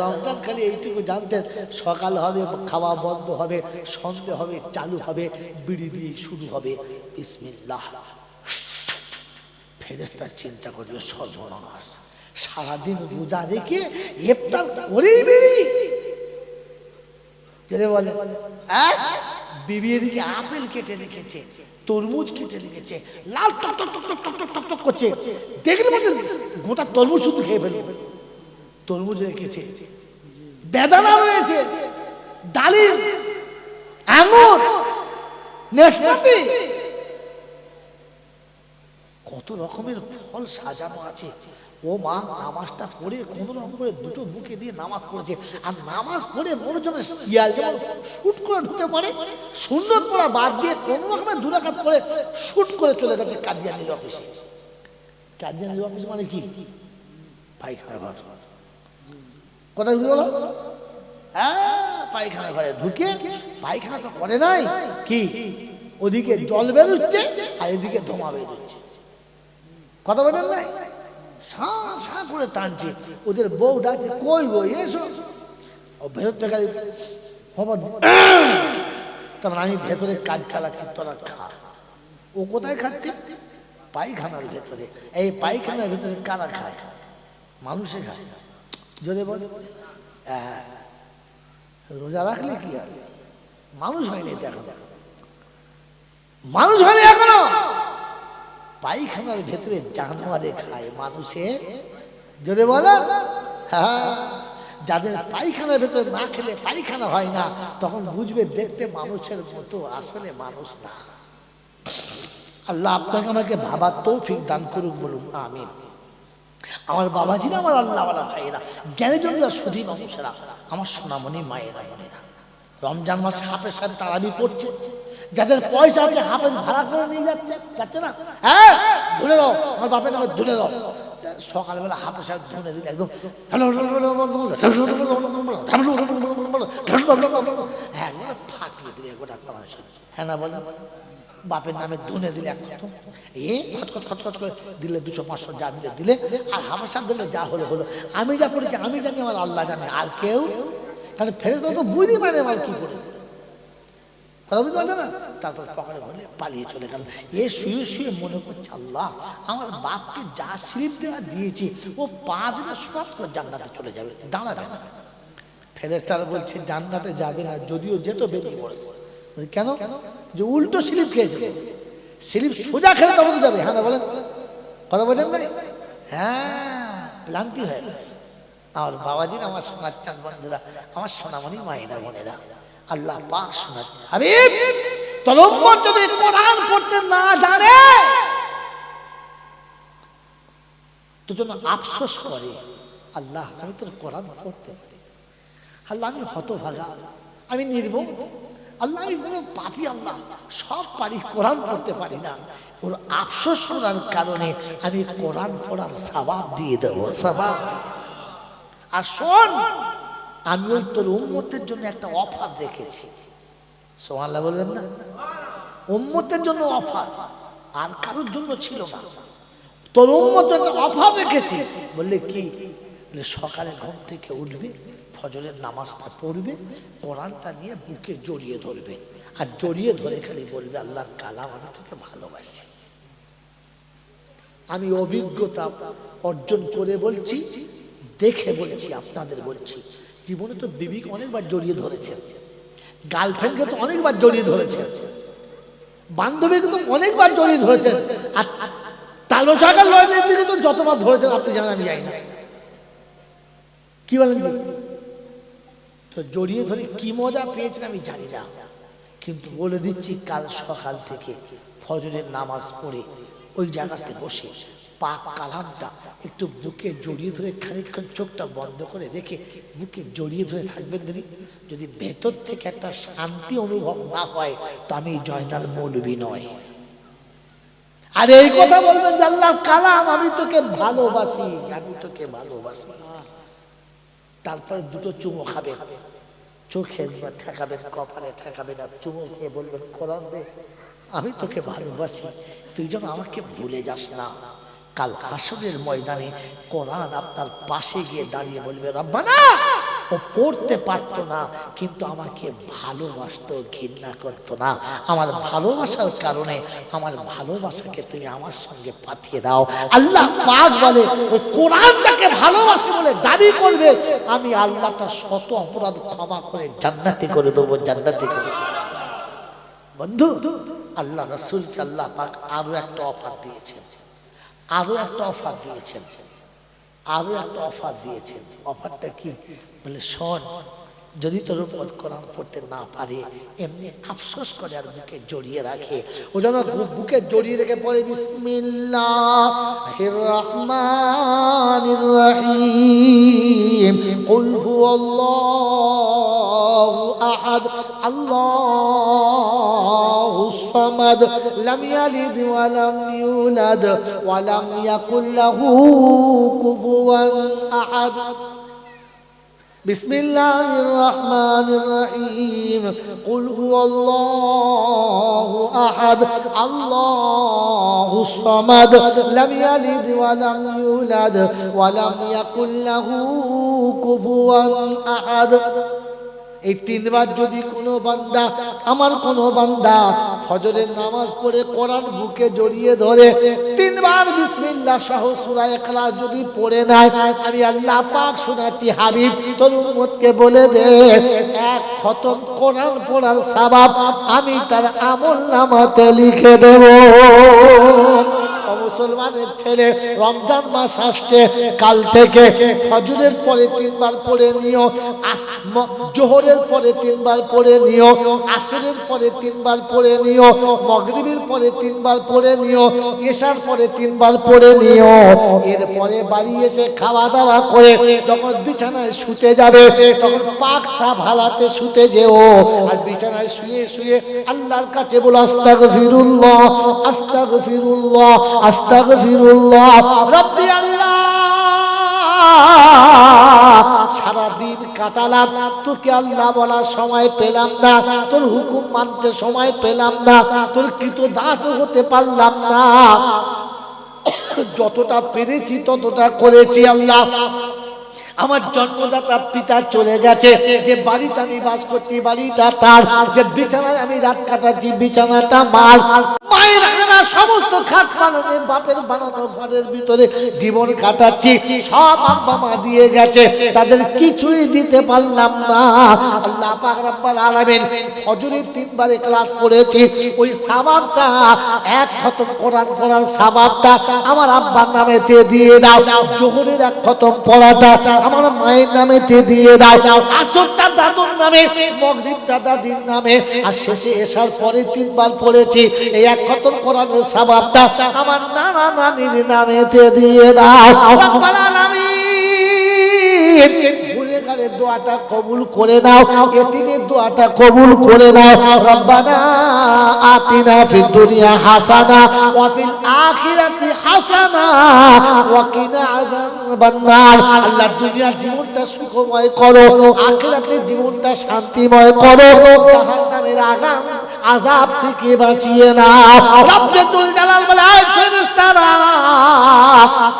রমজান খালি এইটুকু জানতেন, সকাল হবে খাওয়া বন্ধ হবে, সন্ধে হবে চালু হবে, বিড়ি দিয়ে শুরু হবে বিসমিল্লাহ। ফেরেশতা চিন্তা করবে সর্বনাশ, সারাদিন রোজা রেখে ইফতার করেই বিড়ি। বলে বিবি এদিকে আপেল কেটে রেখেছে, তরমুজ কেটে রেখেছে, লাল টক টক টক টক টক টক টক করছে, দেখলে মধ্যে গোটা তরমুজ শুধু খেয়ে ফেলবে। তরমুজ রেখেছে, বেদানা রয়েছে, ডালিম, আঙুর, নাশপাতি, কত রকমের ফল সাজানো আছে। ও মা নামাজটা পড়ে কোন রকম করে দুটো মুখে দিয়ে নামাজ পড়েছে, আর নামাজ পড়ে মনে জন্য শিয়াল যেমন শুট করে ঢুকে পড়ে, সুন্নত পড়া বাদ দিয়ে কোন রকমের দুরাকাত পড়ে শুট করে চলে গেছে কাদিয়ানির অফিসে। কাদিয়ানির অফিস মানে কি? পায়খানা ঘর। কথা বলো? হ্যাঁ, পায়খানা ঘরে ঢুকে পায়খানা তো করে নাই কি, ওদিকে জল বেরোচ্ছে আর এদিকে ধোঁয়া বেরোচ্ছে। কথা বলেন নাই? সা করে টানছে, ওদের বউ ডাকছে, কই বই এসো। ও ভেতর থেকে তারপর আমি ভেতরে কাজ চালাচ্ছি, তোরা খা। ও কোথায় খাচ্ছে? পায়খানার ভেতরে। এই পায়খানার ভেতরে কারা খায়? মানুষে খায়। যদি বলে রোজা রাখলে কি আর মানুষ হয়নি, দেখো মানুষ হয়নি এখনো। পায়খানার ভেতরে জানোয়ারে খায়, মানুষে যদি বলো। হ্যাঁ, যাদের পায়খানার ভেতরে না খেলে পায়খানা হয় না, তখন বুঝবে দেখতে মানুষের মতো, আসলে মানুষ না। আল্লাহ আপনাকে আমাকে ভাবার তৌফিক দান করুক, বলুন আমিন। আমার বাবাজিরা, আমার আল্লাহওয়ালা ভাইয়েরা, জ্ঞানী জনরা, সুধী মানুষেরা, আমার সোনামণি মায়েরা বোনেরা, রমজান মাসে হাফেজ সাহেব তারাবি পড়ছে। যাদের পয়সা আছে হাফেজ ভাড়া করে নিয়ে যাচ্ছে না, হ্যাঁ ধরে দাও, আমার বাপের নামে ধরে দাও। সকালবেলা হাফেজ সাহেব ধরে দিলে একদম ফাটিয়ে দিলে গোটা করা। হ্যাঁ না বলে? বাপের নামে ধুনে দিলে খচখচ করে দিলে 200-500 যা দিলে দিলে, আর হাফেজ সাহেব দিলে যা হলো হলো। আমি যা পড়েছি আমি জানি, আমার আল্লাহ জানে, আর কেউ। কারণ ফেরেশতা তো বুঝতে পারে আমার কি পড়েছে, তারপর পকেটে ভরে পালিয়ে চলে গেল। এ শুয়ে শুয়ে মনে করছে, আল্লাহ আমার বাপকে যা স্লিপ দেওয়া দিয়েছি, ও পা দিলে সব করে জান্নাতে চলে যাবে, দাঁড়াবে না। ফেরেশতারা বলছে জান্নাতে যাবে না, যদিও যেত বেরিয়ে পড়েছে। কেন? যে উল্টো স্লিপ খেয়েছে, স্লিপ সোজা খেলে তখন যাবে। হ্যাঁ বলেন, কথা বোঝেন নাই? হ্যাঁ, ক্লান্তি হয়ে গেছে। আমার বাবাজির, আমার সোনার চাঁদ বন্ধুরা, আমার সোনামণি মায়েরা বোনেরা, আল্লাহ পাক শোনাচ্ছে, হাবিব তোর উম্মত যদি কোরআন পড়তে না জানে তো জন্য আফসোস করে, আল্লাহ আমি তোর কোরআন পড়তে পারি, আল্লাহ আমি হতভাগা, আমি নির্বোধ, আল্লাহ আমি কোনো পাপী, আল্লাহ সব পারি, কোরআন পড়তে পারি না। ওর আফসোস করার কারণে আমি কোরআন পড়ার সওয়াব দিয়ে দেবো, সওয়াব। আর শোন, আমি ওই তোর উম্মতের জন্য একটা অফার রেখেছি। সুবহানাল্লাহ বলবেন না? উম্মতের জন্য অফার, আর কারোর জন্য ছিল না। তোর উম্মত একটা অফার রেখেছি। বললে কি? সকালে ঘুম থেকে উঠবে, ফজরের নামাজটা পড়বে, কোরআনটা নিয়ে বুকে জড়িয়ে ধরবে, আর জড়িয়ে ধরে খালি বলবে, আল্লাহর কালাম আমি তোকে ভালোবাসি। আমি অভিজ্ঞতা অর্জন করে বলছি, দেখে বলছি, আপনাদের বলছি। জীবনে তো বিবিকে অনেকবার জড়িয়ে ধরেছেন, গার্লফ্রেন্ডকে তো অনেকবার জড়িয়ে ধরেছেন, বান্ধবীকে তো অনেকবার জড়িয়ে ধরেছেন, আর তালসাকার লড়াইয়ের দিকে তো যতবার ধরেছেন আপনি জানেন, আমি জানি না। কি বলেন? তো জড়িয়ে ধরে কি মজা পেয়েছেন আমি জানি না, কিন্তু বলে দিচ্ছি, কাল সকাল থেকে ফজরের নামাজ পড়ে ওই জায়গাতে বসে পাক কালামটা একটু বুকে জড়িয়ে ধরে খানিকক্ষণ চোখটা বন্ধ করে রেখে বুকে জড়িয়ে ধরে থাকবেন। যদি ভেতর থেকে একটা শান্তি অনুভব না হয়, তো আমি জয়নাল মৌলবী নয়। আর এই কথা বলবেন যে আল্লাহর কালাম আমি তোকে ভালোবাসি, আমি তোকে ভালোবাসি। তারপরে দুটো চুমো খাবেন, চোখে ঠেকাবেন, কপালে ঠেকাবেন, আর চুমো খেয়ে বলবেন, কোরআন রে আমি তোকে ভালোবাসি, তুই যেন আমাকে ভুলে যাস না। কাল হাসরের ময়দানে কোরআন আপনার পাশে গিয়ে দাঁড়িয়ে বলবে, রব্বানা, ও পড়তে পারতো না কিন্তু আমাকে ভালোবাসতো, ঘৃণা করতো না। আমার ভালোবাসার কারণে আমার ভালোবাসাকে তুমি আমার সঙ্গে পাঠিয়ে দাও। আল্লাহ পাক বলে, ওই কোরআনটাকে ভালোবাসে বলে দাবি করবে, আমি আল্লাহটা শত অপরাধ ক্ষমা করে জান্নাতি করে দেবো, জান্নাতি করে দেবো। বন্ধু, আল্লাহ রাসূলকে আল্লাহ পাক আরো একটা অফার দিয়েছেন, আরো একটা অফার দিয়েছেন, আরো একটা অফার দিয়েছেন। অফারটা কি? বলে, শোন, যদি তোর উপর কোরআন পড়তে না পারে এমনি আফসোস করে আর বুকে জড়িয়ে রাখে। ও যেন বুকে জড়িয়ে রেখে পড়ে বিসমিল্লাহির রহমানির রহিম, কুল হুয়াল্লাহু আহাদ, আল্লাহুস সামাদ, লাম ইয়ালিদ ওয়া লাম ইউলাদ ওয়া লাম ইয়াকুল লাহু কুফুয়ান আহাদ। বিসমিল্লাহির রহমানির রহিম, কুল হুয়াল্লাহু আহাদ, আল্লাহুস সামাদ, লাম ইয়ালিদ ওয়া লাম ইউলাদ ওয়া লাম ইয়াকুল লাহু কুফুয়ান আহাদ। এই তিনবার যদি কোনো বান্দা, আমার কোনো বান্দা ফজরের নামাজ পড়ে কোরআন বুকে জড়িয়ে ধরে তিনবার বিসমিল্লাহ সহ সূরা ইখলাস যদি পড়ে নেয়, আমি আল্লাহ পাক শোনাচ্ছি, হাবিব তোর উম্মতকে বলে দে, এক খতম কোরআন পড়ার সওয়াব আমি তার আমলনামাতে লিখে দেব। মুসলমানের ছেলে, রমজান মাস আসছে, কাল থেকে ফজরের পরে তিনবার পড়ে নিও, জোহরের পরে তিনবার পড়ে নিও, আসরের পরে তিনবার পড়ে নিও, মাগরিবের পরে তিনবার পড়ে নিও, ইশার পরে তিনবার পড়ে নিও। এরপরে বাড়ি এসে খাওয়া দাওয়া করে যখন বিছানায় শুতে যাবে তখন পাক সাফ হালাতে শুতে যেও। আর বিছানায় শুয়ে শুয়ে আল্লাহর কাছে বলো, আস্তাগফিরুল্লাহ, আস্তাগফিরুল্লাহ, আস্তাগফিরুল্লাহ রাব্বি আল্লাহ। সারা দিন কাটালাম, তোকে আল্লাহ বলার সময় পেলাম না, তোর হুকুম মানতে সময় পেলাম না, তোর কৃতদাস হতে পারলাম না, যতটা পেরেছি ততটা করেছি আল্লাহ। আমার জন্মদাতা পিতা চলে গেছে, যে বাড়িতে আমি বাস করছি বাড়িটা তার, যে বিছানায় আমি রাত কাটাচ্ছি বিছানাটা মার, মায়ের আনা সমস্ত খাট পালনে বাপের বানানো ঘরের ভিতরে জীবন কাটাচ্ছি, সব আব্বা মা দিয়ে গেছে, তাদের কিছুই দিতে পারলাম না। আল্লাহ পাক রব্বুল আলামিন ফজরের তিনবার ক্লাস পড়েছি, ওই সওয়াবটা, এক খতম কোরআন পড়ার সওয়াবটা আমার আব্বার নামেতে দিয়ে দাও, জোহরের এক খতম পড়াটা আমার মায়ের নামেতে দিয়ে দাও, আসরটা দাদুর নামে, মাগরিবটা দাদির নামে, আর শেষে এশার পরে তিনবার পড়েছি, এই এক খতম কোরআনের সওয়াবটা আমার নানা নানির নামেতে দিয়ে দাও। রব্বুল আলামিন গুনাহগারের দোয়াটা কবুল করে নাও, ইতিমের দোয়াটা কবুল করে নাও। রব্বানা আতিনা ফিদ দুনিয়া হাসানা ওয়া ফিল আখিরাতি হাসানা ওয়া কিনা আযাবান নার। আল্লাহ দুনিয়ার জীবনটা সুখময় করো, আখিরাতের জীবনটা শান্তিময় করো, জাহান্নামের আযাব থেকে বাঁচিয়ে নাও। রব্বুল জালাল বলে, আয় ফেরেশতারা,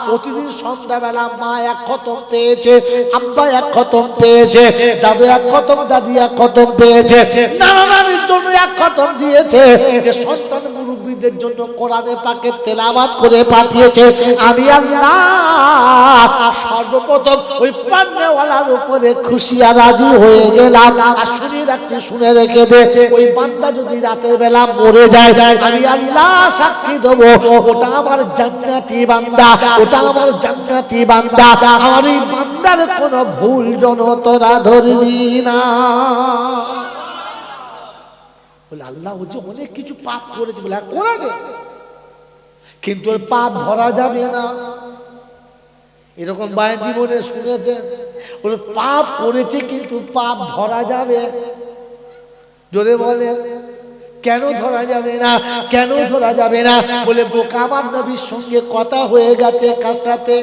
প্রতিদিন সন্ধ্যাবেলা মা এক খতম পেয়েছে, আব্বা এক খতম পেয়েছে, দাদু এক খতম, দাদি এক খতম পেয়েছে, নানা নানির জন্য এক খতম দিয়েছে, যে সন্তান মুরব্বীদের জন্য কোরআনে পাকের তেলাওয়াত করে পাঠিয়েছে। আমি আল্লাহ সর্বপ্রথম ওই পান্নেওয়ালার উপরে খুশি আর রাজি হয়ে গেলাম। আর শুনে রাখছি, শুনে রেখে দে, ওই বান্দা যদি রাতের বেলা মরে যায়, আমি আল্লাহ সাক্ষী দেবো, ওটা আমার জান্নাতি বান্দা, ওটা আমার জান্নাতি বান্দা, আমার এই বান্দার কোনো ভুল যেন তোরা ধরবি না। বলে, আল্লাহ ও যে অনেক কিছু পাপ করেছে, বলে করেছে, কিন্তু ওর পাপ ধরা যাবে না। এরকম বায়ের জীবনে শুনেছে, ওর পাপ করেছে কিন্তু পাপ ধরা যাবে। জোরে বলে, কেন ধরা যাবে না? কেন ধরা যাবে না? বলে, বোকা আমার নবীর সঙ্গে কথা হয়ে গেছে, কার সাথে?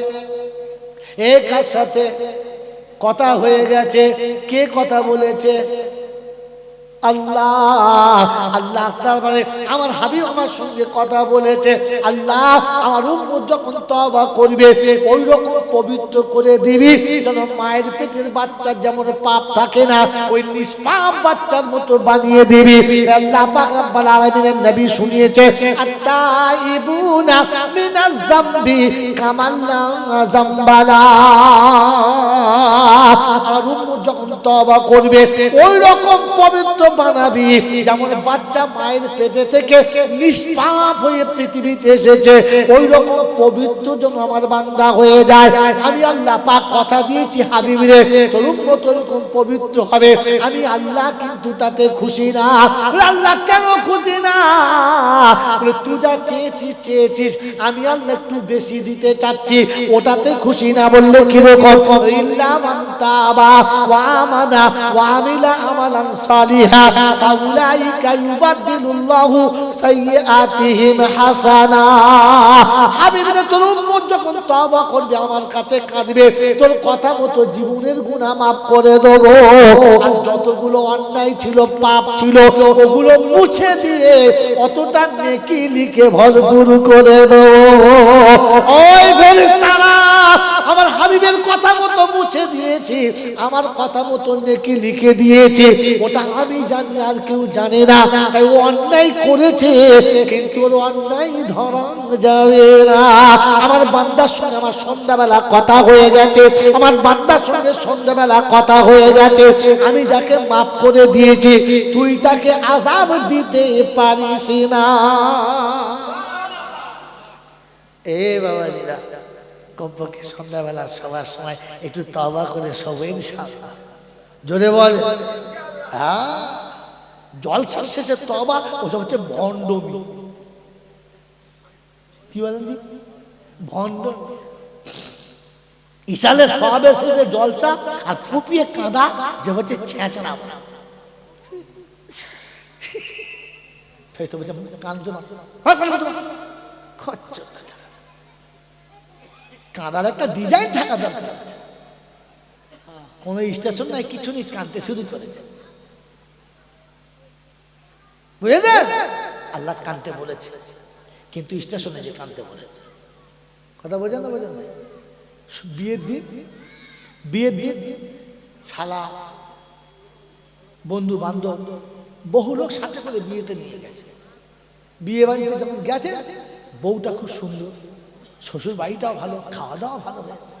কার সাথে কথা হয়ে গেছে? কে কথা বলেছে? আল্লাহ আল্লাহ তারপরে আমার হাবিব আমার সঙ্গে কথা বলেছে, আল্লাহ আমার উম্মত যখন তওবা করবে ওই রকম পবিত্র করে দিবি যেন মায়ের পেটের বাচ্চার যেমন পাপ থাকে না ওই নিষ্পাপ বাচ্চার মতো বানিয়ে দিবি। আল্লাহ পাক রব্বুল আলামিনের নবী শুনিয়েছে, আত-তাইবুনা মিনাজ যামবি কামাল্লা যামবালা। আমার উম্মত যখন তওবা করবে ওই রকম পবিত্র বানাবি যেমন বাচ্চা মায়ের পেটে থেকে নিষ্পাপ হয়ে পৃথিবীতে এসেছে ওই রকম পবিত্র যেন আমার বান্দা হয়ে যায়। আমি আল্লাহ পাক কথা দিয়েছি হাবিবরে তোর উম্মত এরকম পবিত্র হবে, আমি আল্লাহ কিন্তু তাতে খুশি না। আল্লাহ কেন খুশি না? তুই যা চেয়েছিস আমি আল্লাহ একটু বেশি দিতে চাচ্ছি, ওটাতে খুশি না বললে কিরকম? ইল্লা মান তাবা ওয়া আমানা ওয়া আমিলা আমালান সালিহা ফাউলাইকা ইউবাদদিলুল্লাহু সাইয়্যাতিহিম হাসানা। হাবিবরে তোর উম্মত যখন তওবা করবে আমার কাছে কাঁদবে তোর কথা মতো জীবনের গুনাহ মাফ করে দেব, আর যতগুলো অন্যায় ছিল পাপ ছিল ওগুলো মুছে দিয়ে অতটা নেকি লিখে ভরপুর করে দেব। ওই ফেরেশতারা আমার হাবিবের কথা মতো মুছে দিয়েছি, আমার কথা মতো নেকি লিখে দিয়েছে, ওটা আমি জানি আর কেউ জানে না। তাই ও অন্যায় করেছে কিন্তু ওর অন্যায় ধরা যাবে না। আমার বান্দার সঙ্গে আমার সন্ধ্যাবেলা কথা হয়ে গেছে, আমার বান্দার সঙ্গে সন্ধ্যাবেলা কথা হয়ে গেছে। আমি যাকে মাফ করে দিয়েছি তুই তাকে আযাব দিতে পারিস না। এ বাবাজিরা কমপক্ষে সন্ধ্যাবেলা সবার সময় একটু তওবা করে সবাই ইনশাআল্লাহ জোরে বলে। হ্যাঁ, জলসার শেষে তওবা ওসব হচ্ছে ভণ্ডমি। কি বলেন জি? ভণ্ডমি। ইশালের সওয়াবের শেষে জলসা আর ফুপিয়ে কাঁদা যে হচ্ছে ছেঁচড়া। ফেরেশতা বলছে কাঁদো না, খচ্চর কাঁদার একটা ডিজাইন থাকা দরকার আছে। কোন স্টেশন নাই কিছু নেই, কাঁদতে শুরু করেছে, বুঝেছেন? আল্লাহ কাঁদতে বলেছে কিন্তু স্টেশনে যে কাঁদতে বলেছে। কথা বোঝেন না? বোঝেন না? বিয়ের দিন শালা বন্ধু বান্ধব বহু লোক সাথে করে বিয়েতে নিয়ে গেছে। বিয়ে বাড়িতে যখন গেছে বউটা খুব সুন্দর, শ্বশুর বাড়িটাও ভালো, খাওয়া দাওয়া ভালো হয়েছে,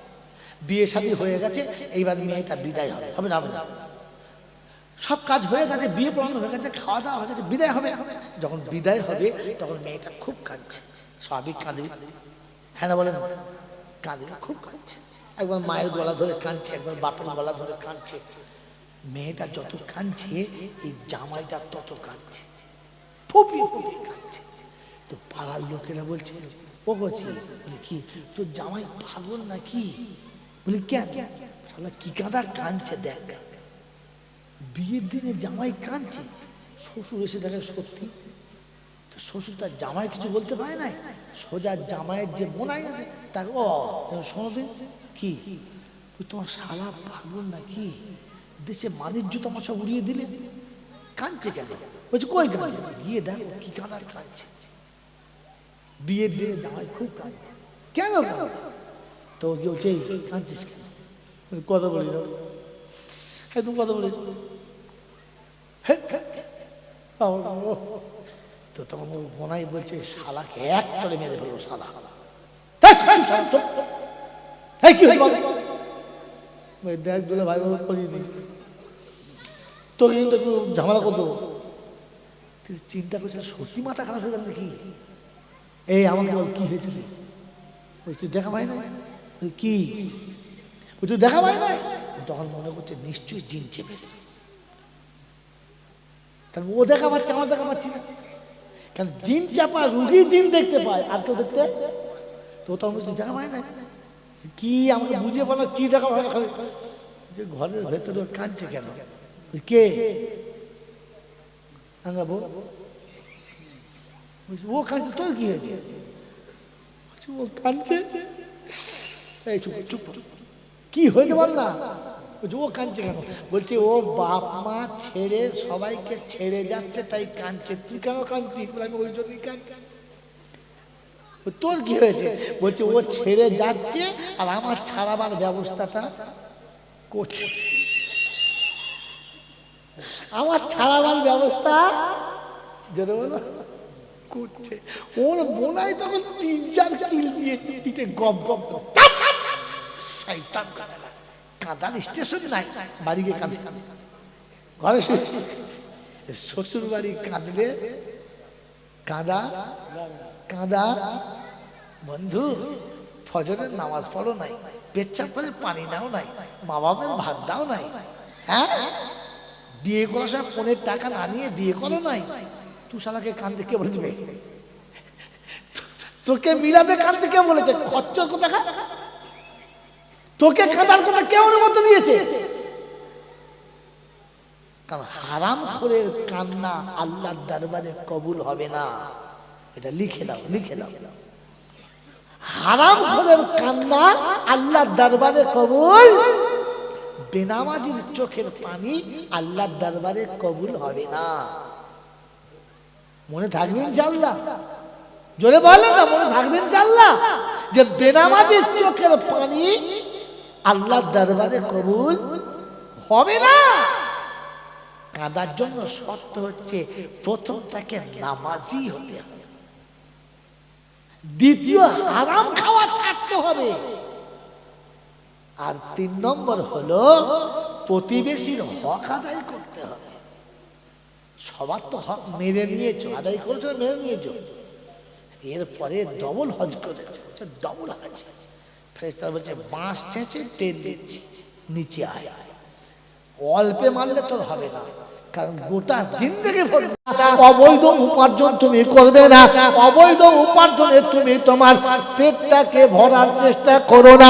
বিয়ে শাদী হয়ে গেছে। এইবার মেয়েটা বিদায় হবে, হবে না? হবে না? সব কাজ হয়ে গেছে, বিয়ে পড়ানো হয়ে গেছে, খাওয়া দাওয়া হয়ে গেছে, বিদায় হবে। যখন বিদায় হবে তখন মেয়েটা খুব কাঁদছে, স্বাভাবিক কাঁদবে, হ্যাঁ না বলেন? কাঁদবে, খুব কাঁদছে। একবার মায়ের গলা ধরে কাঁদছে, একবার বাপের গলা ধরে কাঁদছে। মেয়েটা যত কাঁদছে এই জামাইটা তত কাঁদছে, ফুপিয়ে ফুপিয়ে কাঁদছে। তো পাড়ার লোকেরা বলছে ও বলছি, বলে কি তোর জামাই পাগল নাকি? বলি কেন? কি কাঁদা কাঁদছে দেখ। বিয়ের দিনে জামাই কাঁদছে, শ্বশুর এসে দেখে সত্যি। তো শ্বশুর তার জামাই কিছু বলতে পারে নাই, সোজা জামাইয়ের যে বোনাই আছে তার ও শোনো দিন কি তোমার শালা পাগল নাকি? দেশে মানিজ্য তামাশা উড়িয়ে দিলে, কাঁদছে কেন? বলছে কই কাঁদছে? গিয়ে দেখো কি কাঁদার কাঁদছে। বিয়ের দিনে জামাই খুব কাঁদছে, কেন কাঁদছে? তো বলছে কাঁদছিস কেন? কথা বলি না, তুমি কথা বলি। তো তখন ও বোনাই বলছে শালাকে এক করে মেরে ফেলবো, শালা দেখ দুলে ভাই করিয়ে দিই তো কিন্তু একটু ঝামেলা করে দেবো। চিন্তা করছে সত্যি মাথা খারাপ হয়ে গেল নাকি? এই আমাকে বল কি হয়েছে? ওই তুই দেখা পাই না? ওই কি ওই তুই দেখা পাই না? তখন মনে করছে নিশ্চয়ই জিন চেপেছে। তাহলে ও দেখা পাচ্ছে, আমার দেখা পাচ্ছি না কেন? জিন চাপা রুগী জিন দেখতে পায়, আর কেউ দেখতে তো তখন বলছে দেখা পায় না কি? আমাকে বুঝে বলো কি দেখা পায় না? যে ঘরের ভেতরে কাঁদছে কেন? কে? ও কাঁদছে, তোর কি হয়েছে? ও কাঁদছে। এই চুপ চুপ, কি হয়েছে বল না? বলছে ও কাঁদছে কেন? বলছে ও বাপ মা ছেড়ে সবাইকে ছেড়ে যাচ্ছে তাই কাঁদছে। তুই কেন কাঁদছিস? বলে আমি ওই জন্যই কাঁদছি। তোর কি হয়েছে? বলছে ও ছেড়ে যাচ্ছে আর আমার ছাড়াবার ব্যবস্থাটা করছে। আমার ছাড়াবার ব্যবস্থা যদি বলো করছে। ওর বোনাই তখন 3-4 কিল দিয়েছে পিঠে, গপ গপ শয়তান কাঁদা। কাঁদার স্টেশন নাই, বাড়ি গিয়ে কাঁদে। ঘরে শ্বশুর বাড়ি কাঁদলে কাঁদা কাঁদা। বন্ধু ফজরের নামাজ পড়ো নাই, পেচ্ছাপ করে পানি নাও নাই, মা বাপের ভাত দাও নাই, হ্যাঁ বিয়ে করার সময় ফোনের টাকা না নিয়ে বিয়ে করো নাই। তুই শালাকে কাঁদতে কে বলেছে? তোকে মিলাতে কাঁদতে কে বলেছে? খচ্চর কোথা? তোকে কাঁদার কথা কে অনুমতি দিয়েছে? কারণ হারাম করে কান্না আল্লাহর দরবারে কবুল হবে না। এটা লিখে দাও, লিখে দাও। হারাম করে কান্না আল্লাহর দরবারে কবুল, বেনামাজির চোখের পানি আল্লাহর দরবারে কবুল হবে না। মনে থাকবে ইনশাআল্লাহ? জোরে বলেন না, মনে থাকবে ইনশাআল্লাহ যে বেনামাজির চোখের পানি আল্লাহর দরবারে কবুল হবে না। কাঁদার জন্য শর্ত হচ্ছে প্রথম তাকে নামাজি হতে হবে, দ্বিতীয় হারাম খাওয়া ছাড়তে হবে, আর 3 নম্বর হলো প্রতিবেশীর হক আদায় করতে হবে। সবার তো হক মেরে নিয়েছো, আদায় করেছো, মেরে নিয়েছো, এরপরে ডবল হজ করেছে, ডবল হজ। ফেরেশতা বলছে বাঁশ ছেঁচে তেল দিচ্ছি, নিচে আয়। অল্পে মারলে তোর হবে না, কারণ গোটা জিন্দেগি ভর অবৈধ উপার্জন তুমি করবে না। অবৈধ উপার্জনে তুমি তোমার পেটটাকে ভরার চেষ্টা করো না।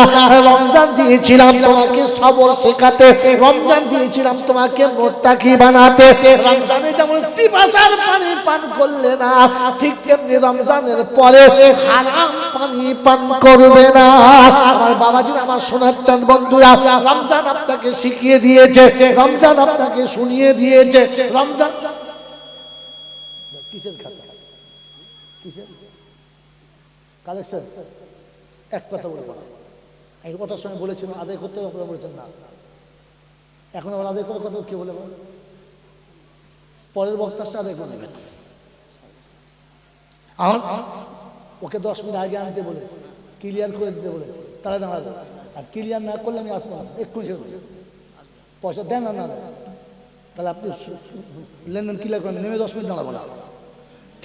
রমজান দিয়েছিলাম তোমাকে সবর শেখাতে, রমজান দিয়েছিলাম তোমাকে মোত্তাকি বানাতে। রমজানে যেমন পিপাসার পানি পান করলে না, ঠিক তেমনি রমজানের পরে হারাম পানি পান করবে না। আমার বাবাজিরা, আমার সোনার চাঁদ বন্ধুরা, রমজান আপনাকে শিখিয়ে দিয়েছে, রমজান আপনাকে শুনিয়ে দিয়েছে। রমজান কিসের খাতা, কিসের কালেকশন? এক কথা বলবো না, আমি ওটার সময় বলেছিলাম আদায় করতে হবে, আপনারা বলেছেন না। এখন আবার আদায় করার কথা কে বলে? পরের বক্তার আদায় করে নেবেন। ওকে 10 মিনিট আগে আনতে বলেছে, ক্লিয়ার করে দিতে বলেছে, তারা দাঁড়াবে। আর ক্লিয়ার না করলে আমি আসবো না, এক্ষুনি পয়সা দেন না দেন, তাহলে আপনি লেনদেন ক্লিয়ার করেন, নেমে 10 মিনিট দাঁড়াবো না।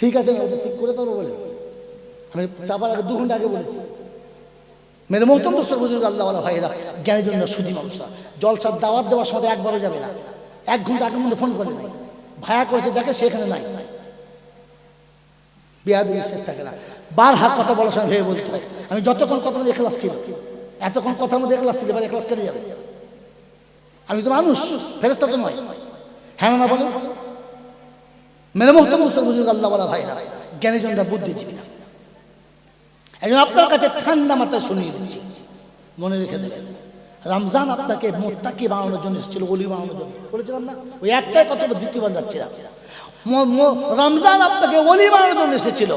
ঠিক আছে, ওটা ঠিক করে দেবো বলে আমি চাপার আগে 2 ঘন্টা আগে বলেছি। মেরে মোহতম দোস্তর বুজুর্গ আল্লাহওয়ালা ভাইয়েরা, জ্ঞানী জন্য সুধী মানুষরা, জলসার দাওয়াত দেওয়ার সময় একবারও যাবে না, 1 ঘন্টা আগের মধ্যে ফোন করে নাই, ভায়া করেছে দেখে সেখানে নাই, বেয়াদবির শেষ থাকে না। বারহাত কথা বলার সময় ভেবে বলতে হয়। আমি যতক্ষণ কথা মধ্যে এখলাস ছিল, এতক্ষণ কথার মধ্যে এখলাস ছিল, এবার এখলাস কেটে যাবে। আমি তো মানুষ, ফেরেশতা তো নয়, হ্যাঁ না বলেন? মেরে মোহতরম বুজুর্গ আল্লাহওয়ালা ভাইরা, জ্ঞানীজনরা, বুদ্ধিজীবী না, একজন আপনার কাছে ঠান্ডা মাথায় শুনিয়ে দিচ্ছি, মনে রেখে দেবেন। রমজান আপনাকে মোত্তাকি বানানোর জন্য এসেছিল, ওলি বানানোর জন্য। বলেছিলাম না? ওই একটাই কথা, দ্বিতীয়বার যাচ্ছিলাম। রমজান আপনাকে ওলি বানানোর জন্য এসেছিল,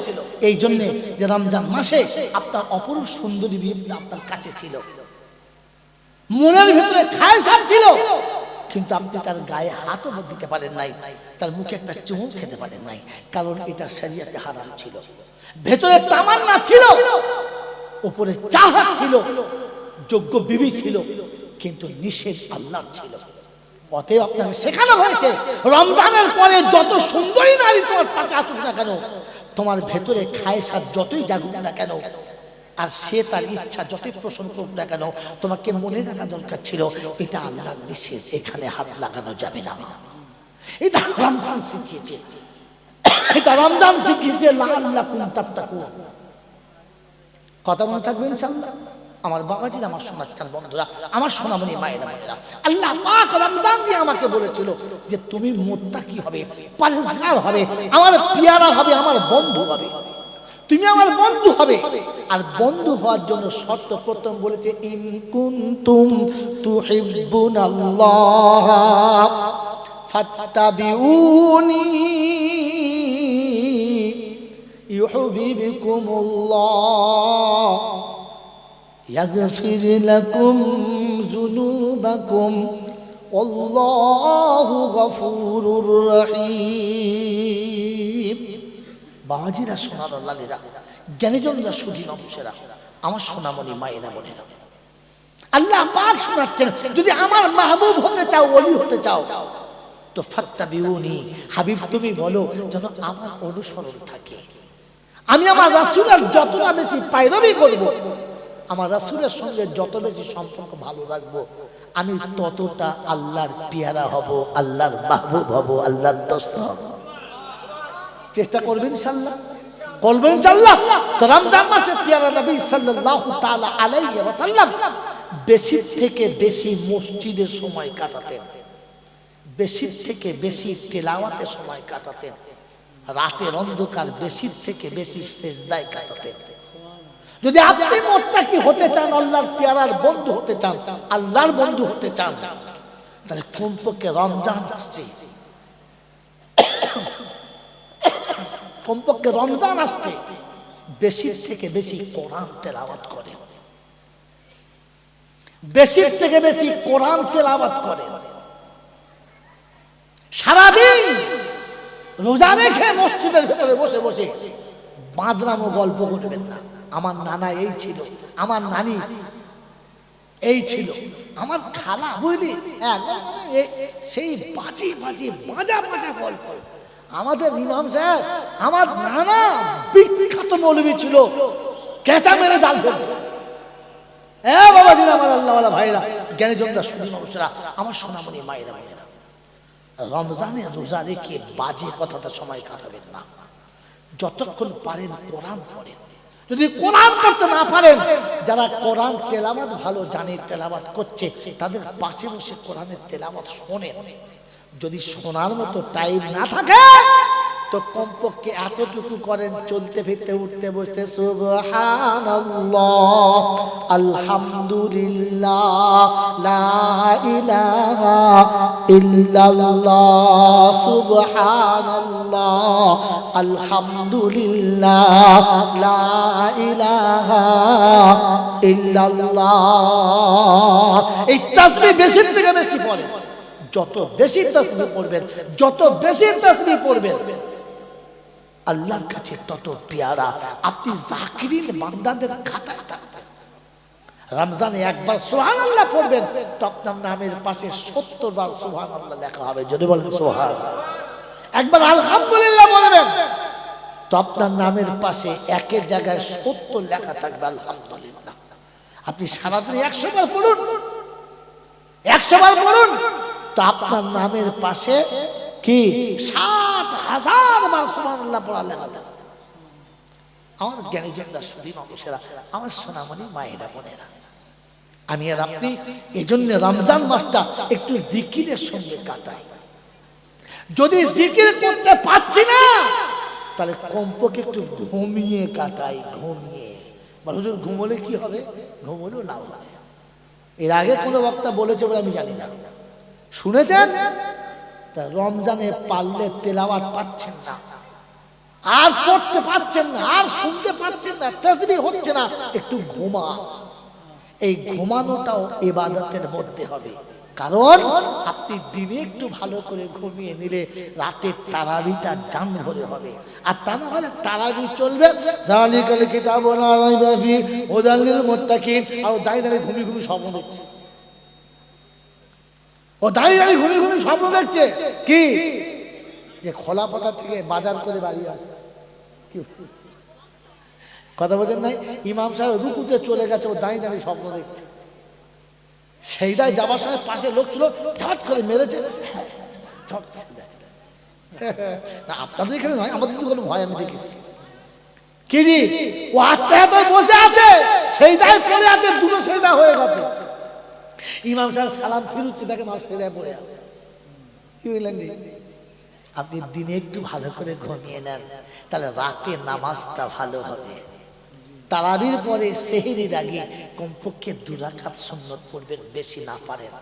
এই জন্যে যে রমজান মাসে আপনার অপরূপ সুন্দরী বিয়ে আপনার কাছে ছিল, মনের ভিতরে খায়সাত ছিল, কিন্তু আপনি তার গায়ে হাতও দিতে পারেন নাই, তার মুখে একটা চুমুক খেতে পারেন নাই, কারণ এটা শরিয়তে হারাম ছিল। ভেতরে তামান্না ছিল, উপরে চাহত ছিল, যোগ্য বিবি ছিল, কিন্তু নিষেধ আল্লাহর ছিল। অতএব আপনাকে শেখানো হয়েছে রমজানের পরে যত সুন্দরী নারী তোমার পাশে আসুক না কেন, তোমার ভেতরে খায়সাত যতই জাগুক না কেন, আর সে তার ইচ্ছা যতই পোষণ করুক না কেন, তোমাকে মনে রাখা দরকার ছিল এটা আল্লাহর নিষেধ, এখানে হাত লাগানো যাবে না। এটা রমজান শিখিয়েছে, এটা রমজান শিখিয়েছে লাআল্লাকুম তাত্তাকুন। কথা মনে থাকবে ইনশাআল্লাহ। আমার বাবাজিরা, আমার সোনার বন্ধুরা, আমার সোনামণি মায়েরা, আল্লাহ পাক রমজান দিয়ে আমাকে বলেছিল যে তুমি মুত্তাকি হবে, পরহেজগার হবে, আমার পিয়ারা হবে, আমার বন্ধু হবে। তুমি আমার বন্ধু হবে। আর বন্ধু হওয়ার জন্য শর্ত প্রথম বলেছে ইন কুনতুম তুহিব্বুনাল্লাহ ফাত্তাবিউনি ইউহিব্বুকুমুল্লাহ ইয়াগফির লাকুম যুনুবাকুম আল্লাহু গফুরুর রহিম। বাবাজিরা, সোনার লালীরা, জ্ঞানীজনরা, সুধী মানুষেরা, আমার সোনামণি মায়েরা বোনেরা, আল্লাহ পাক শোনাচ্ছেন, যদি আমার মাহবুব হতে চাও, ওলি হতে চাও, তো ফাত্তাবিউনি, হাবিব তুমি বলো যেন আমার অনুসরণ থাকে। আমি আমার রাসূলের যতটা বেশি পায়রবি করব, আমার রাসূলের সঙ্গে যত বেশি সম্পর্ক ভালো রাখবো, আমি ততটা আল্লাহর পেয়ারা হব, আল্লাহর মাহবুব হব, আল্লাহর দোস্ত হব। চেষ্টা করবেন ইনশাআল্লাহ, করবেন ইনশাআল্লাহ। তো রমজান মাসে পেয়ারা নবী সাল্লাল্লাহু তাআলা আলাইহি ওয়াসাল্লাম বেশি থেকে বেশি মসজিদে সময় কাটাতেন, বেশি থেকে বেশি তেলাওয়াতে সময় কাটাতেন, রাতের অন্ধকার বেশি থেকে বেশি সিজদায় কাটাতেন। যদি আপনি মুত্তাকি হতে চান, আল্লাহর পেয়ারার বন্ধু হতে চান, আল্লাহর বন্ধু হতে চান, তাহলে কমপক্ষে রমজান আসছে, কমপক্ষে রমজান আসছে, বেশি থেকে বেশি কোরআন তেলাওয়াত করেন, বেশি থেকে বেশি কোরআন তেলাওয়াত করেন। সারাদিন রোজা রেখে মসজিদের ভেতরে বসে বসে বাঁদরামো গল্প করবেন না। আমার নানা এই ছিল, আমার নানি এই ছিল, আমার খালা, বুঝলি, সেই বাজি বাজি বাজা বাজা গল্প। আমাদের ইমাম সাহেব, আমার নানা বিখ্যাত মৌলবী ছিল, কেঁচা মেরে জাল ফেলত। বাবাজিরা, আমার আল্লাহওয়ালা ভাইরা, জ্ঞানীজনরা, সুধী মানুষেরা, আমার সোনামণি মায়েরা বোনেরা, রমজানে রোজা রেখে বাজে কথাটা সময় কাটাবেন না। যতক্ষণ পারেন কোরআন পড়েন। যদি কোরআন পড়তে না পারেন, যারা কোরআন তেলাওয়াত ভালো জানে, তেলাওয়াত করছে, তাদের পাশে বসে কোরআনের তেলাওয়াত শোনেন। যদি শোনার মতো টাইম না থাকে, তো কমপক্ষে এতটুকু করেন, চলতে ফিরতে উঠতে বসতে সুবহানাল্লাহ, আলহামদুলিল্লাহ, লা ইলাহা ইল্লাল্লাহ, সুবহানাল্লাহ, আলহামদুলিল্লাহ, লা ইলাহা ইল্লাল্লাহ। এই তাসবিহ বেশি থেকে বেশি পড়েন। যত বেশি তাসবিহ পড়বেন, যত বেশি তাসবিহ পড়বেন, আল্লাহর কাছে তত পেয়ারা আপনি জাকিরিন বান্দাদের খাতায় থাকবেন। রমজানে একবার সুবহানাল্লাহ পড়বেন, তো আপনার নামের পাশে 70 বার সুবহানাল্লাহ লেখা হবে। যদি বলেন সুবহানাল্লাহ। একবার আলহামদুলিল্লাহ বলবেন, তো আপনার নামের পাশে একের জায়গায় 70 লেখা থাকবে আলহামদুলিল্লাহ। আপনি সারাদিন 100 বার পড়ুন, 100 বার পড়ুন, তো আপনার নামের পাশে কি 7000 বার সুবহানাল্লাহ পড়া লেখা থাকবে। আমার জ্ঞানীজনরা, সুধী মানুষেরা, আমার সোনামণি মায়েরা বোনেরা, আমি আর আপনি এজন্য রমজান মাসটা একটু জিকিরের সঙ্গে কাটাই। যদি জিকির করতে পারছি না, তাহলে কমপক্ষে একটু ঘুমিয়ে কাটাই। ঘুমিয়ে বল, হুজুর ঘুমোলে কি হবে? ঘুমোলেও লাভ হবে। এর আগে কোনো বক্তা বলেছে বলে আমি জানি না, শুনেছেন? তা রমজানে পারলে তেলাওয়াত পাচ্ছেন না, আর পড়তে পাচ্ছেন না, আর শুনতে পাচ্ছেন না, তাসবিহ হচ্ছে না, একটু ঘুমা। এই ঘুমানোটাও ইবাদতের মধ্যে হবে। কারণ আপনি দিনে একটু ভালো করে ঘুমিয়ে নিলে রাতের তারাবিটা জান ভরে হবে। আর তা না হলে তারাবি চলবে, যালিকাল কিতাবু লা রাইবা ফিহি হুদাল লিল মুত্তাকিন। আর দাঁড়িয়ে দাঁড়িয়ে ঘুমিয়ে ঘুমিয়ে স্বপ্ন দেখছে, ও দাঁড়িয়ে দাঁড়িয়ে ঘুমিয়ে ঘুমিয়ে স্বপ্ন দেখছে কি, যে খোলা পাতা থেকে বাজার করে বাড়ি আসছে। কথা বলছেন নাই? ইমাম সাহেব রুকুতে চলে গেছে, ও দাঁড়িয়ে দাঁড়িয়ে স্বপ্ন দেখছে। সেইটাই যাবার সময় পাশে লোক ছিল, ঝট করে মেরেছে। আপনাদের এখানে নয়, আমাদের তো কোনো ভয় আমি দেখেছি। কি জি, ও আত্মীয়তা বসে আছে, সেইটাই পড়ে আছে, দুটো সেইটা হয়ে গেছে। ইমাম সাহেব সালাম ফিরুচ্ছে, দেখে মা সেইটাই পড়ে আছে। কি বললেন? আপনি দিনে একটু ভালো করে ঘুমিয়ে নেন, তাহলে রাতে নামাজটা ভালো হবে। তারাবির পরে সেহরির আগে কমপক্ষে 2 রাকাত সুন্নত পড়বেন, বেশি না পারেন।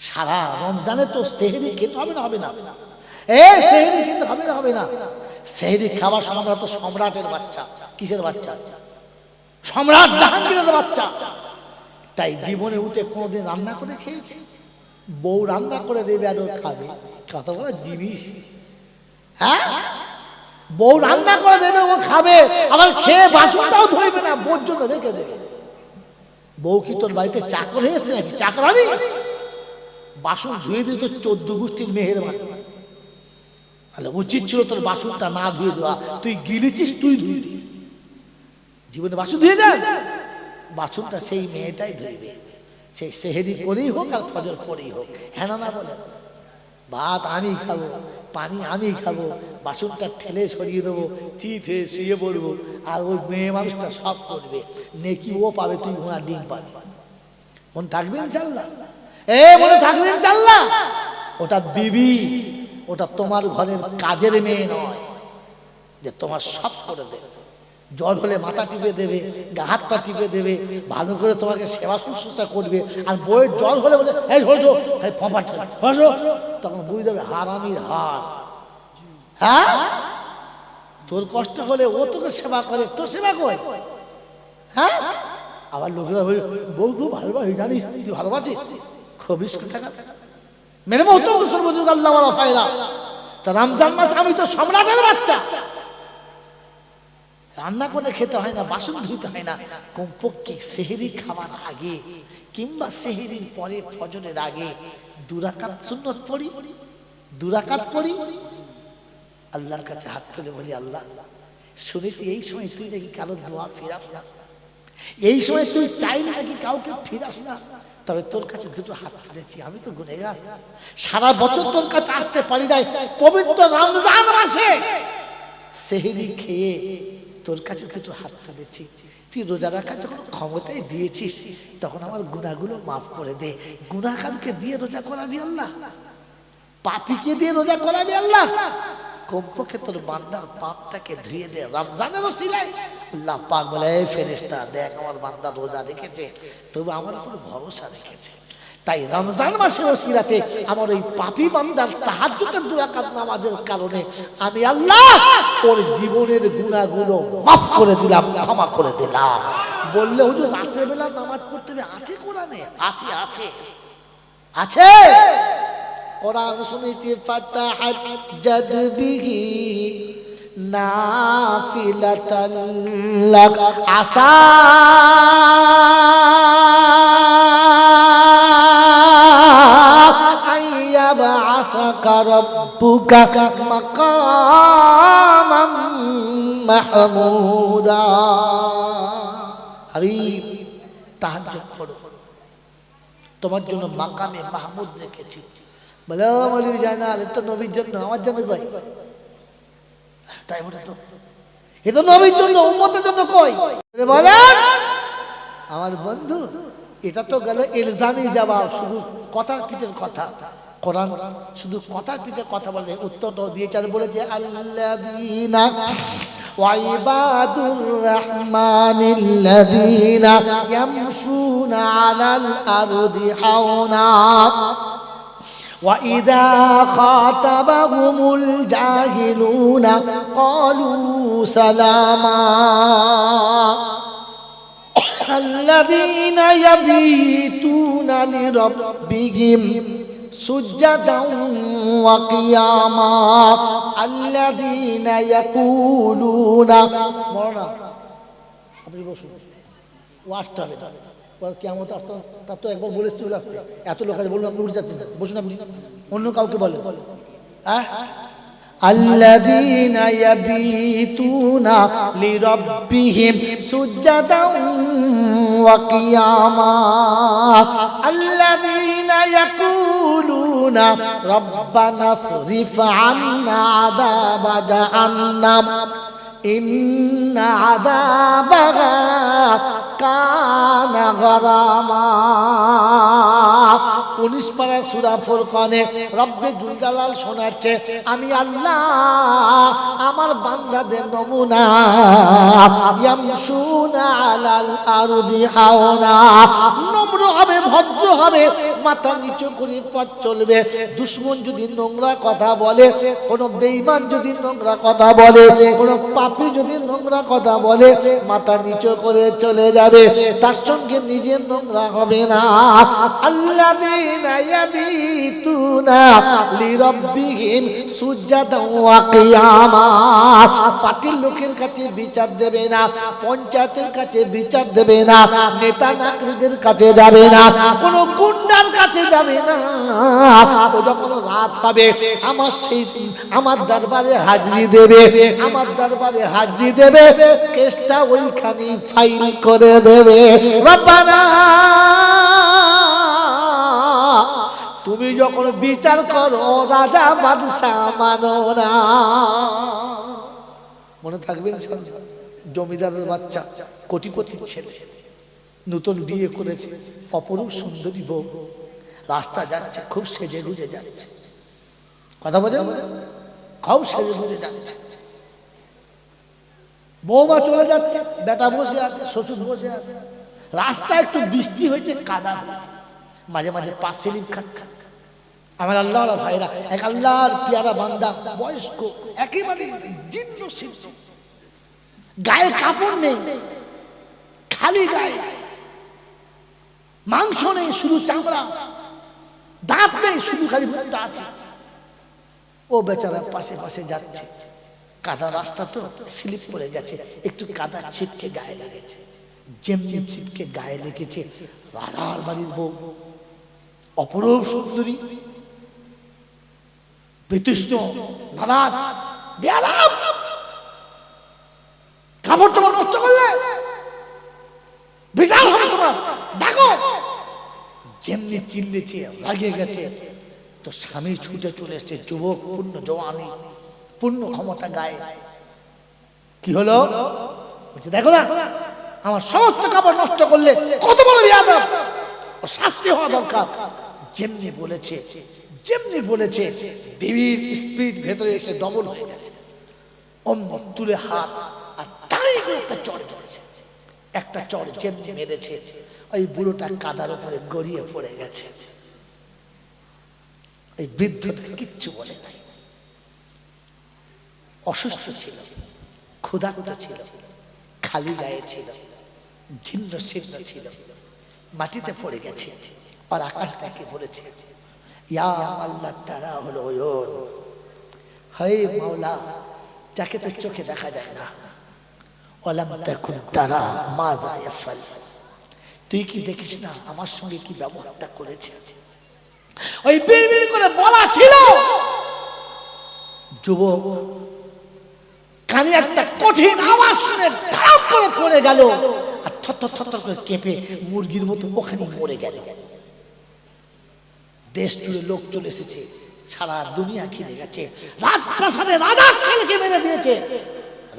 সারা রমজানে তো সেহরি খেতে হবে না, হবে না? সেহরি খেতে হবে না, হবে না? সেহরি খাওয়ার সময় আমরা তো সম্রাটের বাচ্চা। কিসের বাচ্চা? সম্রাট জাহাঙ্গীরের বাচ্চা। তাই জীবনে উঠে কোনোদিন রান্না করে খেয়েছি? বউ রান্না করে দেবে আর ও খাবে, কত বড় জিনিস! হ্যাঁ, বউ রান্না করে দেবে, ও খাবে, আবার খেয়ে বাসনটাও ধুইবে না, বউর জন্য রেখে দেবে। বউ কি তোর বাড়িতে চাকর হয়ে এসছে নাকি? চাকরানি? বাসন ধুয়ে দিত 14 গোষ্ঠীর মেহেরবানি। তাহলে উচিত ছিল তোর বাসনটা না ধুয়ে দেওয়া। তুই গিলেছিস, তুই ধুই দি। জীবনে বাসন ধুয়ে যান, বাসনটা সেই মেয়েটাই ধুইবে। সেই সেহেরি করেই হোক আর ফজর পরেই হোক। হ্যাঁ না বলে, ভাত আমি খাবো, পানি আমি খাবো, বাসনটা ঠেলে সরিয়ে দেবো, চিত হয়ে শুয়ে পড়বো, আর ওই মেয়ে মানুষটা সব করবে। নেকি ও পাবে, তুই ঘোড়া ডিম পাবি। মনে থাকবে ইনশাল্লাহ? মনে থাকবে ইনশাল্লাহ? ওটা বিবি, ওটা তোমার ঘরের কাজের মেয়ে নয় যে তোমার সব করে দেবে। জ্বর হলে মাথা টিপে দেবে, গা হাত পা টিপে দেবে, ভালো করে তোমাকে সেবা শুশ্রূষা করবে। আর বইয়ের জ্বর হলে বলে এই হয়েছো, তখন বুঝে দেবে হারামির হার। হ্যাঁ, তোর কষ্ট হলে ও তোকে সেবা করে, তোর সেবা করে। হ্যাঁ, আবার লোকেরা বউ খুব ভালোবাসি, জানিস তুই ভালোবাসিস, খবিস টাকা মেরে মতো বুজুর্গ আল্লাহ ওয়ালা ফায়দা। তা রমজান মাস আমি তো সম্রাটের বাচ্চা, রান্না করে খেতে হয় না, বাসন ধুইতে হয় না। কমপক্ষে সেহরি খাওয়ার আগে কিংবা সেহরির পরে ফজরের আগে 2 রাকাত সুন্নত পড়ি, 2 রাকাত পড়ি। আল্লাহর কাছে হাত তুলে বলি, আল্লাহ শুনেছি এই সময় তুই নাকি কারো দোয়া ফিরাস না, এই সময় তুই চাইলে নাকি কাউকে ফিরাস না। তবে তোর কাছে 2টো হাত তুলেছি, আমি তো গুনেগার, সারা বছর তোর কাছে আসতে পারি নাই। পবিত্র রমজান মাসে সেহরি খেয়ে তোর কাছে 2টো হাত তুলেছি। তুই রোজা রাখার যখন ক্ষমতায় দিয়েছিস, তখন আমার গুনাহগুলো মাফ করে দে। গুনাহগারকে দিয়ে রোজা করাবি আল্লাহ, পাপীকে দিয়ে রোজা করাবি আল্লাহ। কমপক্ষে তোর বান্দার পাপটাকে ধুয়ে দে রমজানের ওসিলায়। আল্লাহ পাক বলে, এই ফেরেশতা দেখ আমার বান্দা রোজা রেখেছে, তবে আমার উপর ভরসা রেখেছে। তাই রমজান মাসের ওসিলাতে আমার ওই পাপী বান্দার তাহাজ্জুদের 2 রাকাত নামাজের কারণে আমি আল্লাহ ওর জীবনের গুনাহগুলো মাফ করে দিলাম, ক্ষমা করে দিলাম। বললে হুজুর রাতের বেলা নামাজ পড়তে হবে, আছে কোরআনে? আছে, আছে, আছে। কোরআন শুনেছি, ফাতাহাজ্জাদ বিহি নাফিলাতাল লাক আসা আইয়াবআসাকা রাব্বুকা মাকামাম মাহমুদা। হাবিব, তাহাজ্জুদ পড়ো, তোমার জন্য মাকামে মাহমুদ রেখেছি। বলে বলি যায় না, এটা নবীর জন্য, আমার জন্য কই? তাই বলে তো এটা নবীর জন্য, উম্মতের জন্য কই? বলেন আমার বন্ধু, এটা তো গেল ইলজামি জবাব, শুধু কথার পিঠের কথা। কোরআন শুধু কথার পিঠের কথা বলে, উত্তরটাও দিয়েছে আর বলেছে আল্লাযীনা ওয়া ইবাদুর রাহমানিল্লাযীনা ইয়ামশুনা আলাল আরদি হাওনা وَإِذَا خَاطَبَهُمُ الْجَاهِلُونَ قَالُوا سَلَامًا الَّذِينَ يَبِيتُونَ لِرَبِّهِمْ سُجَّدًا وَقِيَامًا الَّذِينَ يَقُولُونَ আপনি বসুন, ওয়াজটা কেমন আসতে তার তো একবার বলেছি চলে আসতে, এত লোক আছে বলুন, আপনি উঠে যাচ্ছেন, বসুন আপনি, অন্য কাউকে বলে। আল্লাযীনা ইয়াবিতুনা লিরাব্বিহিম সুজদান ওয়া কিয়ামা আল্লাযীনা ইয়াকুলুনা রাব্বানা সরিফ আন্না আযাবা জাহান্নাম ইন্না আযাবাহা কানা গারামা 19 পারা সূরা ফুরকানে রব্বে দুল জালাল শোনাচ্ছে, আমি আল্লাহ আমার বান্দাদের নমুনা ইয়ামশুনা আলাল আরদি হাওনা, নম্র হবে, ভদ্র হবে, মাথা নিচু করে পথ চলবে। দুশমন যদি নোংরা কথা বলে, কোন বেঈমান যদি নোংরা কথা বলে, কোন পাপী যদি নোংরা কথা বলে, মাথা নিচু করে চলে যাবে, তার সঙ্গে নিজের নোংরা হবে না। আল্লাযীনা ইয়াবিতুনা লিরাব্বিহিম সুজদান ওয়া কিয়ামা, পার্টির লোকের কাছে বিচার দেবে না, পঞ্চায়েতের কাছে বিচার দেবে না, নেতা নাগরিকদের কাছে যাবে না, কোন গুন্ডার কাছে যাবে না। ও যখন রাত হবে আমার দরবারে হাজিরি দেবে, আমার দরবারে হাজিরি দেবে, কেসটা ওইখানে ফাইল করে দেবে। রব্বানা, তুমি যখন বিচার করো রাজা বাদশাহ মানো না। মনে থাকবে জমিদারের বাচ্চা, কোটিপতির ছেলে, নতুন বিয়ে করেছে, অপরূপ সুন্দরী বউ, রাস্তা যাচ্ছে, খুব সেজে গুজে যাচ্ছে, কথা বোঝেন, খুব সেজে গুজে যাচ্ছে। বৌমা চলে যাচ্ছে, বেটা বসে আছে, শ্বশুর বসে আছে, রাস্তা একটু বৃষ্টি হয়েছে, কাদা হয়েছে, মাঝে মাঝে পাশ স্লিপ খাচ্ছে। আমার আল্লাহ ভাইরা, এক আল্লাহর পিয়ারা বান্দা, বয়স্ক, একেবারে জীর্ণ শীর্ণ, গায়ে কাপড় নেই, খালি গায়ে, মাংস নেই, শুধু চামড়া, দাঁত নেই, শুধু খালি মুখটা আছে। ও বেচারা পাশে পাশে যাচ্ছে, কাদা রাস্তা তো, স্লিপ পড়ে গেছে, একটু কাদা ছিটকে গায়ে লেগেছে। যেমনি ছিটকে গায়ে লেগেছে, রাজার বাড়ির বউ, অপরূপ সুন্দরী, বিতৃষ্ণ, নারাজ, বেয়ারাম, কাপড় চোপড় নষ্ট করলে বিচার হবে তোমার, দেখো। যেমনি চিল্লেছে, লাগিয়ে গেছে, তো স্বামী ছুটে চলে এসছে, যুবক, পূর্ণ জওয়ানি, পূর্ণ ক্ষমতা গায়ে। কি হলো? বলছে, দেখো না, আমার সমস্ত কাপড় নষ্ট করলে, কত বড় বেয়াদব, ওর শাস্তি হওয়া দরকার। যেমনি বলেছে, যেমনি বলেছে, বিবির স্পিড ভেতরে এসে ডবল হয়ে গেছে। অমনি তুলে হাত আর তাই করে একটা চড় মেরেছে, একটা চড় যেমনি মেরেছে, ওই বুড়োটা কাদার উপরে গড়িয়ে পড়ে গেছে। এই বৃদ্ধটা কিচ্ছু বলে নাই, অসুস্থ ছিল, ক্ষুধার্ত ছিল, খালি গায়ে ছিল, জীর্ণ শীর্ণ ছিল, মাটিতে পড়ে গেছে। আর আকাশ থেকে বলেছে, ইয়া আল্লাহ তারা হলো ওয়ন, হে মাওলা, যাকে তো চোখে দেখা যায় না, ওয়ালাম তাকুন তারা মাজা ইয়াফাল, তুই কি দেখিস না আমার সঙ্গে কি ব্যবহারটা করেছে? ওই বিড়বিড় করে বলা ছিল, যুবক কানে একটা কঠিন আওয়াজ শুনে ধাপ করে পড়ে গেল, আর থরথর থরথর করে কেঁপে মুরগির মতো ওখানে মরে গেল। দেশ জুড়ে লোক চলে এসেছে, সারা দুনিয়া ঘিরে গেছে, রাজপ্রাসাদে রাজার ছেলেকে মেরে দিয়েছে।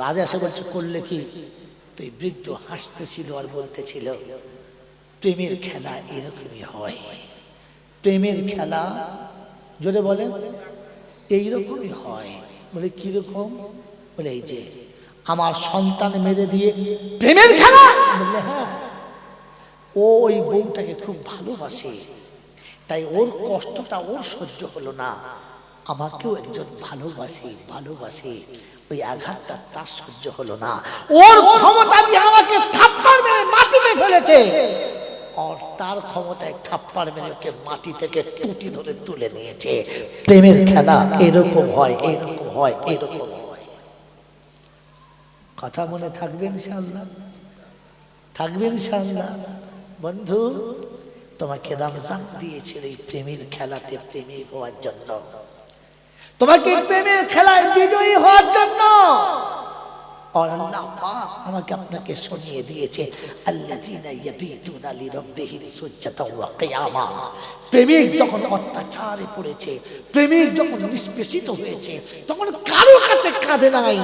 রাজা এসে বলছে, করলে কি? তুই বৃদ্ধ হাসতেছিল আর বলতেছিল, প্রেমের খেলা এরকমই হয়, প্রেমের খেলা, জোরে বলেন, এইরকমই হয়। বলে কিরকম? বলে এই যে আমার সন্তান মেরে দিয়ে প্রেমের খেলা। বললে হ্যাঁ, ও ওই বউটাকে খুব ভালোবাসে, তাই ওর কষ্টটা ওর সহ্য হলো না, আমাকেও একজন ভালোবাসে, ওই আঘাতটা তার সহ্য হলো না, ওর ক্ষমতা দিয়ে আমাকে থাপ্পড় মেরে মাটিতে ফেলেছে, আর তার ক্ষমতায় থাপ্পড় মেরে ওকে মাটি থেকে টুটি ধরে তুলে নিয়েছে। প্রেমের খেলা এরকম হয়, এরকম হয়, এরকম হয়। কথা মনে থাকবে ইনশাআল্লাহ, থাকবে ইনশাআল্লাহ। বন্ধু, তোমাকে রমজান দিয়েছিল এই প্রেমের খেলাতে প্রেমিক হওয়ার জন্য, তোমাকে প্রেমের খেলায় বিজয়ী হওয়ার জন্য। আর আল্লাহ পাক আমাকে আপনাকে শুনিয়ে দিয়েছে, আল্লাযীনা ইয়াবিতুনা লিরাব্বিহিম সুজদান ওয়া কিয়ামা। প্রেমিক যখন অত্যাচারে পড়েছে, প্রেমিক যখন নিষ্পেষিত হয়েছে, তখন কারো কাছে কাঁদে নাই,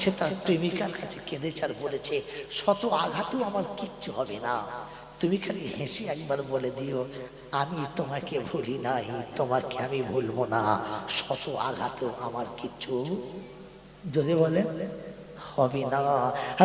সে তার প্রেমিকার কাছে কেঁদেছে আর বলেছে, শত আঘাতেও আমার কিচ্ছু হবে না, তুমি খালি হেসে একবার বলে দিও আমি তোমাকে ভুলি নাই, তোমাকে আমি ভুলবো না। শত আঘাতেও আমার কিছু যদি বলে হবে না।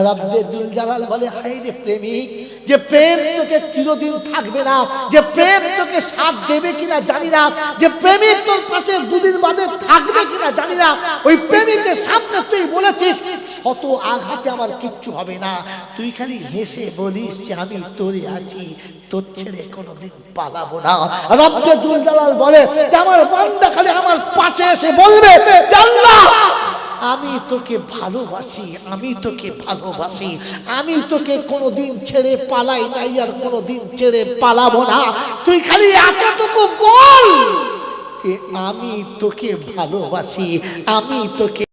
রব্বে জুল জালাল বলে, হায় রে প্রেমিক, যে প্রেম তোকে চিরদিন থাকবে না, যে প্রেম তোকে সাথ দেবে কিনা জানি না, যে প্রেমিক তোর পাশে দুদিন বাদে থাকবে কিনা জানি না, ওই প্রেমিকের সামনে তুই বলেছিস শত আঘাতে আমার কিচ্ছু হবে না, তুই খালি হেসে বলিস যে আমি তোরে আছি, তোর ছেড়ে কোনোদিন পালাবো না। রব্বে জুল জালাল বলে যে আমার বান্দা খালি আমার পাশে এসে বলবে যে আল্লাহ আমি তোকে ভালোবাসি, আমি তোকে ভালোবাসি, আমি তোকে কোনোদিন ছেড়ে পালাই নাই, আর কোনোদিন ছেড়ে পালাবো না। তুই খালি এতটুকু বল যে আমি তোকে ভালোবাসি, আমি তোকে